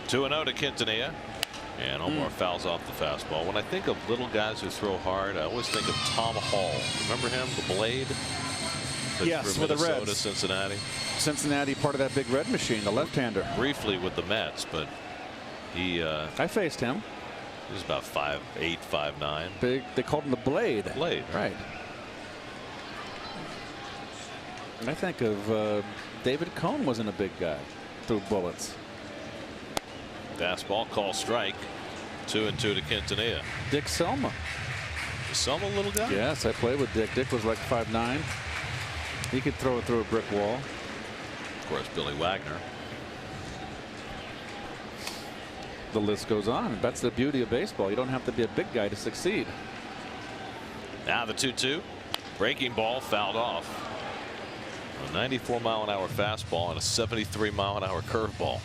Two and 0 to Quintanilla, and Omar fouls off the fastball. When I think of little guys who throw hard, I always think of Tom Hall. Remember him, the Blade? Yes, with the Reds. Cincinnati. Cincinnati, part of that big red machine, the left-hander. Briefly with the Mets, but he. I faced him. He was about 5'8", 5'9". Big. They called him the Blade. Blade. Right. And I think of David Cohn wasn't a big guy. Threw bullets. Fastball, call strike. 2-2 to Quintanilla. Dick Selma. Is Selma a little guy? Yes, I played with Dick. Dick was like 5'9". He could throw it through a brick wall. Of course, Billy Wagner. The list goes on. That's the beauty of baseball. You don't have to be a big guy to succeed. Now the 2-2. Breaking ball fouled off. A 94-mile-an-hour fastball and a 73-mile-an-hour curveball.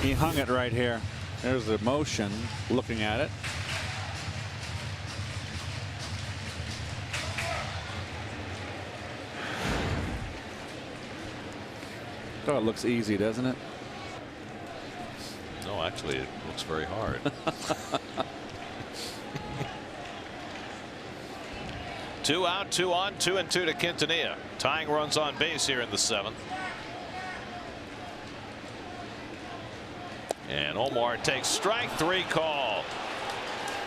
He hung it right here. There's the motion looking at it. Oh, it looks easy, doesn't it? No, actually, it looks very hard. 2 out, 2 on, 2-2 to Quintanilla. Tying runs on base here in the 7th. And Omar takes strike 3 call.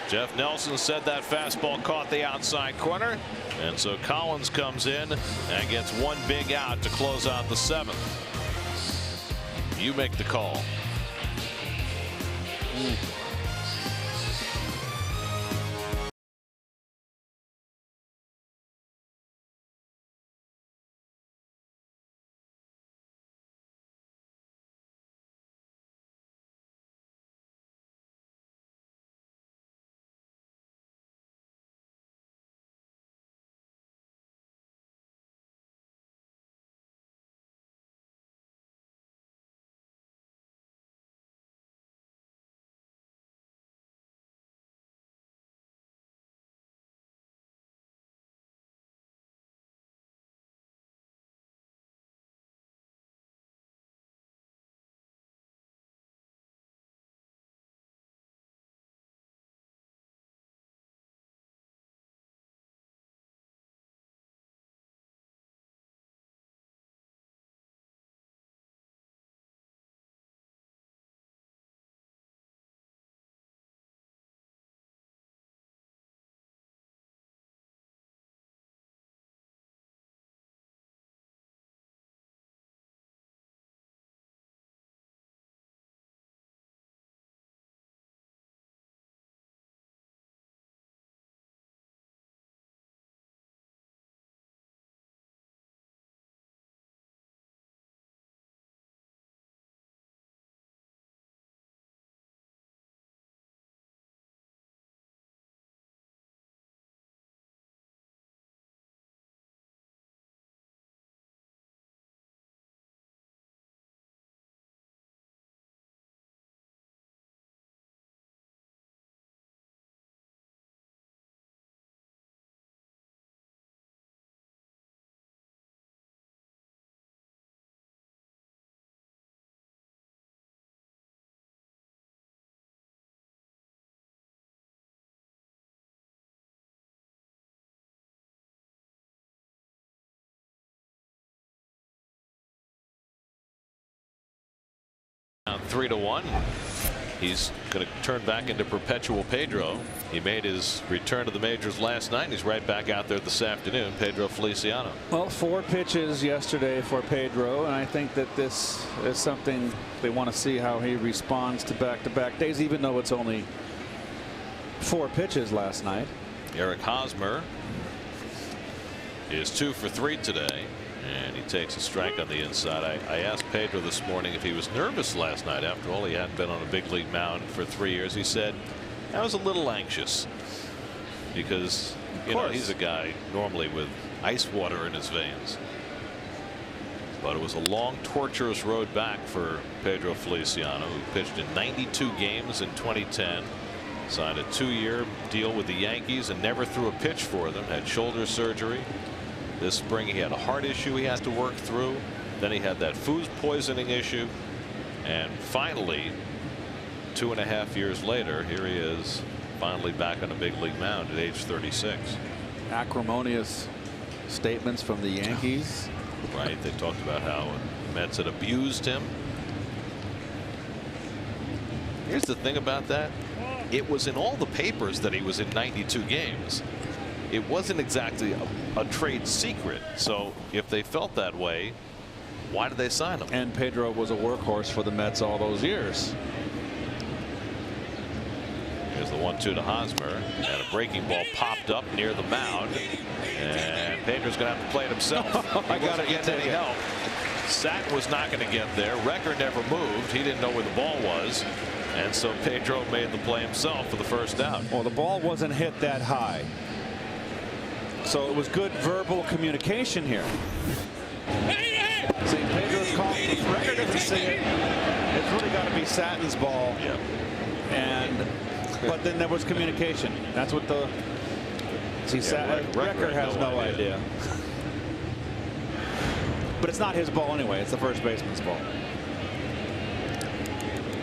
Jeff Nelson said that fastball caught the outside corner. And so Collins comes in and gets one big out to close out the 7th. You make the call. Down 3-1. He's going to turn back into perpetual Pedro. He made his return to the majors last night. He's right back out there this afternoon. Pedro Feliciano. Well, 4 pitches yesterday for Pedro, and I think that this is something they want to see how he responds to back-to-back days, even though it's only 4 pitches last night. Eric Hosmer is 2 for 3 today. And he takes a strike on the inside. I asked Pedro this morning if he was nervous last night. After all, he hadn't been on a big league mound for 3 years. He said, I was a little anxious because, you know, he's a guy normally with ice water in his veins. But it was a long, torturous road back for Pedro Feliciano, who pitched in 92 games in 2010. Signed a 2-year deal with the Yankees and never threw a pitch for them. Had shoulder surgery. This spring he had a heart issue he had to work through. Then he had that food poisoning issue. And finally, 2.5 years later, here he is finally back on a big league mound at age 36. Acrimonious statements from the Yankees. Right. They talked about how the Mets had abused him. Here's the thing about that. It was in all the papers that he was in 92 games. It wasn't exactly a trade secret. So if they felt that way, why did they sign him? And Pedro was a workhorse for the Mets all those years. Here's the 1-2 to Hosmer, and a breaking ball popped up near the mound, and Pedro's going to have to play it himself. I got to get any help. Satin was not going to get there. Recker never moved. He didn't know where the ball was, and so Pedro made the play himself for the first out. Well, the ball wasn't hit that high. So it was good verbal communication here. See, Pedro's call. Recker doesn't see it. It's really got to be Satin's ball. Yeah. But then there was communication. That's what the. See, Recker has no idea. But it's not his ball anyway. It's the first baseman's ball.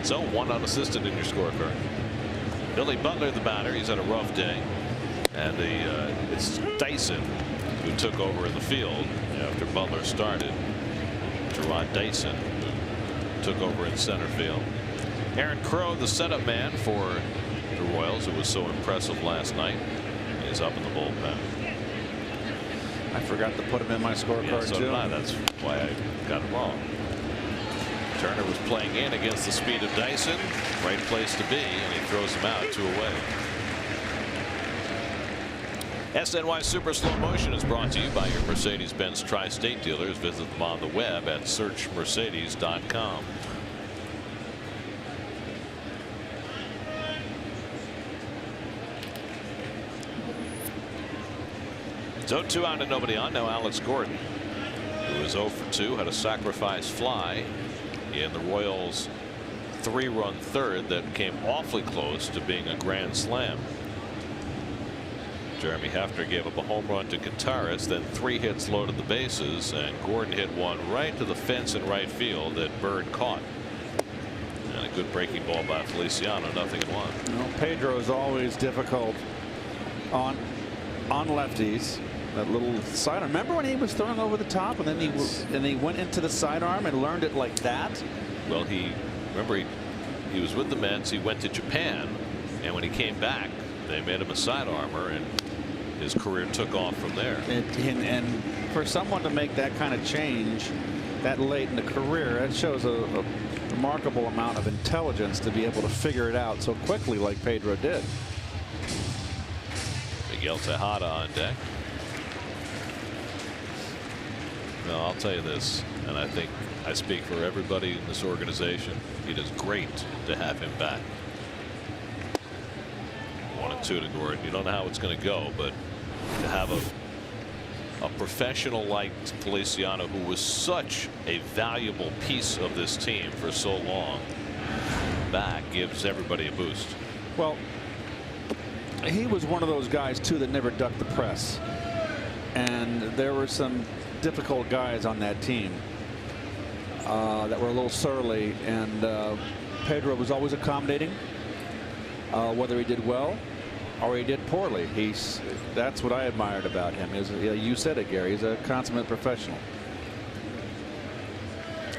So 1 unassisted in your scorecard. Billy Butler, the batter. He's had a rough day. And it's Dyson who took over in the field after Butler started. Gerard Dyson who took over in center field. Aaron Crow, the setup man for the Royals, who was so impressive last night, is up in the bullpen. I forgot to put him in my scorecard Yeah, so too. did I. That's why I got it wrong. Turner was playing in against the speed of Dyson. Right place to be, and he throws him out 2 away. SNY Super Slow Motion is brought to you by your Mercedes-Benz Tri-State dealers. Visit them on the web at searchmercedes.com. So 2 out and nobody on. Now Alex Gordon, who was 0 for 2, had a sacrifice fly in the Royals' 3-run third that came awfully close to being a grand slam. Jeremy Hefner gave up a home run to Contreras, then 3 hits loaded the bases, and Gordon hit one right to the fence in right field that Bird caught. And a good breaking ball by Feliciano, 0-1. You know, Pedro is always difficult on lefties. That little sidearm. Remember when he was throwing over the top, and then he went into the sidearm and learned it like that? Well, remember he was with the Mets. He went to Japan, and when he came back, they made him a sidearmer, and his career took off from there. And for someone to make that kind of change that late in the career, that shows a remarkable amount of intelligence to be able to figure it out so quickly like Pedro did. Miguel Tejada on deck. No, I'll tell you this, and I think I speak for everybody in this organization. It is great to have him back. 1-2 to Gordon. You don't know how it's going to go, but to have a professional like Feliciano, who was such a valuable piece of this team for so long, back gives everybody a boost. Well, he was one of those guys too that never ducked the press, and there were some difficult guys on that team that were a little surly, and Pedro was always accommodating, whether he did well or he did poorly. That's what I admired about him. You said it, Gary. He's a consummate professional.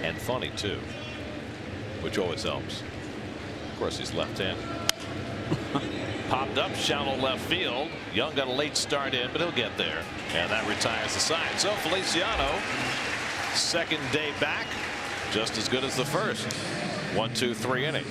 And funny too, which always helps. Of course, he's left-handed. Popped up shallow left field. Young got a late start in, but he'll get there, and that retires the side. So Feliciano, second day back, just as good as the first. 1-2-3 inning.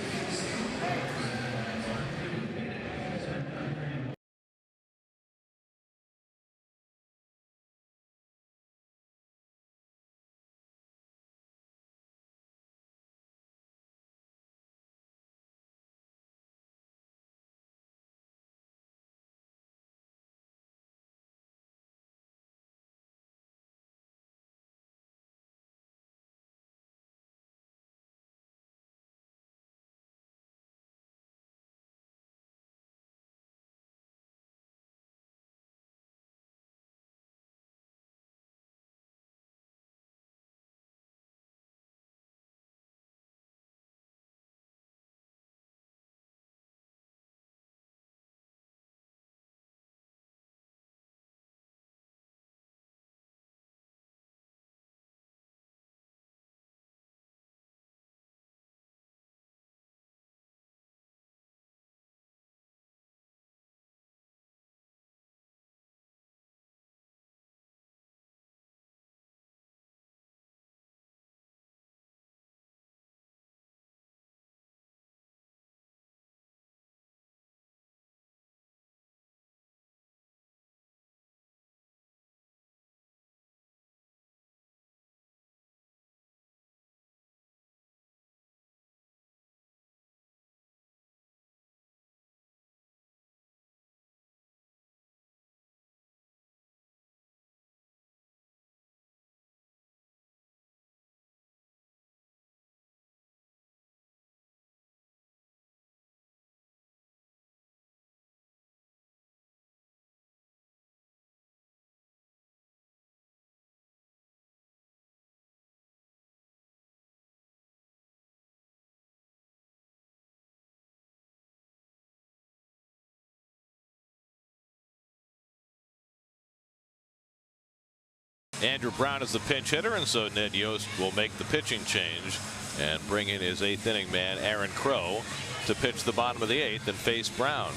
Andrew Brown is the pinch hitter, and so Ned Yost will make the pitching change and bring in his 8th inning man, Aaron Crow, to pitch the bottom of the 8th and face Brown.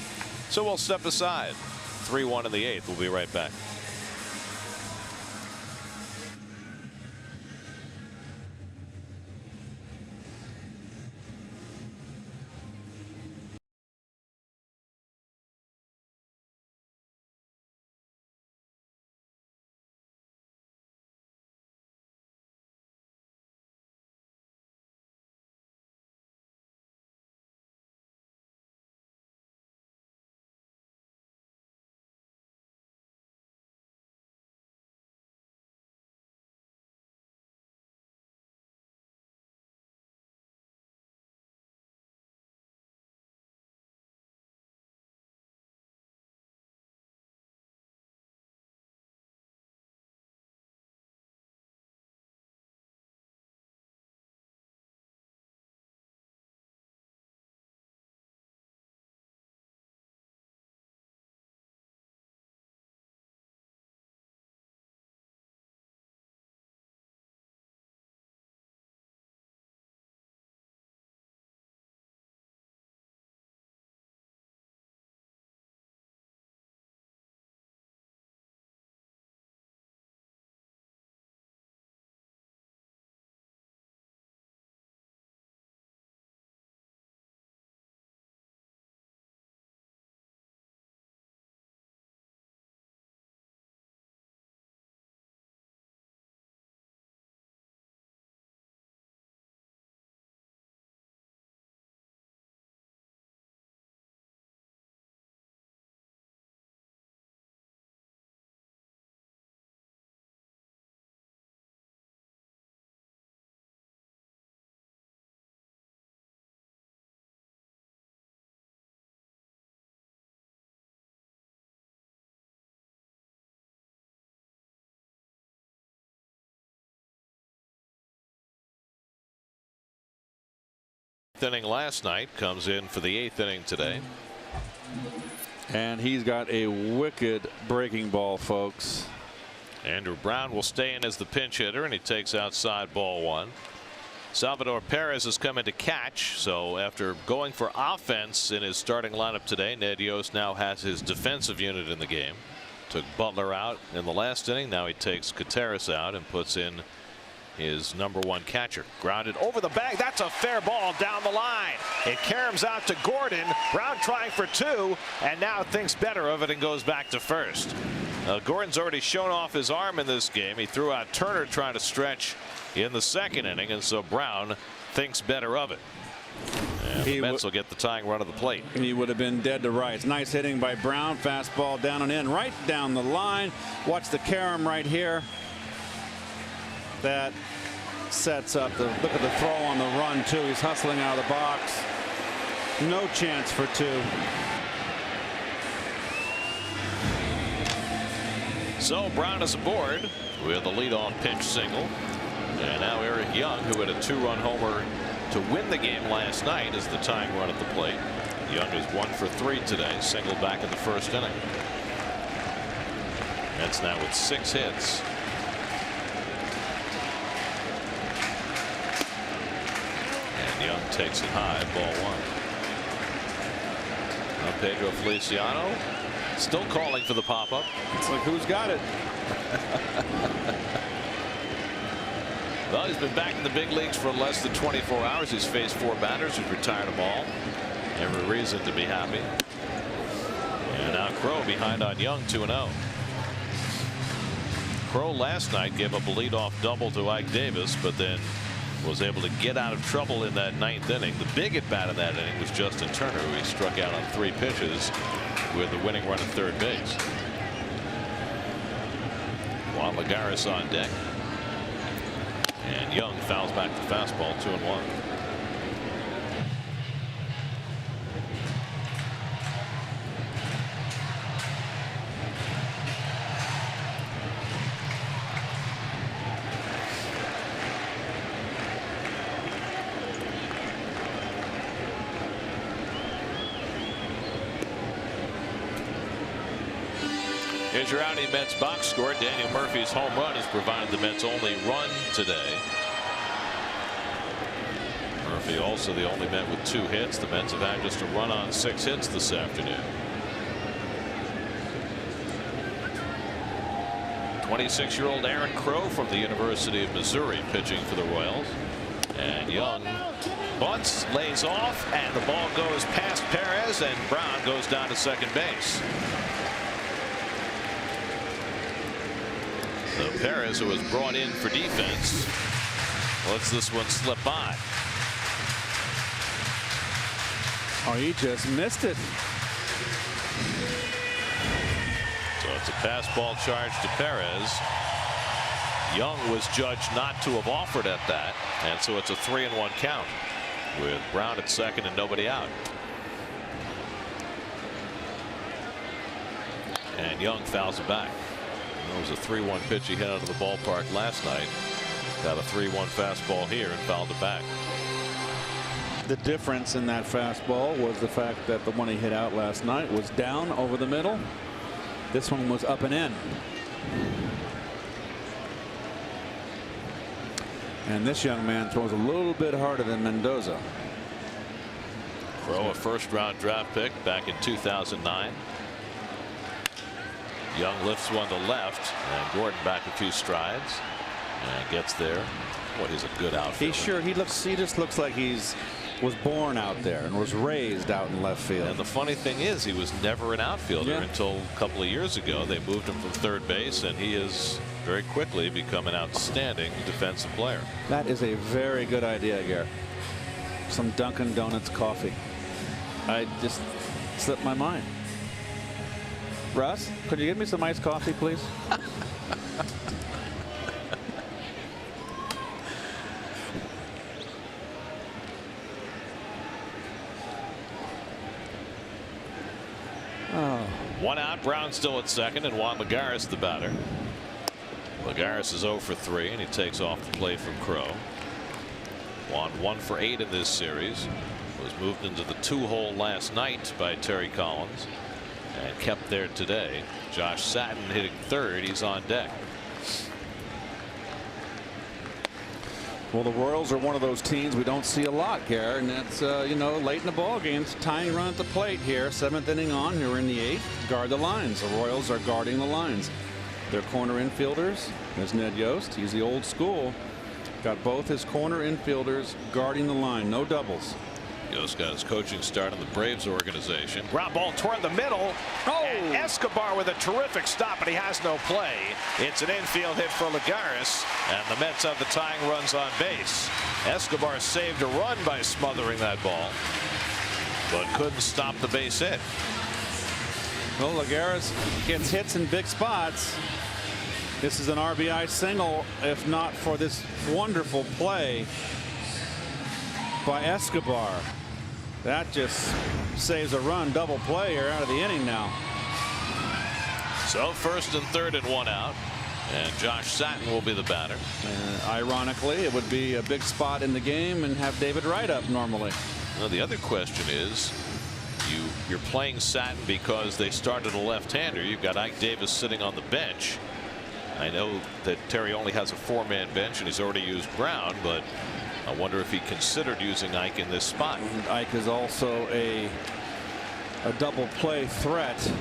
So we'll step aside. 3-1 in the 8th. We'll be right back. Inning last night, comes in for the 8th inning today. And he's got a wicked breaking ball, folks. Andrew Brown will stay in as the pinch hitter, and he takes outside ball 1. Salvador Perez has come in to catch, so after going for offense in his starting lineup today, Ned Yost now has his defensive unit in the game. Took Butler out in the last inning. Now he takes Gutierrez out and puts in his #1 catcher. Grounded over the bag. That's a fair ball down the line. It caroms out to Gordon. Brown trying for 2, and now thinks better of it and goes back to first. Gordon's already shown off his arm in this game. He threw out Turner trying to stretch in the 2nd inning, and so Brown thinks better of it. And the Mets will get the tying run of the plate. He would have been dead to rights. Nice hitting by Brown. Fastball down and in, right down the line. Watch the carom right here. That sets up the look at the throw on the run too. He's hustling out of the box. No chance for 2. So Brown is aboard with a leadoff pinch single, and now Eric Young, who had a 2-run homer to win the game last night, is the tying run at the plate. Young is 1 for 3 today, single back in the 1st inning. Mets now with 6 hits. Young takes it high, ball 1. Now Pedro Feliciano still calling for the pop-up. It's like, who's got it? Well, he's been back in the big leagues for less than 24 hours. He's faced 4 batters. He's retired them all. Every reason to be happy. And now Crow behind on Young, 2-0. Crow last night gave up a leadoff double to Ike Davis, but then was able to get out of trouble in that 9th inning. The big at bat in that inning was Justin Turner, who he struck out on 3 pitches with the winning run at third base. Juan Lagares on deck. And Young fouls back the fastball, 2-1. Here's your Audi Mets box score. Daniel Murphy's home run has provided the Mets' only run today. Murphy also the only Met with 2 hits. The Mets have had just a run on 6 hits this afternoon. 26-year-old Aaron Crow from the University of Missouri pitching for the Royals. And Young bunts, lays off, and the ball goes past Perez, and Brown goes down to second base. So Perez, who was brought in for defense, lets this one slip by. Oh, he just missed it. So it's a pass ball charge to Perez. Young was judged not to have offered at that, and so it's a 3-1 count with Brown at second and nobody out. And Young fouls it back. It was a 3-1 pitch he hit out of the ballpark last night. Got a 3-1 fastball here and fouled it back. The difference in that fastball was the fact that the one he hit out last night was down over the middle. This one was up and in. And this young man throws a little bit harder than Mendoza. Crow, a first-round draft pick back in 2009. Young lifts one to left, and Gordon back a few strides and gets there. Boy, he's a good outfielder. He just looks like was born out there and was raised out in left field. And the funny thing is, he was never an outfielder until a couple of years ago. They moved him from third base, and he has very quickly become an outstanding defensive player. That is a very good idea, Garrett. Some Dunkin' Donuts coffee. I just slipped my mind. Russ, could you give me some iced coffee, please? One out, Brown still at second, and Juan Lagares the batter. Lagares is 0 for 3, and he takes off the plate from Crow. Juan 1 for 8 in this series. Was moved into the 2-hole last night by Terry Collins and kept there today. Josh Satin hitting third. He's on deck. Well, the Royals are one of those teams we don't see a lot, Garrett, and that's late in the ball game. It's a tiny run at the plate here. 7th inning on. Here in the 8th. Guard the lines. The Royals are guarding the lines. Their corner infielders. There's Ned Yost. He's the old school. Got both his corner infielders guarding the line. No doubles. Yost got his coaching start in the Braves organization. Ground ball toward the middle. And Escobar with a terrific stop, but he has no play. It's an infield hit for Lagares, and the Mets have the tying runs on base. Escobar saved a run by smothering that ball, but couldn't stop the base hit. Well, Lagares gets hits in big spots. This is an RBI single, if not for this wonderful play by Escobar. That just saves a run. Double play here out of the inning now. So 1st and 3rd and 1 out, and Josh Satin will be the batter. Ironically, it would be a big spot in the game and have David Wright up normally. Now the other question is, you're playing Satin because they started a left-hander. You've got Ike Davis sitting on the bench. I know that Terry only has a 4-man bench and he's already used Brown, but I wonder if he considered using Ike in this spot. And Ike is also a double play threat.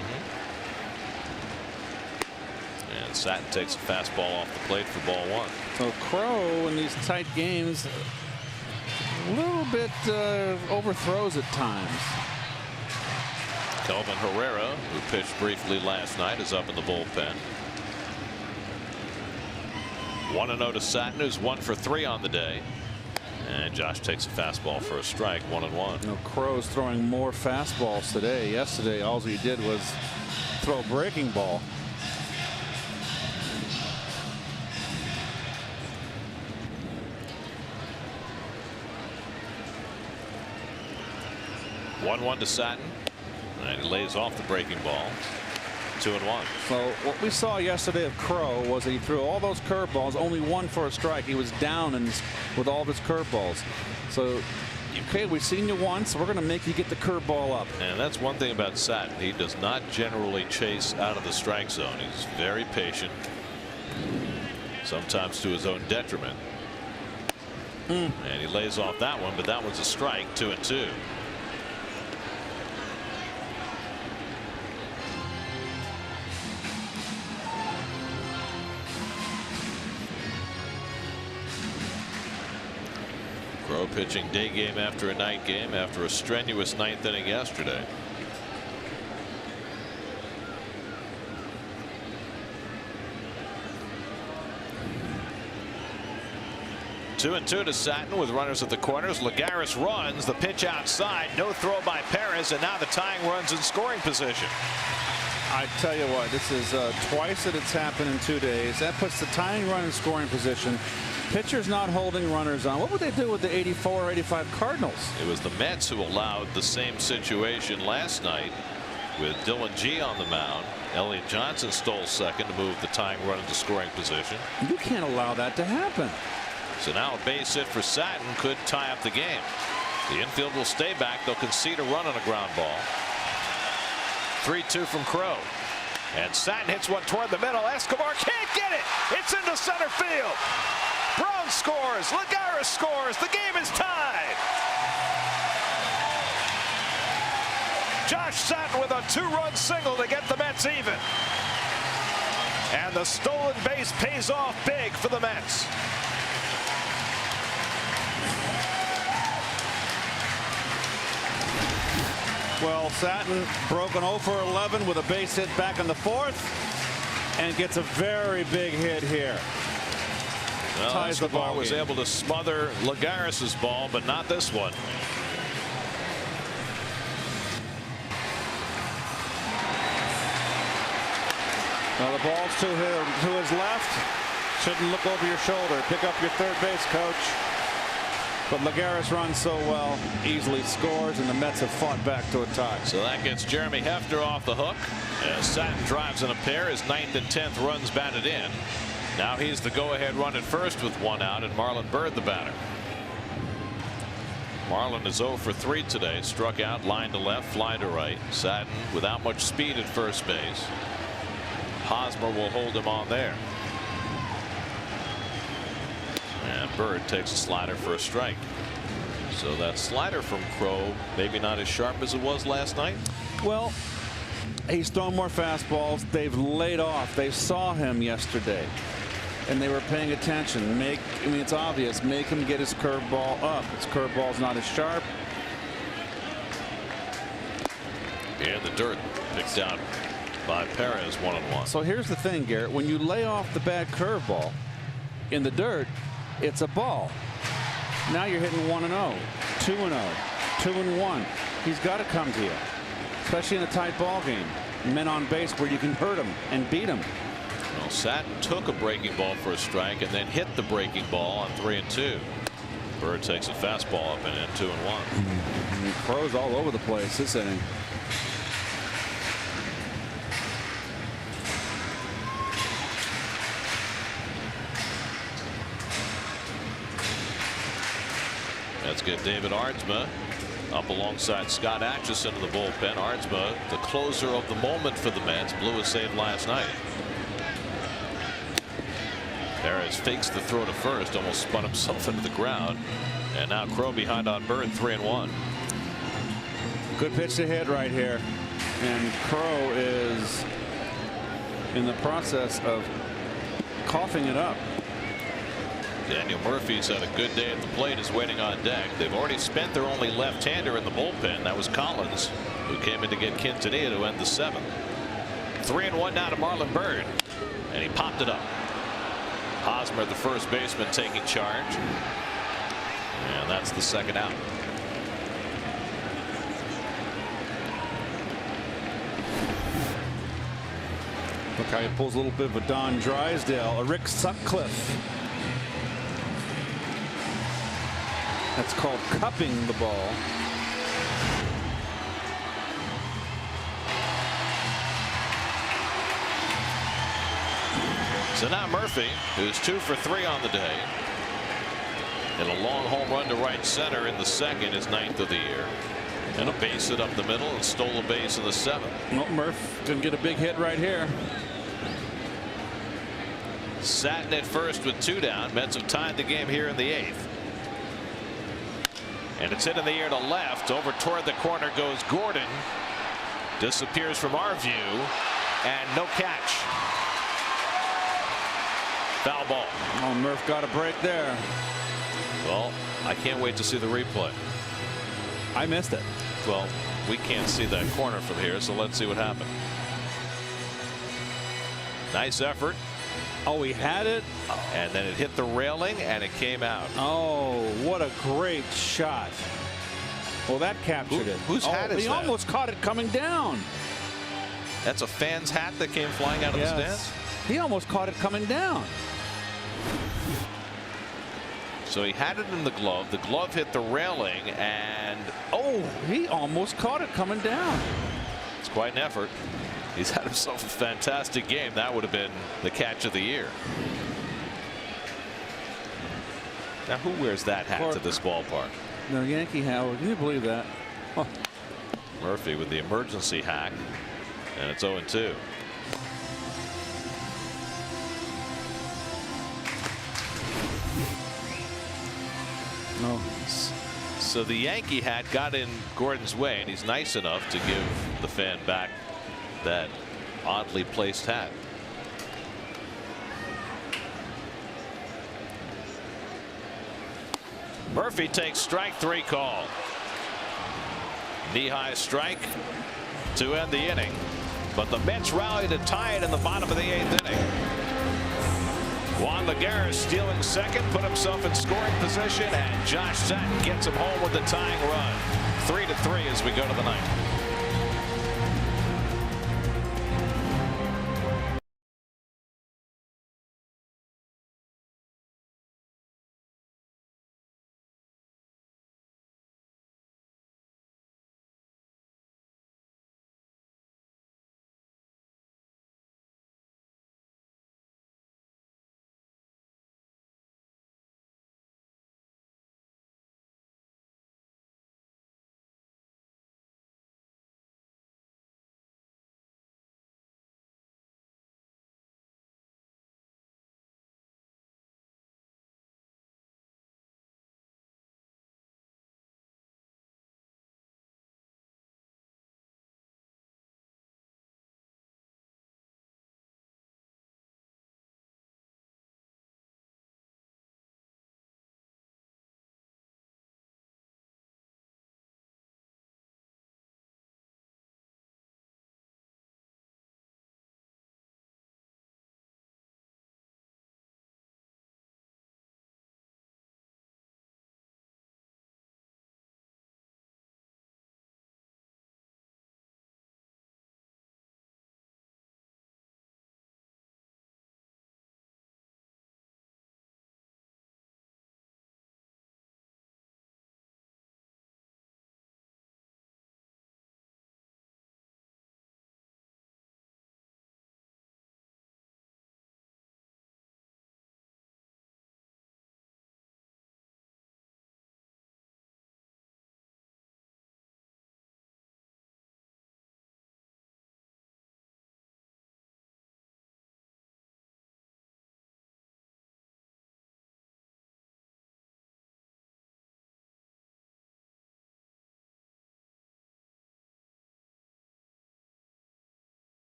And Satin takes a fastball off the plate for ball 1. So Crow in these tight games a little bit overthrows at times. Kelvin Herrera, who pitched briefly last night, is up in the bullpen. 1-0 to Satin, who's 1 for 3 on the day. And Josh takes a fastball for a strike. 1-1. Crow's throwing more fastballs today. Yesterday, all he did was throw a breaking ball. One to Satin, and he lays off the breaking ball. 2-1. So what we saw yesterday of Crow was that he threw all those curveballs, only 1 for a strike. He was down with all of his curveballs. So okay, we've seen you once. We're going to make you get the curveball up. And that's one thing about Satin. He does not generally chase out of the strike zone. He's very patient, sometimes to his own detriment. And he lays off that one, but that one's a strike. 2-2. Crow pitching day game after a night game after a strenuous ninth inning yesterday. Two and two to Satin with runners at the corners. Lagares runs the pitch outside. No throw by Perez, and now the tying runs in scoring position. I tell you what, this is twice that it's happened in 2 days. That puts the tying run in scoring position. Pitchers not holding runners on. What would they do with the 84 or 85 Cardinals? It was the Mets who allowed the same situation last night with Dylan G on the mound. Elliott Johnson stole second to move the tying run into scoring position. You can't allow that to happen. So now a base hit for Satin could tie up the game. The infield will stay back. They'll concede a run on a ground ball. 3-2 from Crow. And Satin hits one toward the middle. Escobar can't get it. It's into center field. Brown scores. Lagares scores. The game is tied. Josh Satin with a 2-run single to get the Mets even. And the stolen base pays off big for the Mets. Well, Satin broke an 0 for 11 with a base hit back in the fourth and gets a very big hit here. Well, Ties the Escobar ball was game. able to smother Lagares' ball, but not this one. Well, the ball's to his left. Shouldn't look over your shoulder. Pick up your third base, coach. But Lagares runs so well, easily scores, and the Mets have fought back to a tie. So that gets Jeremy Hefner off the hook as Satin drives in a pair. His 9th and 10th runs batted in. Now he's the go-ahead run at first with 1 out, and Marlon Byrd the batter. Marlon is 0 for 3 today. Struck out, line to left, fly to right. Satin without much speed at first base. Hosmer will hold him on there. And Byrd takes a slider for a strike. So that slider from Crow maybe not as sharp as it was last night. Well, he's thrown more fastballs. They've laid off. They saw him yesterday, and they were paying attention. I mean, it's obvious. Make him get his curveball up. His curveball's not as sharp. And the dirt picked out by Perez 1-1. So here's the thing, Garrett. When you lay off the bad curveball in the dirt, it's a ball. Now you're hitting 1-0, 2-0, 2-1. He's got to come to you, especially in a tight ball game. Men on base where you can hurt him and beat him. Well, Satin took a breaking ball for a strike and then hit the breaking ball on 3-2. Byrd takes a fastball up and in 2-1. Crow's all over the place this inning. Let's get David Ardsma up alongside Scott Atchison in the bullpen. Ardsma, the closer of the moment for the Mets, blew a save last night. Perez fakes the throw to first, almost spun himself into the ground. And now Crow behind on Byrd, 3-1. Good pitch to hit right here. And Crow is in the process of coughing it up. Daniel Murphy's had a good day at the plate, is waiting on deck. They've already spent their only left-hander in the bullpen. That was Collins, who came in to get Quintanilla to end the 7th. 3-1 now to Marlon Byrd, and he popped it up. Hosmer, the first baseman, taking charge, and that's the 2nd out. Look how he pulls a little bit of a Don Drysdale, a Rick Sutcliffe. That's called cupping the ball. So now Murphy, who's 2 for 3 on the day, And a long home run to right center in the second, his 9th of the year. And a base hit up the middle and stole a base in the 7th. Well, Murph can get a big hit right here. Satin at first with 2 down. Mets have tied the game here in the 8th. And it's hit in the air to left. Over toward the corner goes Gordon. Disappears from our view. And no catch. Foul ball. Oh, Murph got a break there. Well, I can't wait to see the replay. I missed it. Well, we can't see that corner from here, so let's see what happened. Nice effort. Oh, he had it. And then it hit the railing and it came out. Oh, what a great shot. Well, that captured it. Whose hat is he that? almost caught it coming down. That's a fan's hat that came flying out of the stands? He almost caught it coming down. So he had it in the glove. The glove hit the railing and oh, he almost caught it coming down. It's quite an effort. He's had himself a fantastic game. That would have been the catch of the year. Now who wears that hat to this ballpark? No, Yankee hat. Can you believe that? Oh. Murphy with the emergency hack, and it's 0-2. No. So the Yankee hat got in Gordon's way, and he's nice enough to give the fan back that oddly placed hat. Murphy takes strike 3 call. Knee-high strike to end the inning. But the Mets rally to tie it in the bottom of the 8th inning. Juan Lagares stealing second, put himself in scoring position, and Josh Sutton gets him home with the tying run. 3-3 as we go to the 9th.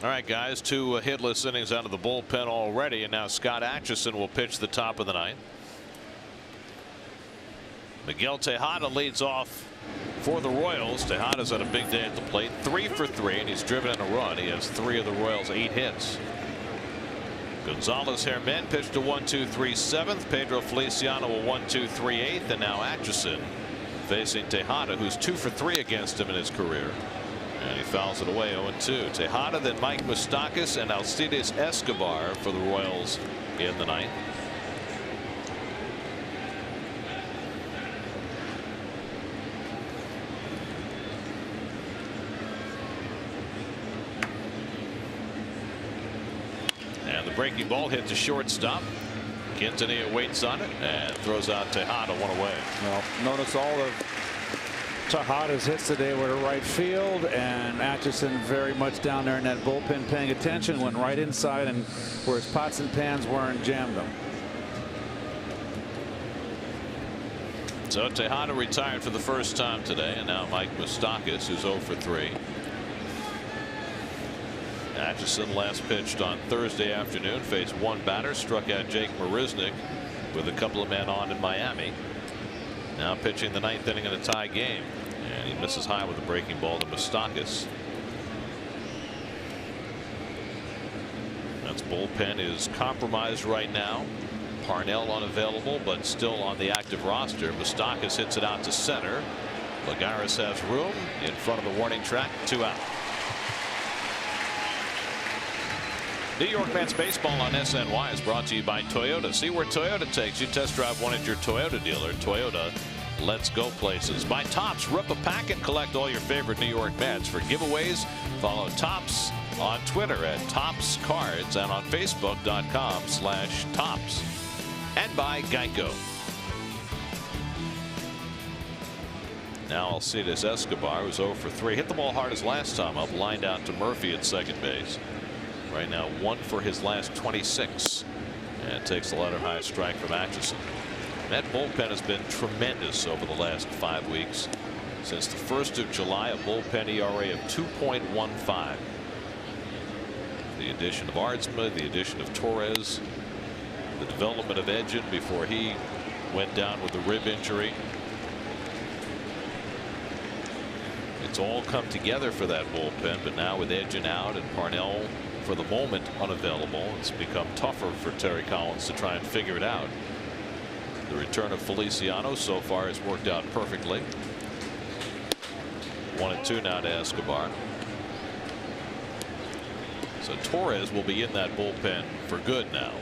All right, guys, 2 hitless innings out of the bullpen already, and now Scott Atchison will pitch the top of the 9th. Miguel Tejada leads off for the Royals. Tejada's had a big day at the plate, 3 for 3, and he's driven in a run. He has 3 of the Royals' 8 hits. Gonzalez Herman pitched a 1-2-3 7th. Pedro Feliciano a 1-2-3 8th, and now Atchison facing Tejada, who's 2 for 3 against him in his career. And he fouls it away 0-2. Tejada, then Mike Moustakas and Alcides Escobar for the Royals in the 9th. breaking ball hit to shortstop. Quintanilla waits on it and throws out Tejada, one away. Well, notice all of Tejada's hits today were to right field, and Atchison very much down there in that bullpen paying attention, went right inside, and where his pots and pans weren't, jammed them. So Tejada retired for the first time today, and now Mike Moustakas, who's 0 for 3. Atchison last pitched on Thursday afternoon, faced one batter, struck out Jake Marisnick with a couple of men on in Miami. Now pitching the 9th inning in a tie game, and he misses high with a breaking ball to Moustakas. That's bullpen is compromised right now. Parnell unavailable, but still on the active roster. Moustakas hits it out to center. Lagares has room in front of the warning track. 2 out. New York Mets baseball on SNY is brought to you by Toyota. See where Toyota takes you. Test drive one at your Toyota dealer. Toyota, let's go places. By Topps, rip a pack and collect all your favorite New York Mets. For giveaways, follow Topps on Twitter at Topps Cards and on Facebook.com/Topps. And by Geico. Now Alcides Escobar, who's 0 for 3, hit the ball hard as last time up, lined out to Murphy at second base. Right now 1 for his last 26, and takes the letter high strike from Atchison. That bullpen has been tremendous over the last 5 weeks. Since the 1st of July, a bullpen ERA of 2.15. The addition of Ardsma, the addition of Torres, the development of Edgin before he went down with a rib injury. It's all come together for that bullpen, but now with Edgin out and Parnell for the moment unavailable, it's become tougher for Terry Collins to try and figure it out. The return of Feliciano so far has worked out perfectly. 1-2 now to Escobar. So Torres will be in that bullpen for good now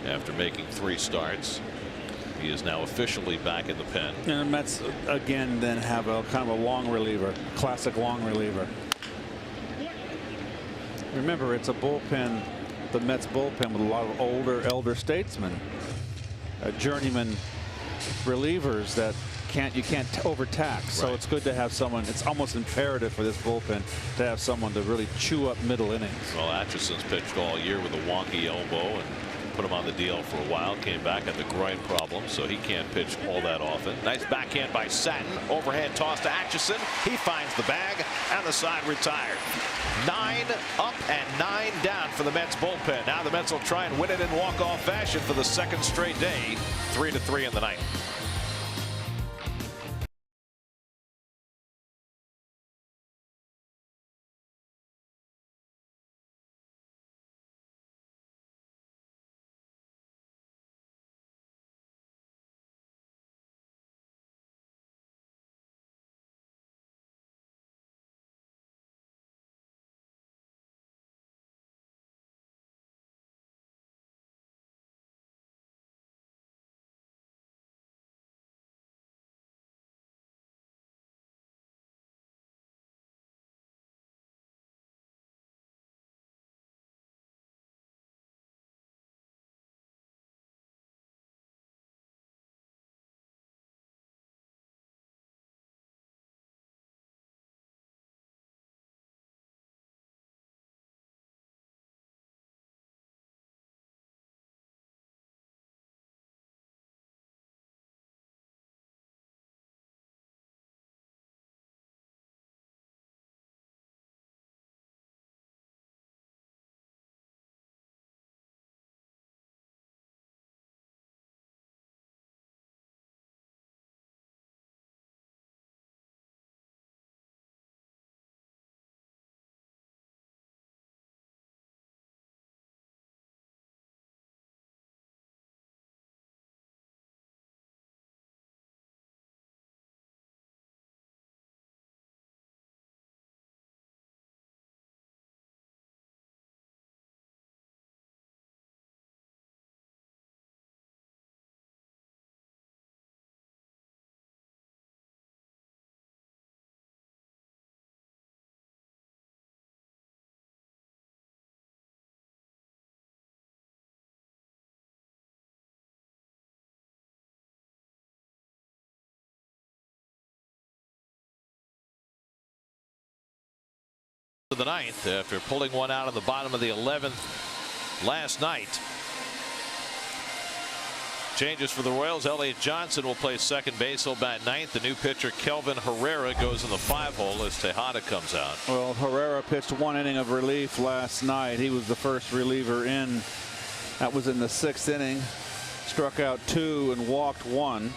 after making 3 starts. He is now officially back in the pen. And the Mets again then have a kind of a long reliever, classic long reliever. Remember, it's a bullpen, the Mets bullpen, with a lot of elder statesmen, journeyman relievers that you can't overtax. Right. So it's good to have someone. It's almost imperative for this bullpen to have someone to really chew up middle innings. Well, Atchison's pitched all year with a wonky elbow and put him on the DL for a while. Came back at the groin problem, so he can't pitch all that often. Nice backhand by Satin. Overhand toss to Atchison. He finds the bag and the side retired. 9 up and 9 down for the Mets bullpen. Now the Mets will try and win it in walk-off fashion for the 2nd straight day. 3-3 in the 9th. of the ninth after pulling one out in the bottom of the 11th last night. Changes for the Royals. Elliott Johnson will play second base. He'll bat ninth. The new pitcher Kelvin Herrera goes in the 5-hole as Tejada comes out. Well, Herrera pitched 1 inning of relief last night. He was the first reliever in. That was in the 6th inning. Struck out 2 and walked 1.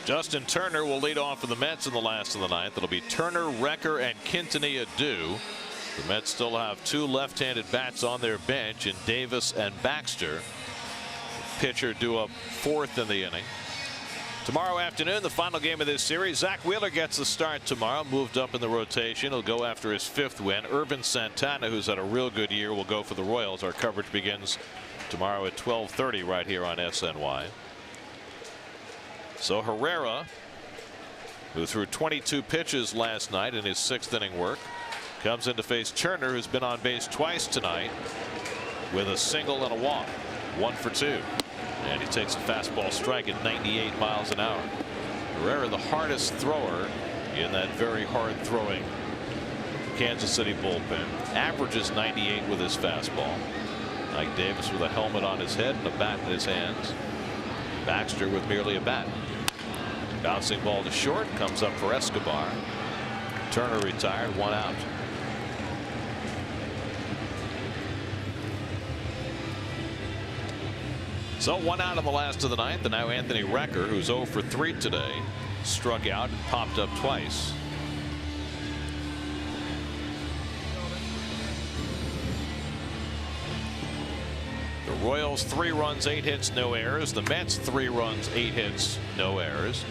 Justin Turner will lead off for the Mets in the last of the ninth. It'll be Turner, Recker, and Quintanilla due. The Mets still have 2 left-handed bats on their bench in Davis and Baxter. The pitcher due up 4th in the inning. Tomorrow afternoon, the final game of this series. Zach Wheeler gets the start tomorrow. Moved up in the rotation. He'll go after his 5th win. Irvin Santana, who's had a real good year, will go for the Royals. Our coverage begins tomorrow at 12:30 right here on SNY. So Herrera, who threw 22 pitches last night in his 6th inning work, comes in to face Turner, who's been on base twice tonight with a single and a walk. 1 for 2. And he takes a fastball strike at 98 miles an hour. Herrera, the hardest thrower in that very hard throwing Kansas City bullpen, averages 98 with his fastball. Mike Davis with a helmet on his head and a bat in his hands. Baxter with merely a bat. Bouncing ball to short, comes up for Escobar. Turner retired, 1 out. So 1 out in the last of the ninth, and now Anthony Recker, who's 0 for 3 today, struck out and popped up twice. The Royals 3 runs, 8 hits, no errors. The Mets 3 runs, 8 hits, no errors.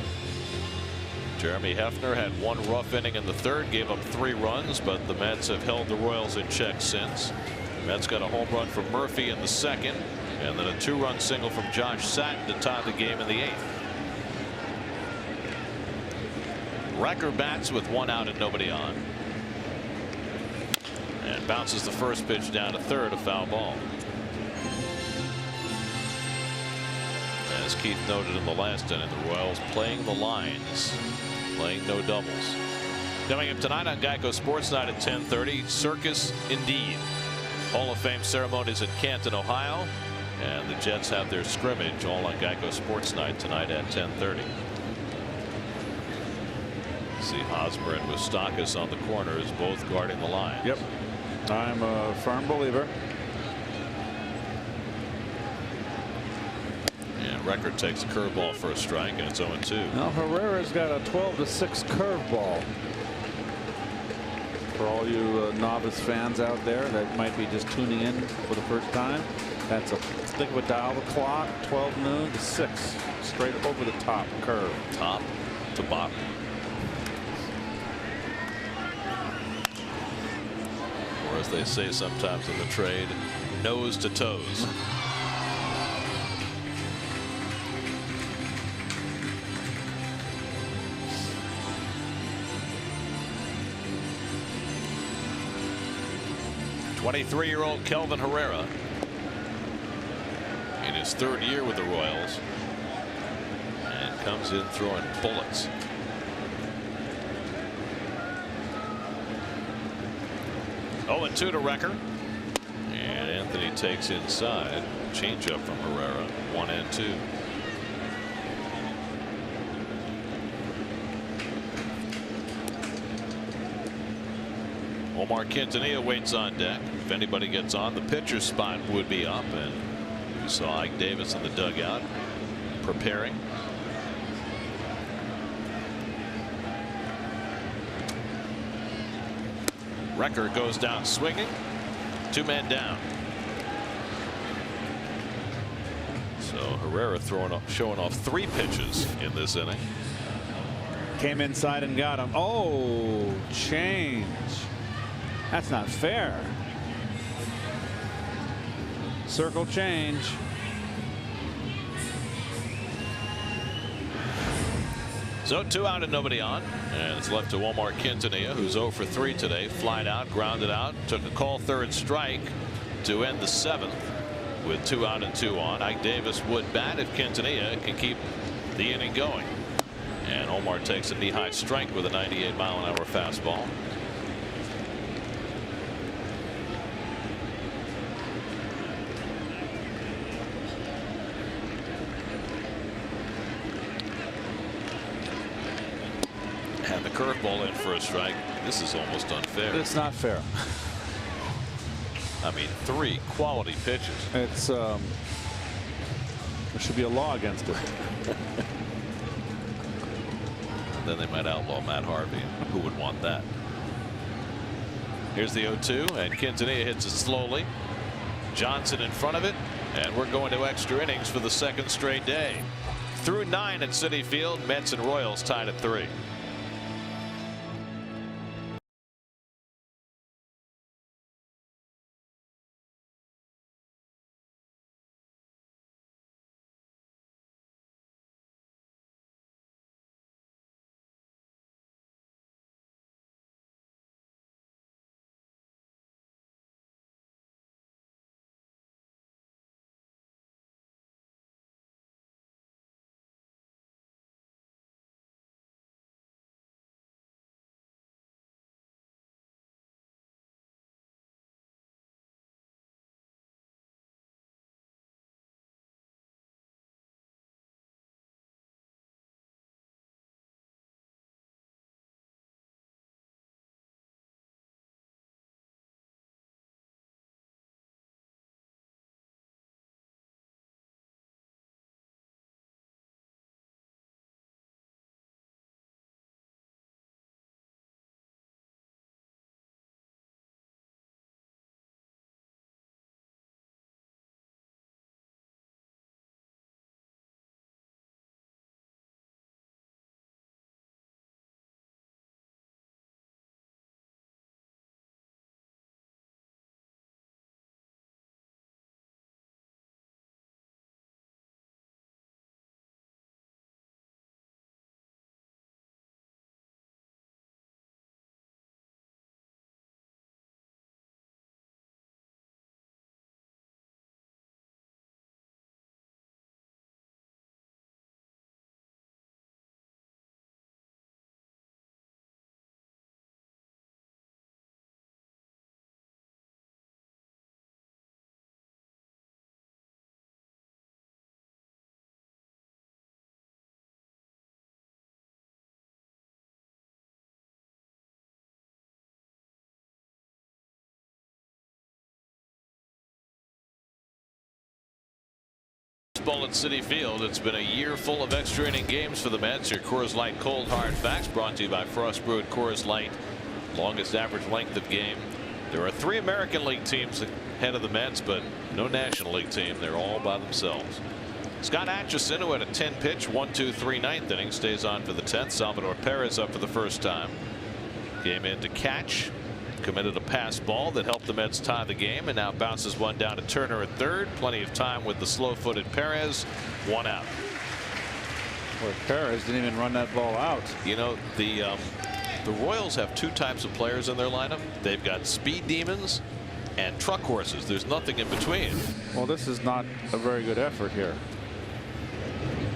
Jeremy Hefner had 1 rough inning in the 3rd, gave up 3 runs, but the Mets have held the Royals in check since. The Mets got a home run from Murphy in the 2nd, and then a 2-run single from Josh Satin to tie the game in the 8th. Recker bats with 1 out and nobody on. And bounces the first pitch down to 3rd, a foul ball. As Keith noted in the last inning, the Royals playing the lines, playing no doubles. Coming up tonight on Geico Sports Night at 10:30, Circus Indeed. Hall of Fame ceremonies in Canton, Ohio, and the Jets have their scrimmage all on Geico Sports Night tonight at 10:30. See Hosmer and Moustakas on the corners, both guarding the line. Yep, I'm a firm believer. Record takes a curveball for a strike, and it's 0-2. Now Herrera's got a 12-6 curveball. For all you novice fans out there that might be just tuning in for the first time, that's a think of a dial the clock, 12 noon to 6, straight over the top curve. Top to bottom. Or as they say sometimes in the trade, nose to toes. '23-year-old Kelvin Herrera in his 3rd year with the Royals, and comes in throwing bullets. Oh, and 2 to Recker, and Anthony takes inside. Changeup from Herrera, 1-2. Omar Quintanilla waits on deck. If anybody gets on, the pitcher's spot would be up, and we saw Ike Davis in the dugout preparing. Recker goes down swinging. 2 men down. So Herrera showing off 3 pitches in this inning. Came inside and got him. Oh, change. That's not fair. Circle change. So 2 out and nobody on, and it's left to Omar Quintanilla, who's 0 for 3 today. Flied out, grounded out, took a call 3rd strike to end the 7th with 2 out and 2 on. Ike Davis would bat if Quintanilla can keep the inning going. And Omar takes a knee-high strike with a 98-mile-an-hour fastball. And the curveball in for a strike. This is almost unfair. It's not fair. I mean, 3 quality pitches. It's there should be a law against it. Then they might outlaw Matt Harvey. Who would want that? Here's the 0-2, and Quintanilla hits it slowly. Johnson in front of it, and we're going to extra innings for the 2nd straight day. Through 9 at Citi Field, Mets and Royals tied at 3. Baseball at Citi Field. It's been a year full of extra inning games for the Mets. Your Coors Light Cold Hard Facts brought to you by Frost Brewed Coors Light. Longest average length of game. There are 3 American League teams ahead of the Mets, but no National League team. They're all by themselves. Scott Atchison, who had a 10-pitch 1-2-3 9th inning, stays on for the 10th. Salvador Perez up for the first time. Came in to catch. Committed a pass ball that helped the Mets tie the game, and now bounces one down to Turner at third. Plenty of time with the slow-footed Perez. 1 out. Well, Perez didn't even run that ball out. You know, the Royals have 2 types of players in their lineup. They've got speed demons and truck horses. There's nothing in between. Well, this is not a very good effort here.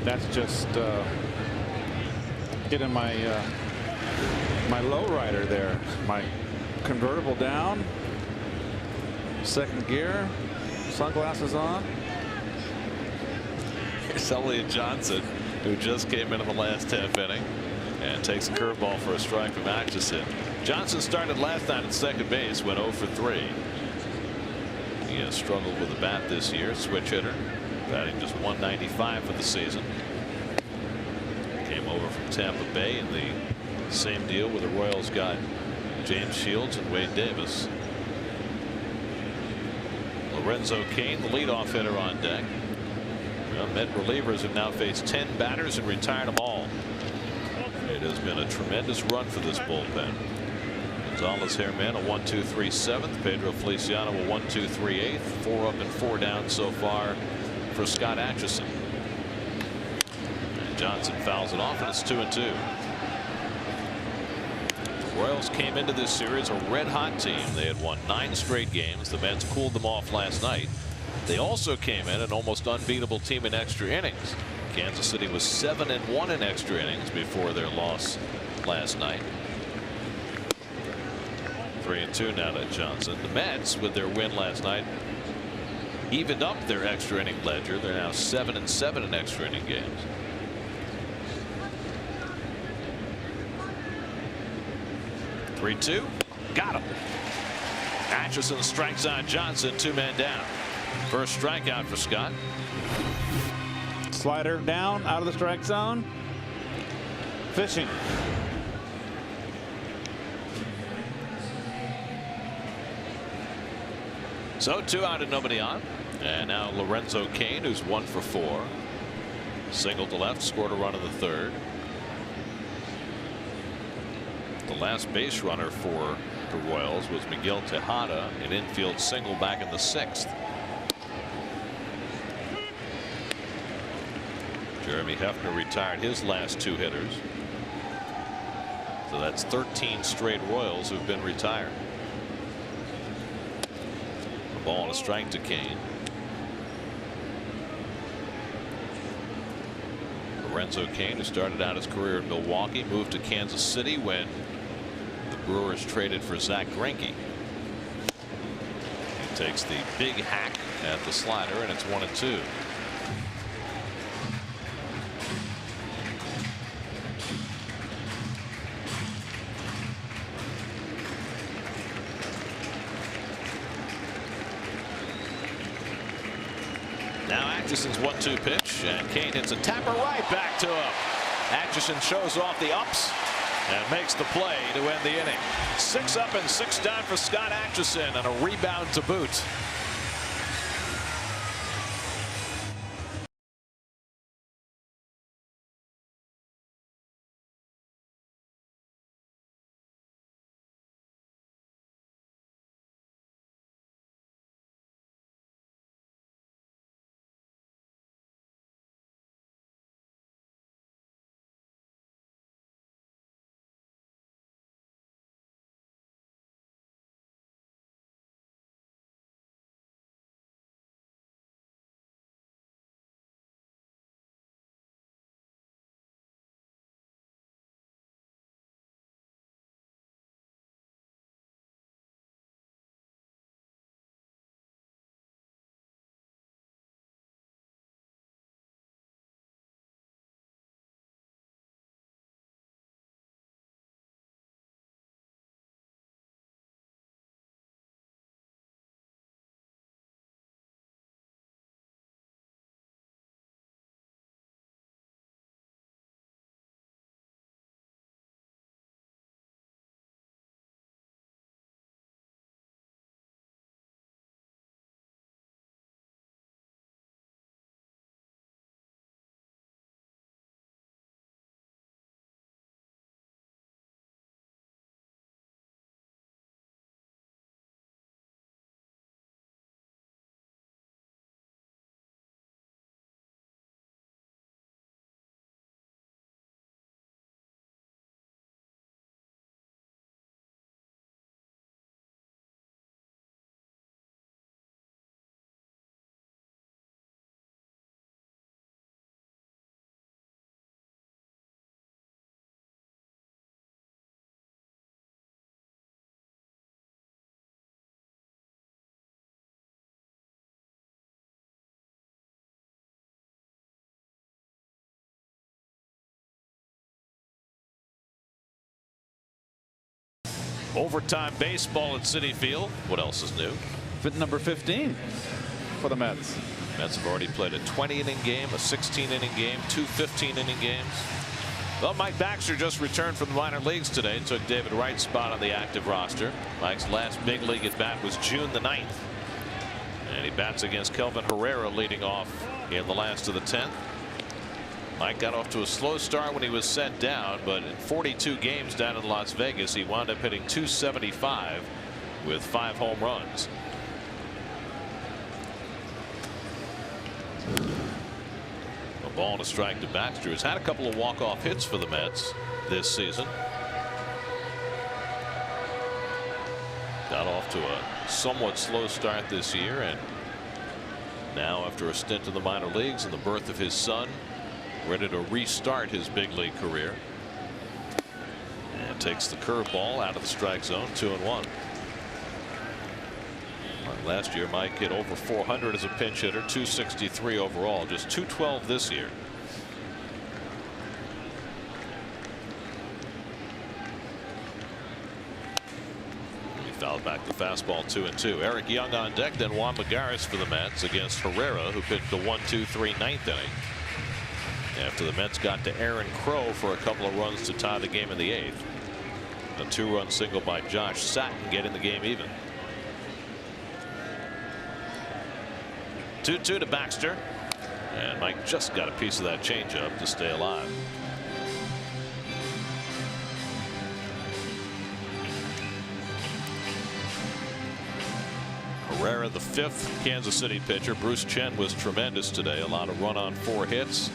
That's just getting my my low rider there. My convertible down, 2nd gear, sunglasses on. It's Elliott Johnson, who just came in the last 10th inning and takes a curveball for a strike from Atchison. Johnson started last night at second base, went 0 for 3. He has struggled with the bat this year. Switch hitter, batting just .195 for the season. Came over from Tampa Bay in the same deal where the Royals got James Shields and Wade Davis. Lorenzo Cain, the leadoff hitter, on deck. Well, Met relievers have now faced 10 batters and retired them all. It has been a tremendous run for this bullpen. Gonzalez Herman a 1-2-3 7th. Pedro Feliciano a 1-2-3 8th. 4 up and 4 down so far for Scott Atchison. And Johnson fouls it off, and it's 2-2. Royals came into this series a red-hot team. They had won 9 straight games. The Mets cooled them off last night. They also came in an almost unbeatable team in extra innings. Kansas City was 7-1 in extra innings before their loss last night. 3-2 now to Johnson. The Mets, with their win last night, evened up their extra inning ledger. They're now 7-7 in extra inning games. Three-two, got him. Atchison strikes out Johnson, 2 men down. First strikeout for Scott. Slider down out of the strike zone. Fishing. So 2 out and nobody on. And now Lorenzo Cain, who's 1 for 4. Single to left, scored a run in the 3rd. The last base runner for the Royals was Miguel Tejada, an infield single back in the 6th. Jeremy Hefner retired his last 2 hitters. So that's 13 straight Royals who've been retired. A ball and a strike to Cain. Lorenzo Cain, who started out his career in Milwaukee, moved to Kansas City when the Brewers traded for Zach Greinke. He takes the big hack at the slider, and it's 1-2. Now Atchison's 1-2 pitch, and Cain hits a tapper right back to him. Atchison shows off the ups and makes the play to end the inning. 6 up and 6 down for Scott Atchison, and a rebound to boot. Overtime baseball at Citi Field. What else is new? Number 15 for the Mets. Mets have already played a 20-inning game, a 16-inning game, 2 15-inning games. Well, Mike Baxter just returned from the minor leagues today. Took David Wright's spot on the active roster. Mike's last big league at bat was June the 9th. And he bats against Kelvin Herrera leading off in the last of the 10th. Mike got off to a slow start when he was sent down, but in 42 games down in Las Vegas, he wound up hitting .275 with 5 home runs. A ball and a strike to Baxter, who's had a couple of walk-off hits for the Mets this season. Got off to a somewhat slow start this year, and now after a stint in the minor leagues and the birth of his son, ready to restart his big league career. And takes the curveball out of the strike zone. 2-1. Last year Mike hit over 400 as a pinch hitter, 263 overall, just 212 this year. He fouled back the fastball. 2-2. Eric Young on deck, then Juan Lagares for the Mets against Herrera, who pitched a 1-2-3 ninth inning after the Mets got to Aaron Crow for a couple of runs to tie the game in the 8th. A 2-run single by Josh Satin getting the game even. 2-2 to Baxter, and Mike just got a piece of that changeup to stay alive. Herrera, the 5th Kansas City pitcher. Bruce Chen was tremendous today. A lot of run on 4 hits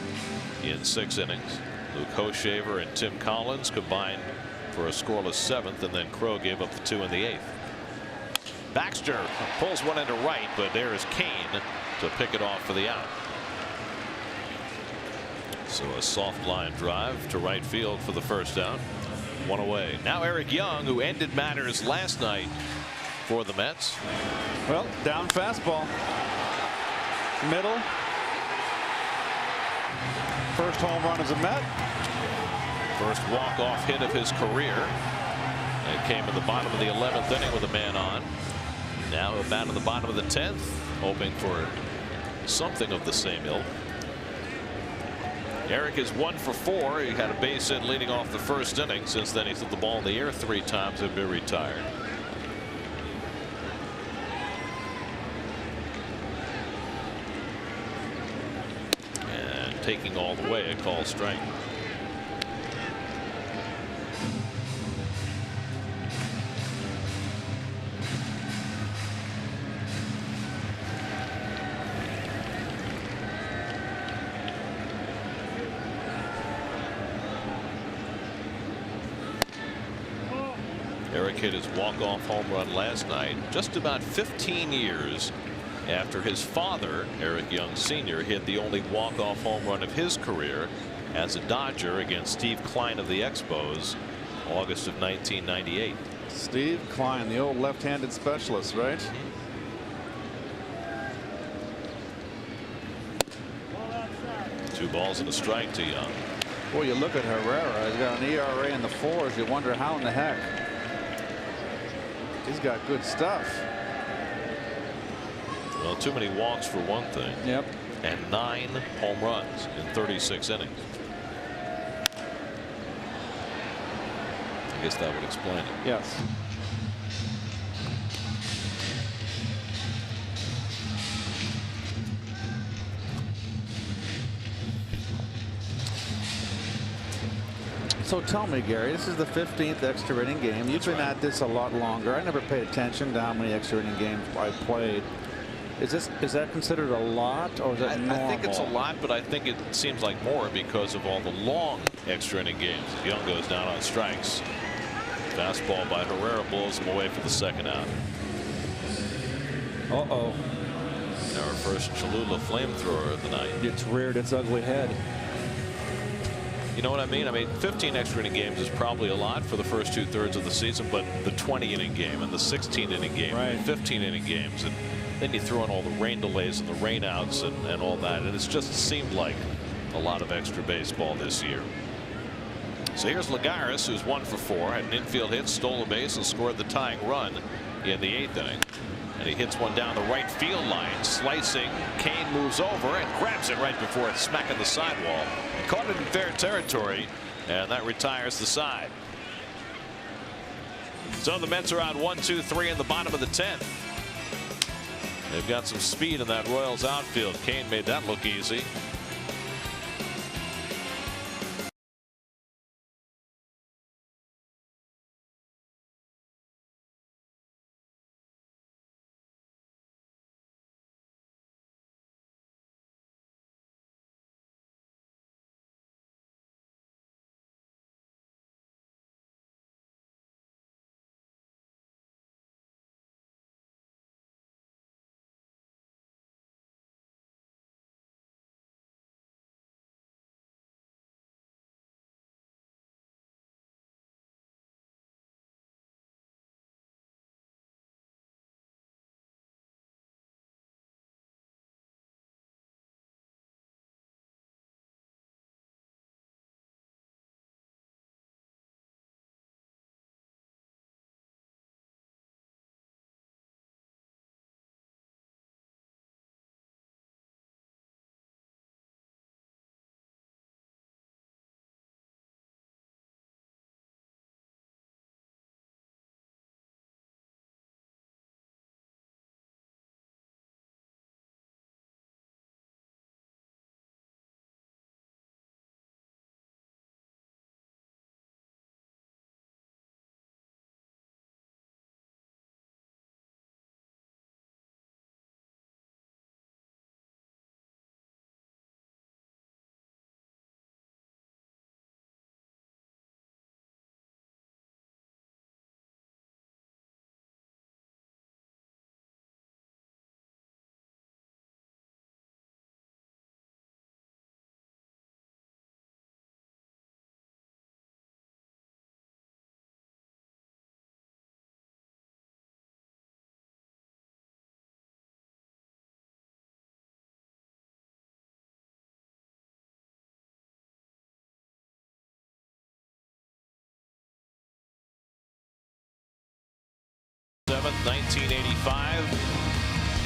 in 6 innings. Luke Hochevar and Tim Collins combined for a scoreless 7th, and then Crow gave up the 2 in the 8th. Baxter pulls one into right, but there is Kane to pick it off for the out. So a soft line drive to right field for the first out. 1 away. Now Eric Young, who ended matters last night for the Mets. Well, down fastball. Middle. First home run as a Met. First walk-off hit of his career. It came at the bottom of the 11th inning with a man on. Now about at the bottom of the 10th, hoping for something of the same ilk. Eric is 1 for 4. He had a base hit leading off the first inning. Since then, he's hit the ball in the air 3 times and been retired. And taking all the way, a call strike. Eric hit his walk-off home run last night, just about 15 years after his father, Eric Young Sr., hit the only walk-off home run of his career as a Dodger against Steve Klein of the Expos, August of 1998. Steve Klein, the old left-handed specialist, right? 2 balls and a strike to Young. Well, you look at Herrera. He's got an ERA in the 4s. You wonder how in the heck. He's got good stuff. Well, too many walks for one thing. Yep. And 9 home runs in 36 innings. I guess that would explain it. Yes. So tell me, Gary, this is the 15th extra inning game. You've been at this a lot longer. I never paid attention to how many extra inning games I played. Is that considered a lot, or is that normal? I think it's a lot, but I think it seems like more because of all the long extra inning games. Young goes down on strikes. Fastball by Herrera blows him away for the second out. Uh-oh. Our first Cholula flamethrower of the night. It's reared its ugly head. You know what I mean? 15 extra inning games is probably a lot for the first 2/3 of the season, but the 20 inning game and the 16 inning game and the 15 inning games, and then you throw in all the rain delays and the rainouts and all that, and it's just seemed like a lot of extra baseball this year. So here's Lagares, who's 1 for 4, had an infield hit, stole a base, and scored the tying run in the 8th inning. And he hits one down the right field line, slicing. Kane moves over and grabs it right before it's smacking the sidewall. Caught it in fair territory, and that retires the side. So the Mets are on 1-2-3 in the bottom of the 10th. They've got some speed in that Royals outfield. Kane made that look easy. 1985.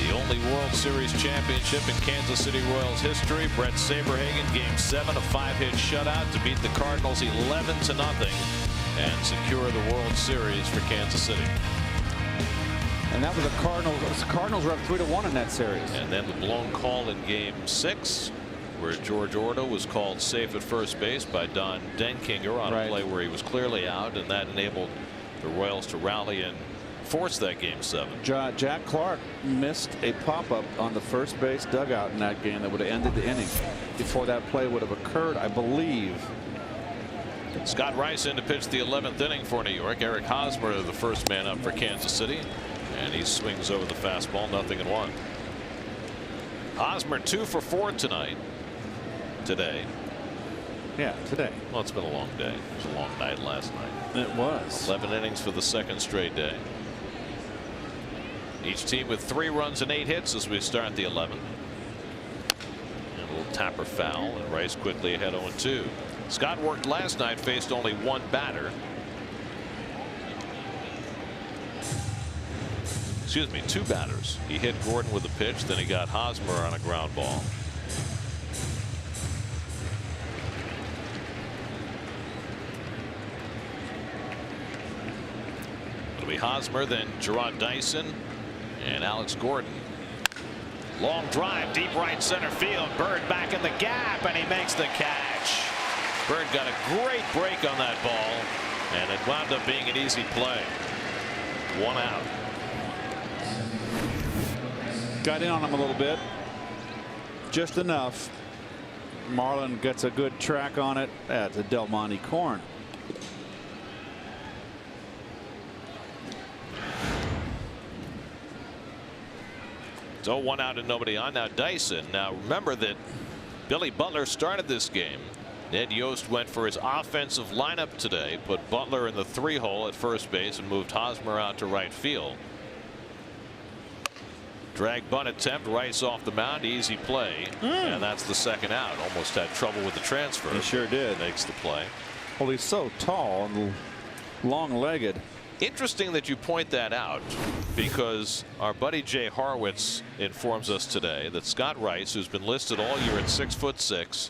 The only World Series championship in Kansas City Royals history. Brett Saberhagen, Game 7, a 5-hit shutout to beat the Cardinals 11-0 and secure the World Series for Kansas City. And that was the Cardinals. The Cardinals were up 3-1 in that series. And then the blown call in Game 6, where George Ordo was called safe at first base by Don Denkinger on a play where he was clearly out, and that enabled the Royals to rally and force that Game 7. Jack Clark missed a pop-up on the first base dugout in that game that would have ended the inning before that play would have occurred, I believe. Scott Rice in to pitch the 11th inning for New York. Eric Hosmer, the first man up for Kansas City, and he swings over the fastball, 0-1. Hosmer 2 for 4 today. Yeah, today. Well, it's been a long day. It was a long night last night. It was. 11 innings for the second straight day. Each team with 3 runs and 8 hits as we start the 11th. And a little tapper foul, and Rice quickly ahead 0-2. Scott worked last night, faced only 1 batter. Excuse me, 2 batters. He hit Gordon with a pitch, then he got Hosmer on a ground ball. It'll be Hosmer, then Gerard Dyson, and Alex Gordon. Long drive, deep right center field. Bird back in the gap, and he makes the catch. Bird got a great break on that ball, and it wound up being an easy play. 1 out. Got in on him a little bit. Just enough. Marlin gets a good track on it at the Del Monte corn. So 1 out and nobody on. Now Dyson. Now remember that Billy Butler started this game. Ned Yost went for his offensive lineup today, put Butler in the 3-hole at first base and moved Hosmer out to right field. Drag bunt attempt, Rice off the mound, easy play, and that's the 2nd out. Almost had trouble with the transfer. He sure did. Makes the play. Well, he's so tall and long-legged. Interesting that you point that out, because our buddy Jay Horwitz informs us today that Scott Rice, who's been listed all year at 6'6",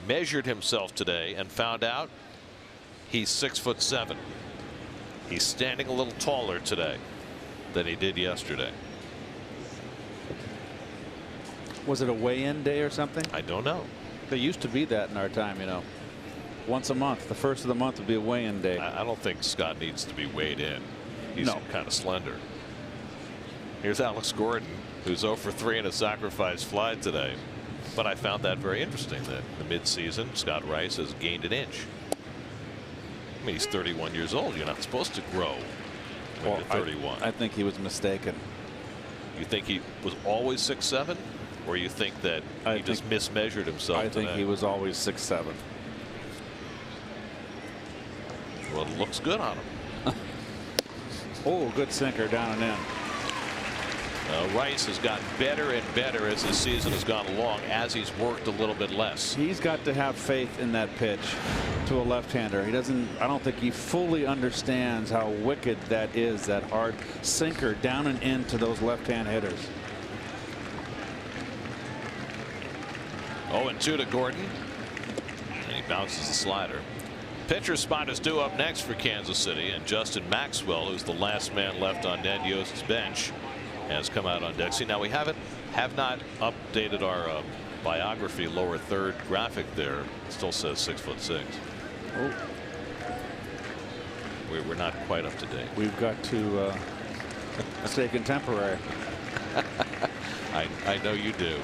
measured himself today and found out he's 6'7". He's standing a little taller today than he did yesterday. Was it a weigh-in day or something? I don't know. There used to be that in our time, you know. Once a month, the first of the month would be a weigh-in day. I don't think Scott needs to be weighed in. He's kind of slender. Here's Alex Gordon, who's 0 for 3 in a sacrifice fly today. But I found that very interesting that in the midseason, Scott Rice has gained an inch. I mean, he's 31 years old. You're not supposed to grow when you're 31. I think he was mistaken. You think he was always 6'7", or you think that he just mismeasured himself? I think he was always 6'7". Well, it looks good on him. Oh, good sinker down and in. Rice has gotten better and better as the season has gone along, as he's worked a little bit less. He's got to have faith in that pitch to a left-hander. He doesn't. I don't think he fully understands how wicked that is, that hard sinker down and into those left-hand hitters. 0-2 to Gordon, and he bounces the slider. Pitcher spot is due up next for Kansas City, and Justin Maxwell, who's the last man left on Ned Yost's bench, has come out on deck. See, now we have not updated our biography lower third graphic there. It still says 6'6". Oh. We're not quite up to date. We've got to stay contemporary. I know you do.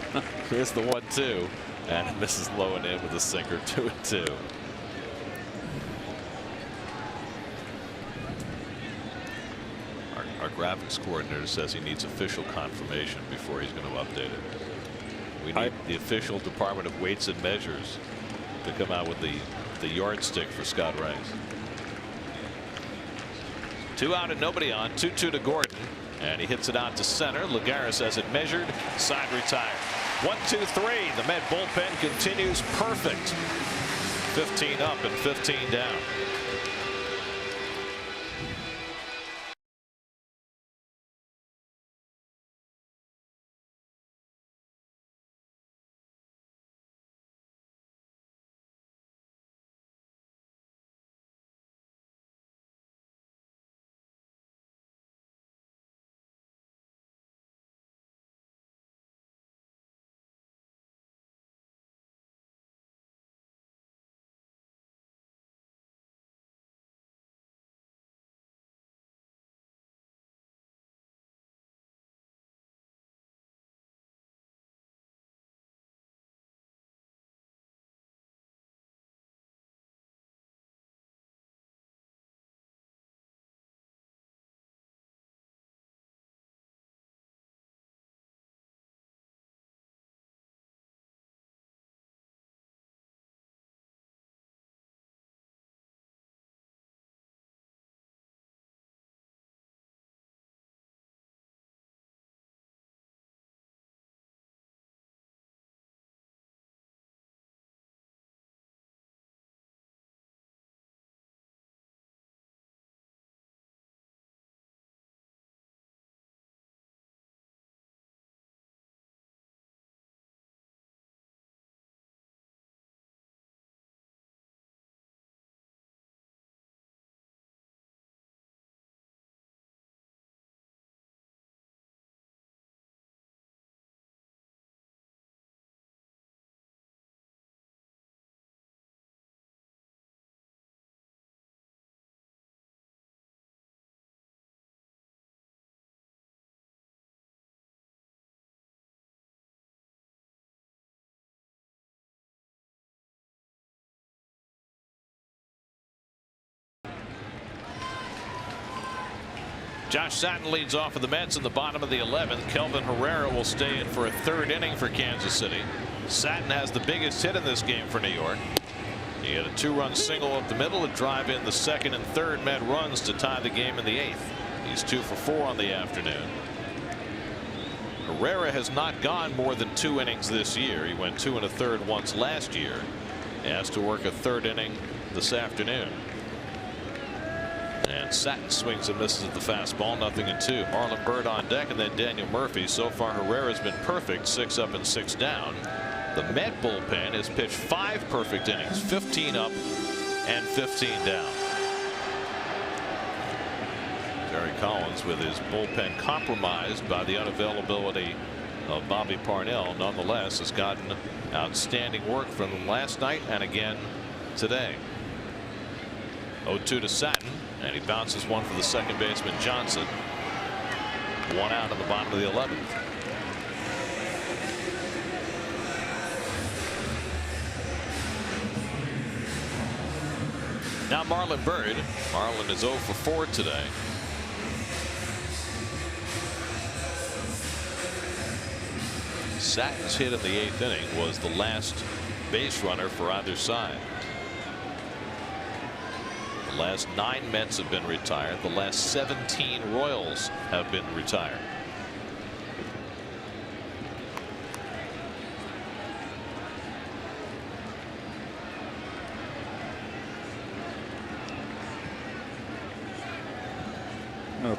Here's the 1-2, and misses low and in with a sinker. 2-2. Our graphics coordinator says he needs official confirmation before he's going to update it. We need the official Department of Weights and Measures to come out with the yardstick for Scott Rice. 2 out and nobody on. 2-2 to Gordon, and he hits it out to center. Lagares has it measured. Side retired. 1-2-3. The Met bullpen continues perfect. 15 up and 15 down. Josh Satin leads off for the Mets in the bottom of the 11th. Kelvin Herrera will stay in for a third inning for Kansas City. Satin has the biggest hit in this game for New York. He had a 2-run single up the middle to drive in the second and third Met runs to tie the game in the 8th. He's 2 for 4 on the afternoon. Herrera has not gone more than 2 innings this year. He went 2 1/3 once last year. He has to work a third inning this afternoon. And Satin swings and misses at the fastball. 0-2. Marlon Byrd on deck, and then Daniel Murphy. So far Herrera's been perfect, 6 up and 6 down. The Met bullpen has pitched 5 perfect innings, 15 up and 15 down. Terry Collins, with his bullpen compromised by the unavailability of Bobby Parnell, nonetheless has gotten outstanding work from him last night and again today. 0-2 to Satin, and he bounces one for the second baseman Johnson. 1 out in the bottom of the 11th. Now Marlon Byrd. Marlon is 0 for 4 today. Satin's hit in the 8th inning was the last base runner for either side. The last 9 Mets have been retired. The last 17 Royals have been retired.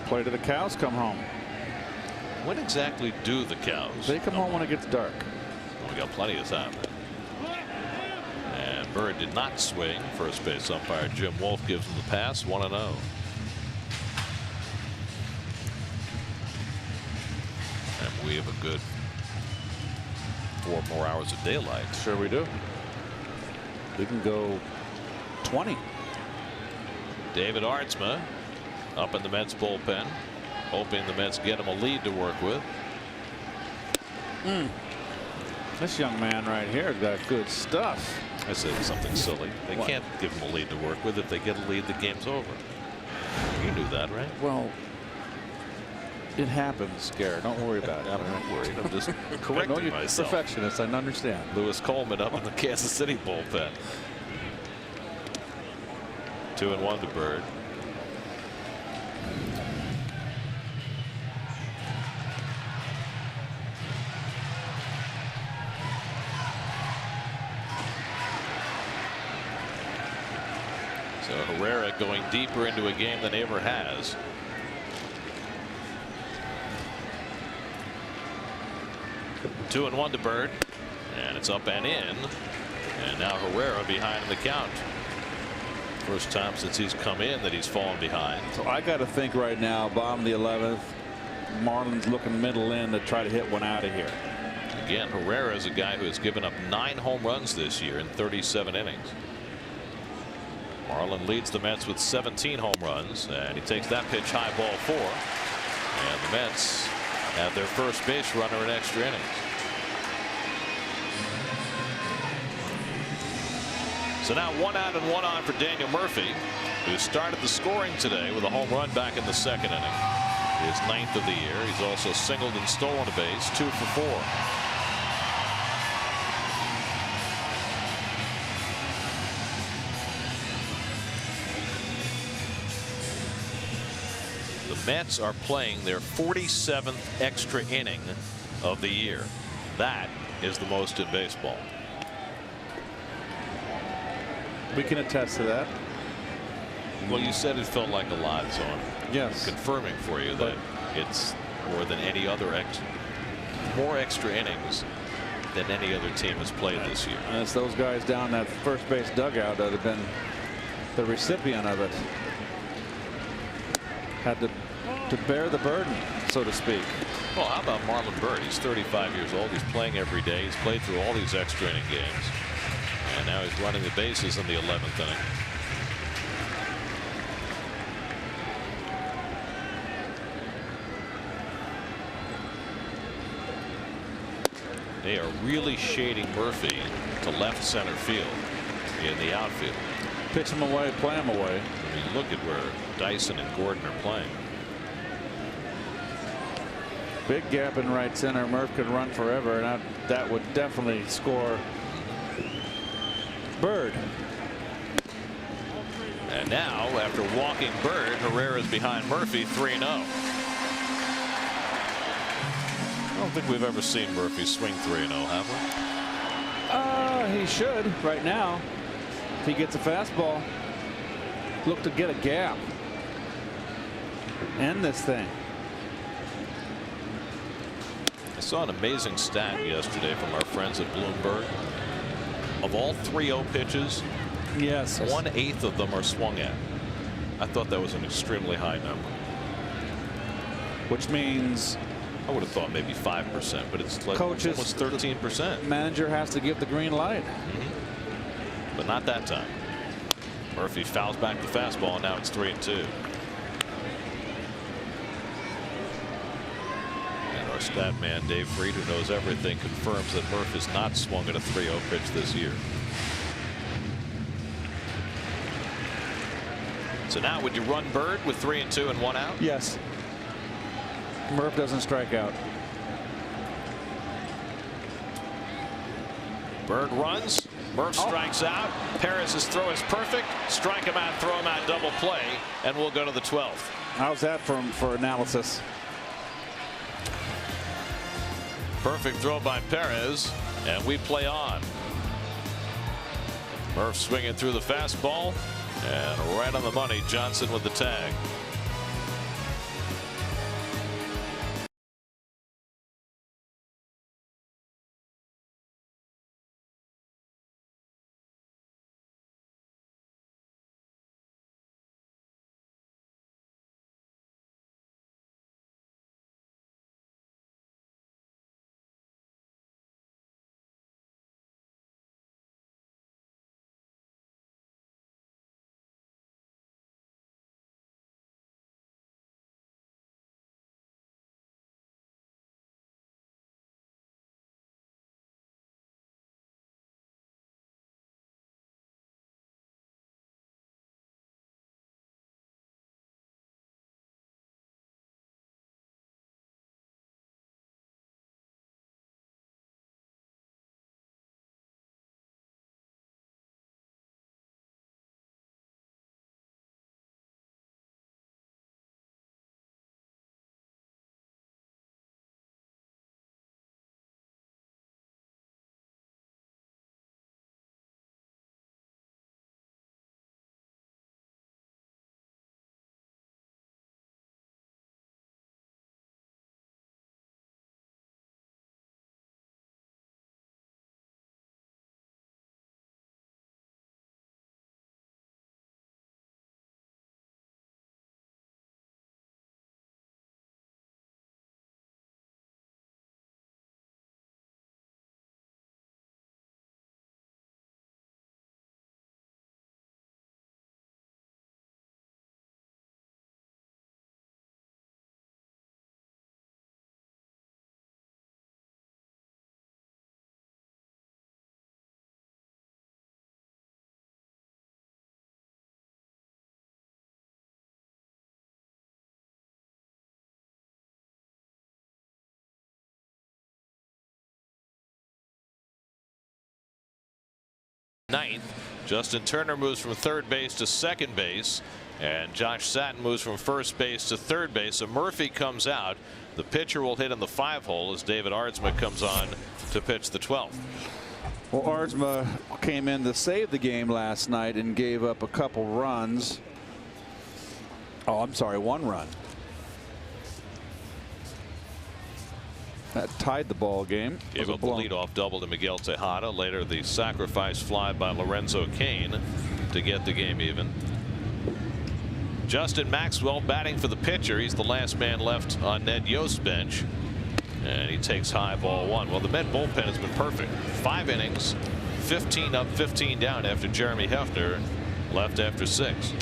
Play to the cows come home. When exactly do the cows? They come home when it gets dark. We got plenty of time. And Byrd did not swing. First base umpire Jim Wolf gives him the pass. 1-0. And we have a good 4 more hours of daylight. Sure we do. We can go 20. David Aartsma up in the Mets bullpen, hoping the Mets get him a lead to work with. This young man right here has got good stuff. I said something silly. They can't give him a lead to work with. If they get a lead, the game's over. You knew that, right? Well, it happens, Garrett. Don't worry about it. I'm not worried. I'm just correcting myself. Perfectionist, I understand. Lewis Coleman up in the Kansas City bullpen. 2-1 to Byrd. So Herrera going deeper into a game than he ever has. 2-1 to Byrd, and it's up and in, and now Herrera behind in the count. First time since he's come in that he's fallen behind. So I got to think right now, bottom of the 11th, Marlon's looking middle in to try to hit one out of here. Again, Herrera is a guy who has given up 9 home runs this year in 37 innings. Marlon leads the Mets with 17 home runs, and he takes that pitch high, ball 4, and the Mets have their first base runner in extra innings. So now 1 out and 1 on for Daniel Murphy, who started the scoring today with a home run back in the second inning. His 9th of the year. He's also singled and stolen a base, 2 for 4. The Mets are playing their 47th extra inning of the year. That is the most in baseball. We can attest to that. Well, you said it felt like a lot, so I'm yes, confirming for you that it's more than any other more extra innings than any other team has played this year. And it's those guys down that first base dugout that have been the recipient of it. Had to bear the burden, so to speak. Well, how about Marlon Byrd? He's 35 years old. He's playing every day. He's played through all these extra inning games. And now he's running the bases in the 11th inning. They are really shading Murphy to left center field in the outfield. Pitch him away, play him away. I mean, look at where Dyson and Gordon are playing. Big gap in right center. Murph could run forever, and that would definitely score Bird. And now, after walking Bird, Herrera's behind Murphy 3-0. I don't think we've ever seen Murphy swing 3-0, have we? He should right now. If he gets a fastball, look to get a gap. End this thing. I saw an amazing stat yesterday from our friends at Bloomberg. Of all 3-0 pitches, yes, 1/8 of them are swung at. I thought that was an extremely high number. Which means I would have thought maybe 5%, but it's like coaches, almost 13%. Manager has to give the green light. But not that time. Murphy fouls back the fastball, and now it's 3-2. And our stat man, Dave Freed, who knows everything, confirms that Murph has not swung at a 3-0 pitch this year. So now, would you run Bird with 3-2 and 1 out? Yes. Murph doesn't strike out. Bird runs. Murph strikes out. Perez's throw is perfect. Strike him out, throw him out, double play, and we'll go to the 12th. How's that for analysis? Perfect throw by Perez, and we play on. Murph swinging through the fastball, and right on the money, Johnson with the tag. Ninth, Justin Turner moves from third base to second base, and Josh Satin moves from first base to third base. So Murphy comes out. The pitcher will hit in the 5-hole as David Aardsma comes on to pitch the 12th. Well, Aardsma came in to save the game last night and gave up a couple runs. Oh, I'm sorry, 1 run. That tied the ball game. Gave up the leadoff double to Miguel Tejada. Later, the sacrifice fly by Lorenzo Cain to get the game even. Justin Maxwell batting for the pitcher. He's the last man left on Ned Yost's bench. And he takes high ball 1. Well, the Met bullpen has been perfect. 5 innings, 15 up, 15 down after Jeremy Hefner left after 6.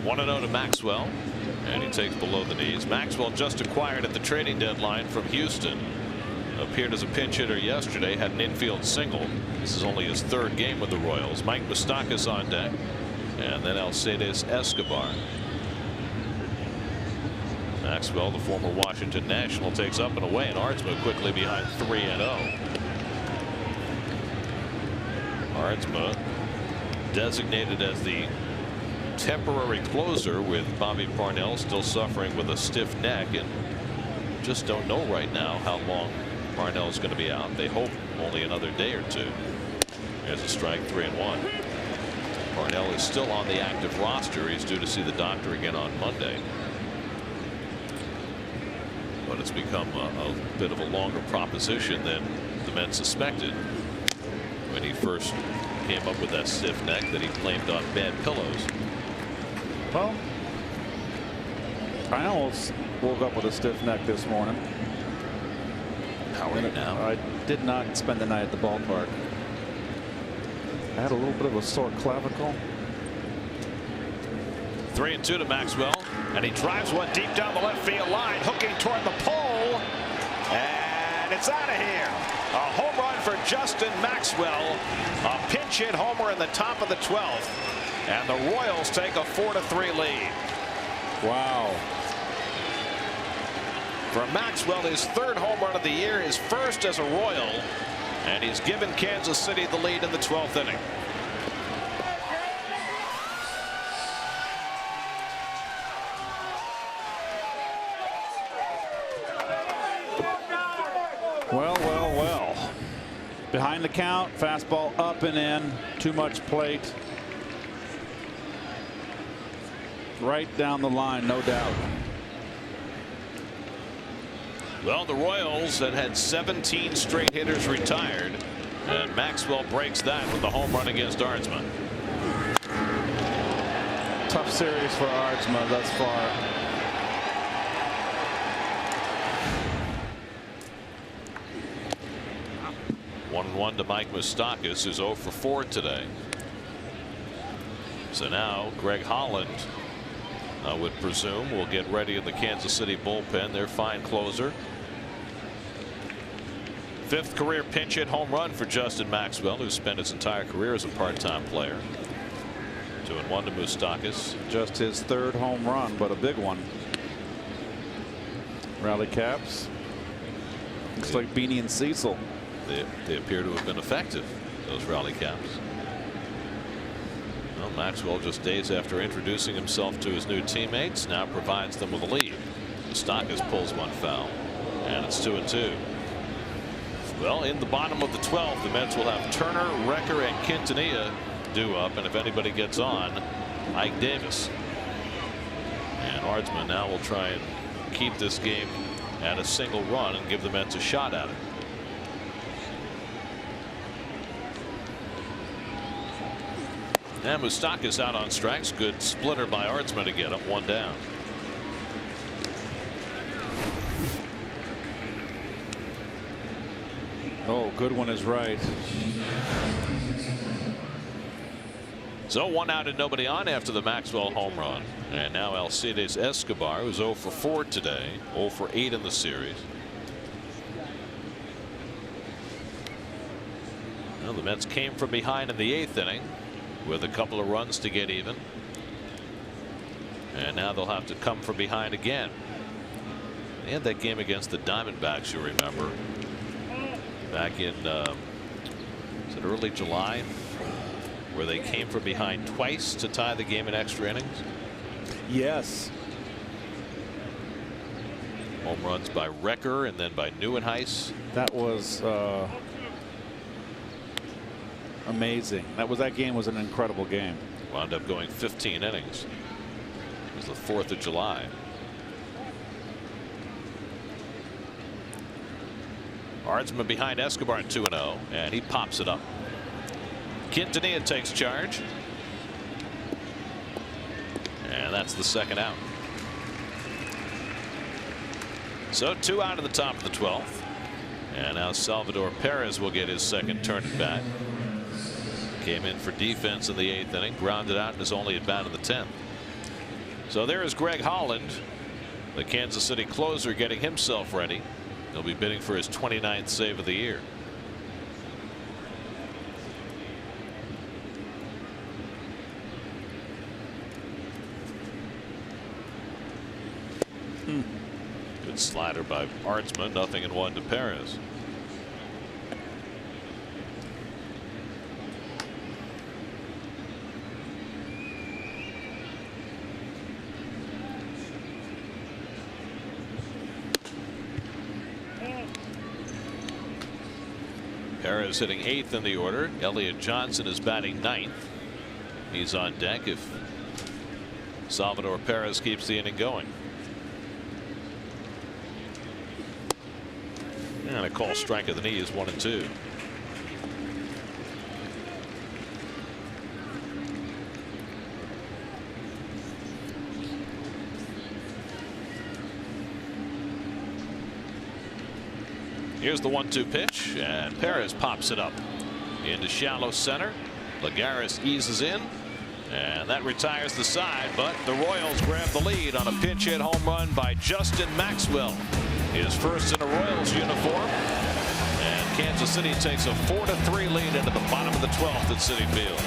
One 1-0 to Maxwell, and he takes below the knees. Maxwell just acquired at the trading deadline from Houston. appeared as a pinch hitter yesterday, had an infield single. This is only his third game with the Royals. Mike Moustakas on deck, and then Alcides Escobar. Maxwell, the former Washington National, takes up and away, and Aardsma quickly behind 3-0. Aardsma designated as the temporary closer, with Bobby Parnell still suffering with a stiff neck, and just don't know right now how long Parnell is going to be out. They hope only another day or two. There's a strike, 3-1. Parnell is still on the active roster. He's due to see the doctor again on Monday. But it's become a bit of a longer proposition than the men suspected when he first came up with that stiff neck that he blamed on bad pillows. Well, I almost woke up with a stiff neck this morning. How are you now? I did not spend the night at the ballpark. I had a little bit of a sore clavicle. 3-2 to Maxwell, and he drives one deep down the left field line, hooking toward the pole, and it's out of here. A home run for Justin Maxwell, a pinch hit homer in the top of the 12th, and the Royals take a 4-3 lead. Wow. For Maxwell, his third home run of the year, his first as a Royal, and he's given Kansas City the lead in the 12th inning. Well. Behind the count, fastball up and in, too much plate. Right down the line, no doubt. Well, the Royals had 17 straight hitters retired, and Maxwell breaks that with the home run against Aardsma. Tough series for Aardsma thus far. One to Mike Moustakas, who's 0 for 4 today. So now Greg Holland, I would presume, will get ready in the Kansas City bullpen. Their fine closer. 5th career pinch hit home run for Justin Maxwell, who spent his entire career as a part-time player. 2-1 to Moustakas. Just his 3rd home run, but a big one. Rally caps. Looks like Beanie and Cecil. They appear to have been effective, those rally caps. Well, Maxwell, just days after introducing himself to his new teammates, now provides them with a lead. Moustakas pulls one foul, and it's 2-2. Well, in the bottom of the 12th, the Mets will have Turner, Recker, and Quintanilla due up, and if anybody gets on, Ike Davis. And Aardsma now will try and keep this game at a single run and give the Mets a shot at it. And Moustakas out on strikes. Good splitter by Aardsma to get him. 1 down. Oh, good one is right. So 1 out and nobody on after the Maxwell home run. And now Alcides Escobar, who's 0 for 4 today, 0 for 8 in the series. Well, the Mets came from behind in the 8th inning with a couple of runs to get even. And now they'll have to come from behind again. They had that game against the Diamondbacks, you remember, back in is it early July, where they came from behind twice to tie the game in extra innings. Yes. Home runs by Recker and then by Neuenhuis. That was amazing. That game was an incredible game. Wound up going 15 innings. It was the 4th of July. Aardsma behind Escobar at 2-0, and he pops it up. Quintanilla takes charge, and that's the 2nd out. So 2 out of the top of the 12th, and now Salvador Perez will get his 2nd turn at bat. Came in for defense in the 8th inning, grounded out, and is only at bat in the 10th. So there is Greg Holland, the Kansas City closer, getting himself ready He'll be bidding for his 29th save of the year. Good slider by Artsman. 0-1 to Perez. Perez hitting 8th in the order. Elliott Johnson is batting 9th. He's on deck if Salvador Perez keeps the inning going. And a call strike of the knee is 1-2. Here's the 1-2 pitch, and Perez pops it up into shallow center. Lagares eases in, and that retires the side, but the Royals grab the lead on a pinch hit home run by Justin Maxwell. His first in a Royals uniform, and Kansas City takes a 4-3 lead into the bottom of the 12th at Citi Field.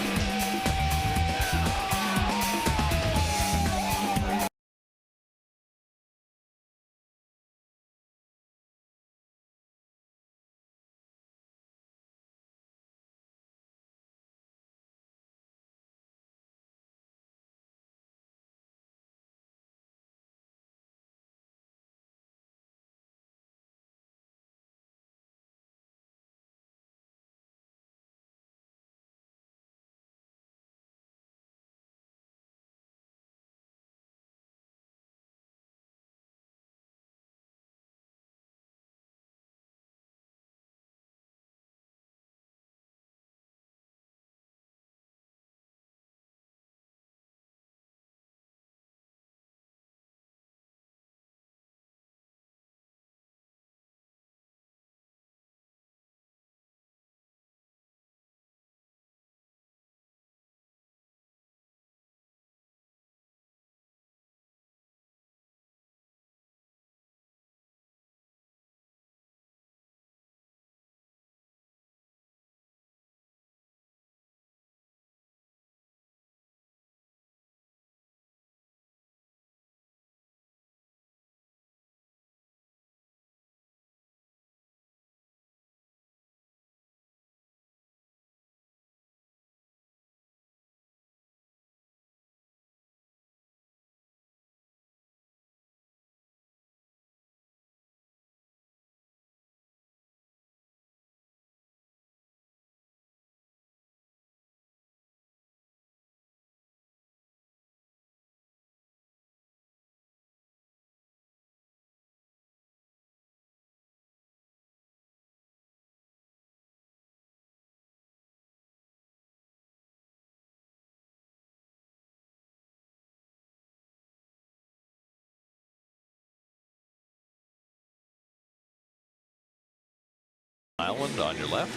Island on your left.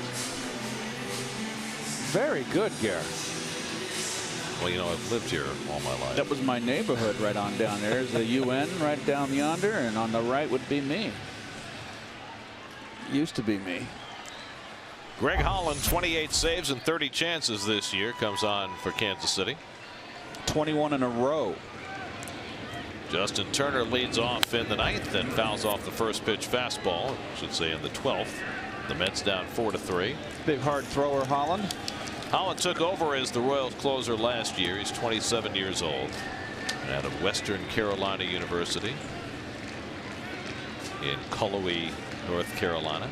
Very good, Gary. Well, you know, I've lived here all my life. That was my neighborhood right on down there. There's the UN right down yonder, and on the right would be me. Used to be me. Greg Holland, 28 saves and 30 chances this year, comes on for Kansas City. 21 in a row. Justin Turner leads off in the 9th and fouls off the first pitch fastball, I should say in the 12th. The Mets down 4-3. Big hard thrower, Holland. Holland took over as the Royals closer last year. He's 27 years old, out of Western Carolina University in Cullowhee, North Carolina.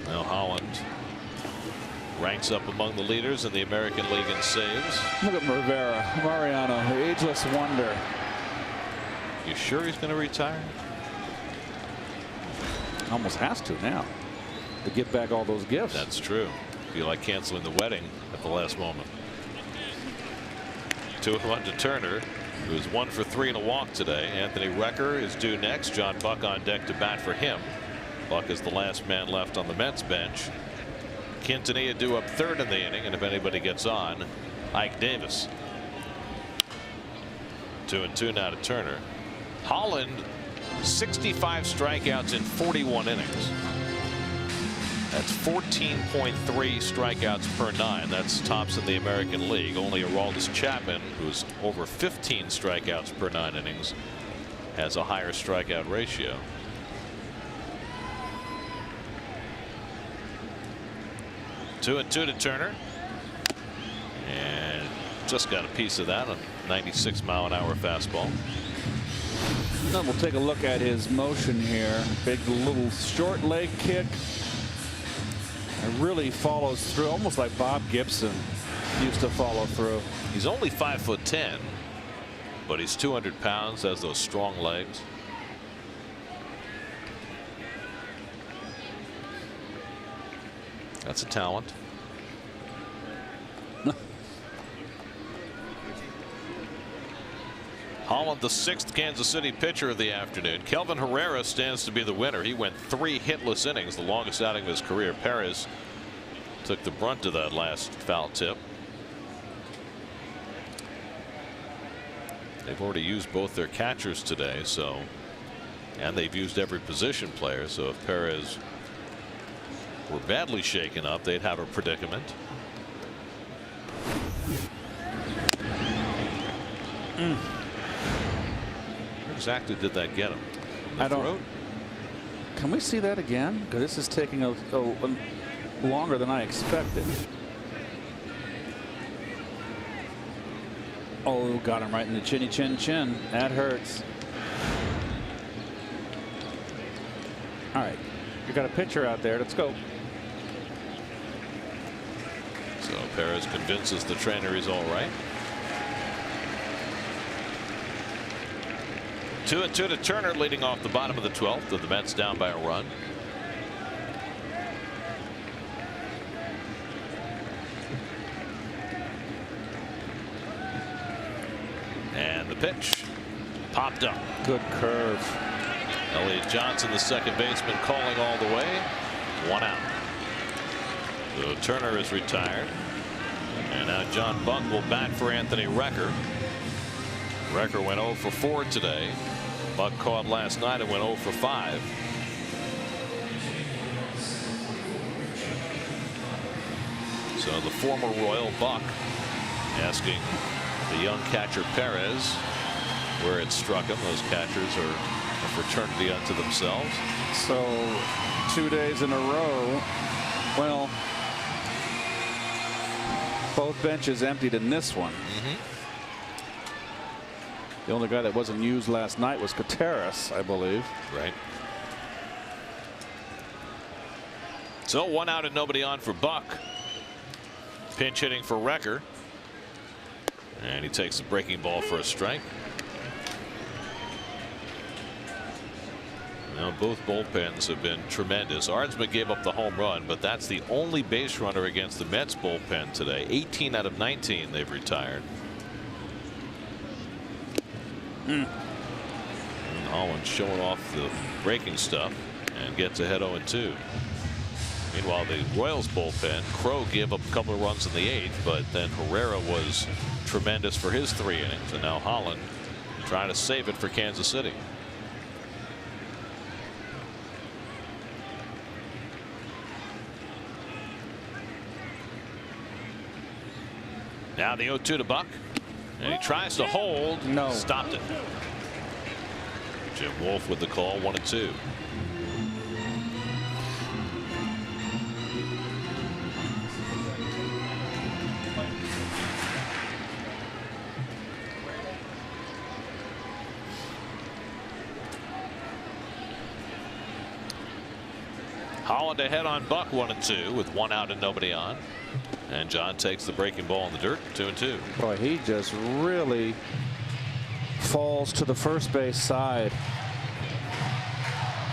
Now Holland ranks up among the leaders in the American League in saves. Look at Rivera, Mariano, the ageless wonder. You sure he's going to retire? Almost has to now to give back all those gifts. That's true. Feel like canceling the wedding at the last moment. 2-1 to Turner, who's 1 for 3 in a walk today. Anthony Recker is due next. John Buck on deck to bat for him. Buck is the last man left on the Mets bench. Quintanilla due up 3rd in the inning, and if anybody gets on, Ike Davis. 2-2 now to Turner. Holland 65 strikeouts in 41 innings. That's 14.3 strikeouts per 9. That's tops in the American League. Only Aroldis Chapman, who's over 15 strikeouts per 9 innings, has a higher strikeout ratio. Two and two to Turner, and just got a piece of that, a 96-mile-an-hour fastball. Now we'll take a look at his motion here. Big little short leg kick. It really follows through, almost like Bob Gibson used to follow through. He's only 5'10", but he's 200 pounds, has those strong legs. That's a talent. Holland, the 6th Kansas City pitcher of the afternoon. Kelvin Herrera stands to be the winner. He went 3 hitless innings, the longest outing of his career. Perez took the brunt of that last foul tip. They've already used both their catchers today, and they've used every position player. So if Perez were badly shaken up, they'd have a predicament. Where exactly did that get him? I don't. Can we see that again? Because this is taking a longer than I expected. Oh, got him right in the chinny chin. That hurts. All right, you got a pitcher out there. Let's go. So Perez convinces the trainer he's all right. 2-2 to Turner, leading off the bottom of the 12th. The Mets down by a run. And the pitch popped up. Good curve. Elliott Johnson, the second baseman, calling all the way. 1 out. So Turner is retired. And now John Buck will bat for Anthony Recker. Recker went 0 for 4 today. Buck caught last night and went 0 for 5. So the former Royal Buck asking the young catcher Perez where it struck him. Those catchers are a fraternity unto themselves. So 2 days in a row. Well, both benches emptied in this one. The only guy that wasn't used last night was Contreras, I believe. Right. So 1 out and nobody on for Buck. Pinch hitting for Recker. And he takes the breaking ball for a strike. Now both bullpens have been tremendous. Arnsman gave up the home run, but that's the only base runner against the Mets bullpen today. 18 out of 19 they've retired. And Holland showing off the breaking stuff and gets ahead 0-2. Meanwhile, the Royals bullpen, Crow gave up a couple of runs in the 8th, but then Herrera was tremendous for his 3 innings, and now Holland trying to save it for Kansas City. Now the 0-2 to Buck. And he tries to hold. No. Stopped it. Jim Wolf with the call. 1-2. Holland ahead on Buck. 1-2 with 1 out and nobody on. And John takes the breaking ball in the dirt. 2-2. Boy, he just really falls to the first base side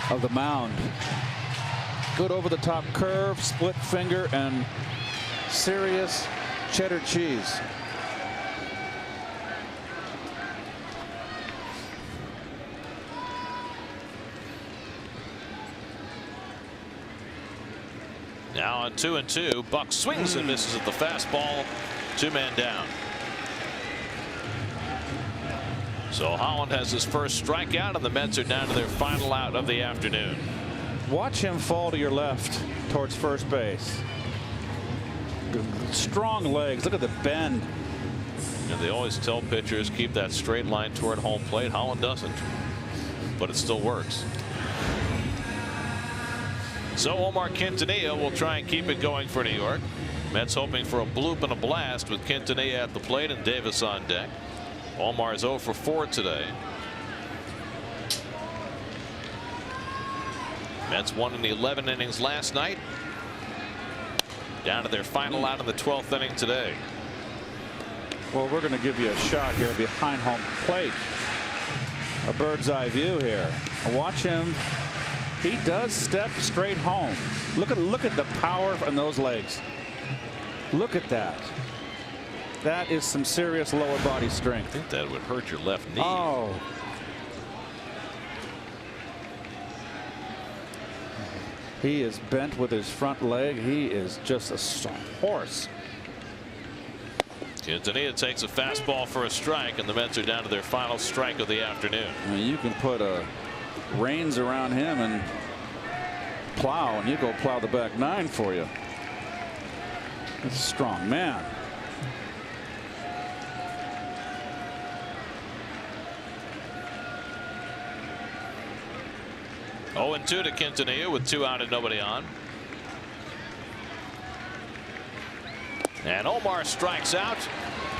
of the mound. Good over the top curve, split finger, and serious cheddar cheese. Now on 2-2, Buck swings and misses at the fastball. 2 men down. So Holland has his first strikeout, and the Mets are down to their final out of the afternoon. Watch him fall to your left towards first base. Strong legs. Look at the bend. And they always tell pitchers keep that straight line toward home plate. Holland doesn't, but it still works. So Omar Quintanilla will try and keep it going for New York. Mets hoping for a bloop and a blast with Quintanilla at the plate and Davis on deck. Omar is 0 for 4 today. Mets won in 11 innings last night. Down to their final out in the 12th inning today. Well, we're going to give you a shot here behind home plate. A bird's eye view here. Watch him. He does step straight home. Look at the power in those legs. Look at that. That is some serious lower body strength. I think that would hurt your left knee. Oh. He is bent with his front leg. He is just a horse. Quintanilla takes a fastball for a strike, and the Mets are down to their final strike of the afternoon. I mean, you can put reins around him and plow, and you go plow the back nine for you. That's a strong man. Oh, and 2 to Quintanilla with 2 out and nobody on. And Omar strikes out.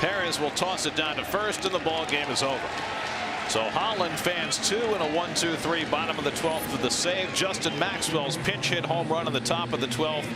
Perez will toss it down to first, and the ball game is over. So Holland fans 2 and a 1-2-3 bottom of the 12th with the save. Justin Maxwell's pinch hit home run on the top of the 12th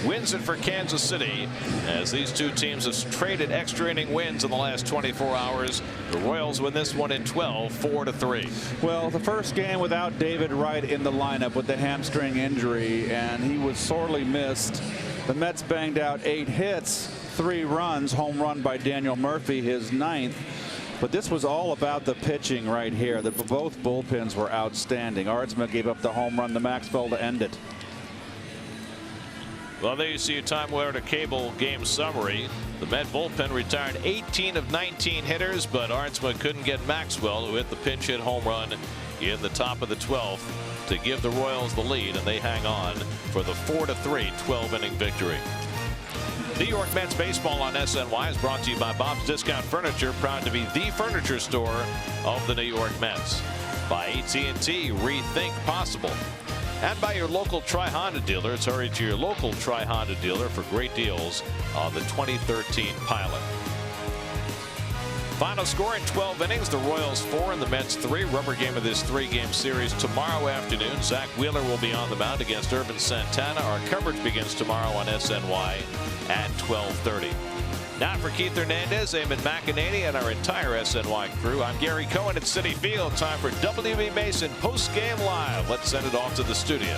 wins it for Kansas City, as these two teams have traded extra inning wins in the last 24 hours. The Royals win this one in 12, 4-3. Well, the first game without David Wright in the lineup with the hamstring injury, and he was sorely missed. The Mets banged out 8 hits, 3 runs, home run by Daniel Murphy, his 9th. But this was all about the pitching right here. Both bullpens were outstanding. Ardsma gave up the home run to Maxwell to end it. Well, there you see your Time Warner Cable game summary. The Met bullpen retired 18 of 19 hitters, but Ardsma couldn't get Maxwell, who hit the pinch hit home run in the top of the 12th to give the Royals the lead, and they hang on for the 4-3 12-inning victory. New York Mets baseball on SNY is brought to you by Bob's Discount Furniture, proud to be the furniture store of the New York Mets. By AT&T, rethink possible. And by your local Tri-Honda dealers. Hurry to your local Tri-Honda dealer for great deals on the 2013 Pilot. Final score in 12 innings, the Royals 4 and the Mets 3. Rubber game of this 3-game series tomorrow afternoon. Zach Wheeler will be on the mound against Irvin Santana. Our coverage begins tomorrow on SNY at 12:30. Now for Keith Hernandez, Eamon McEnany, and our entire SNY crew, I'm Gary Cohen at Citi Field. Time for WB Mason post-game live. Let's send it off to the studio.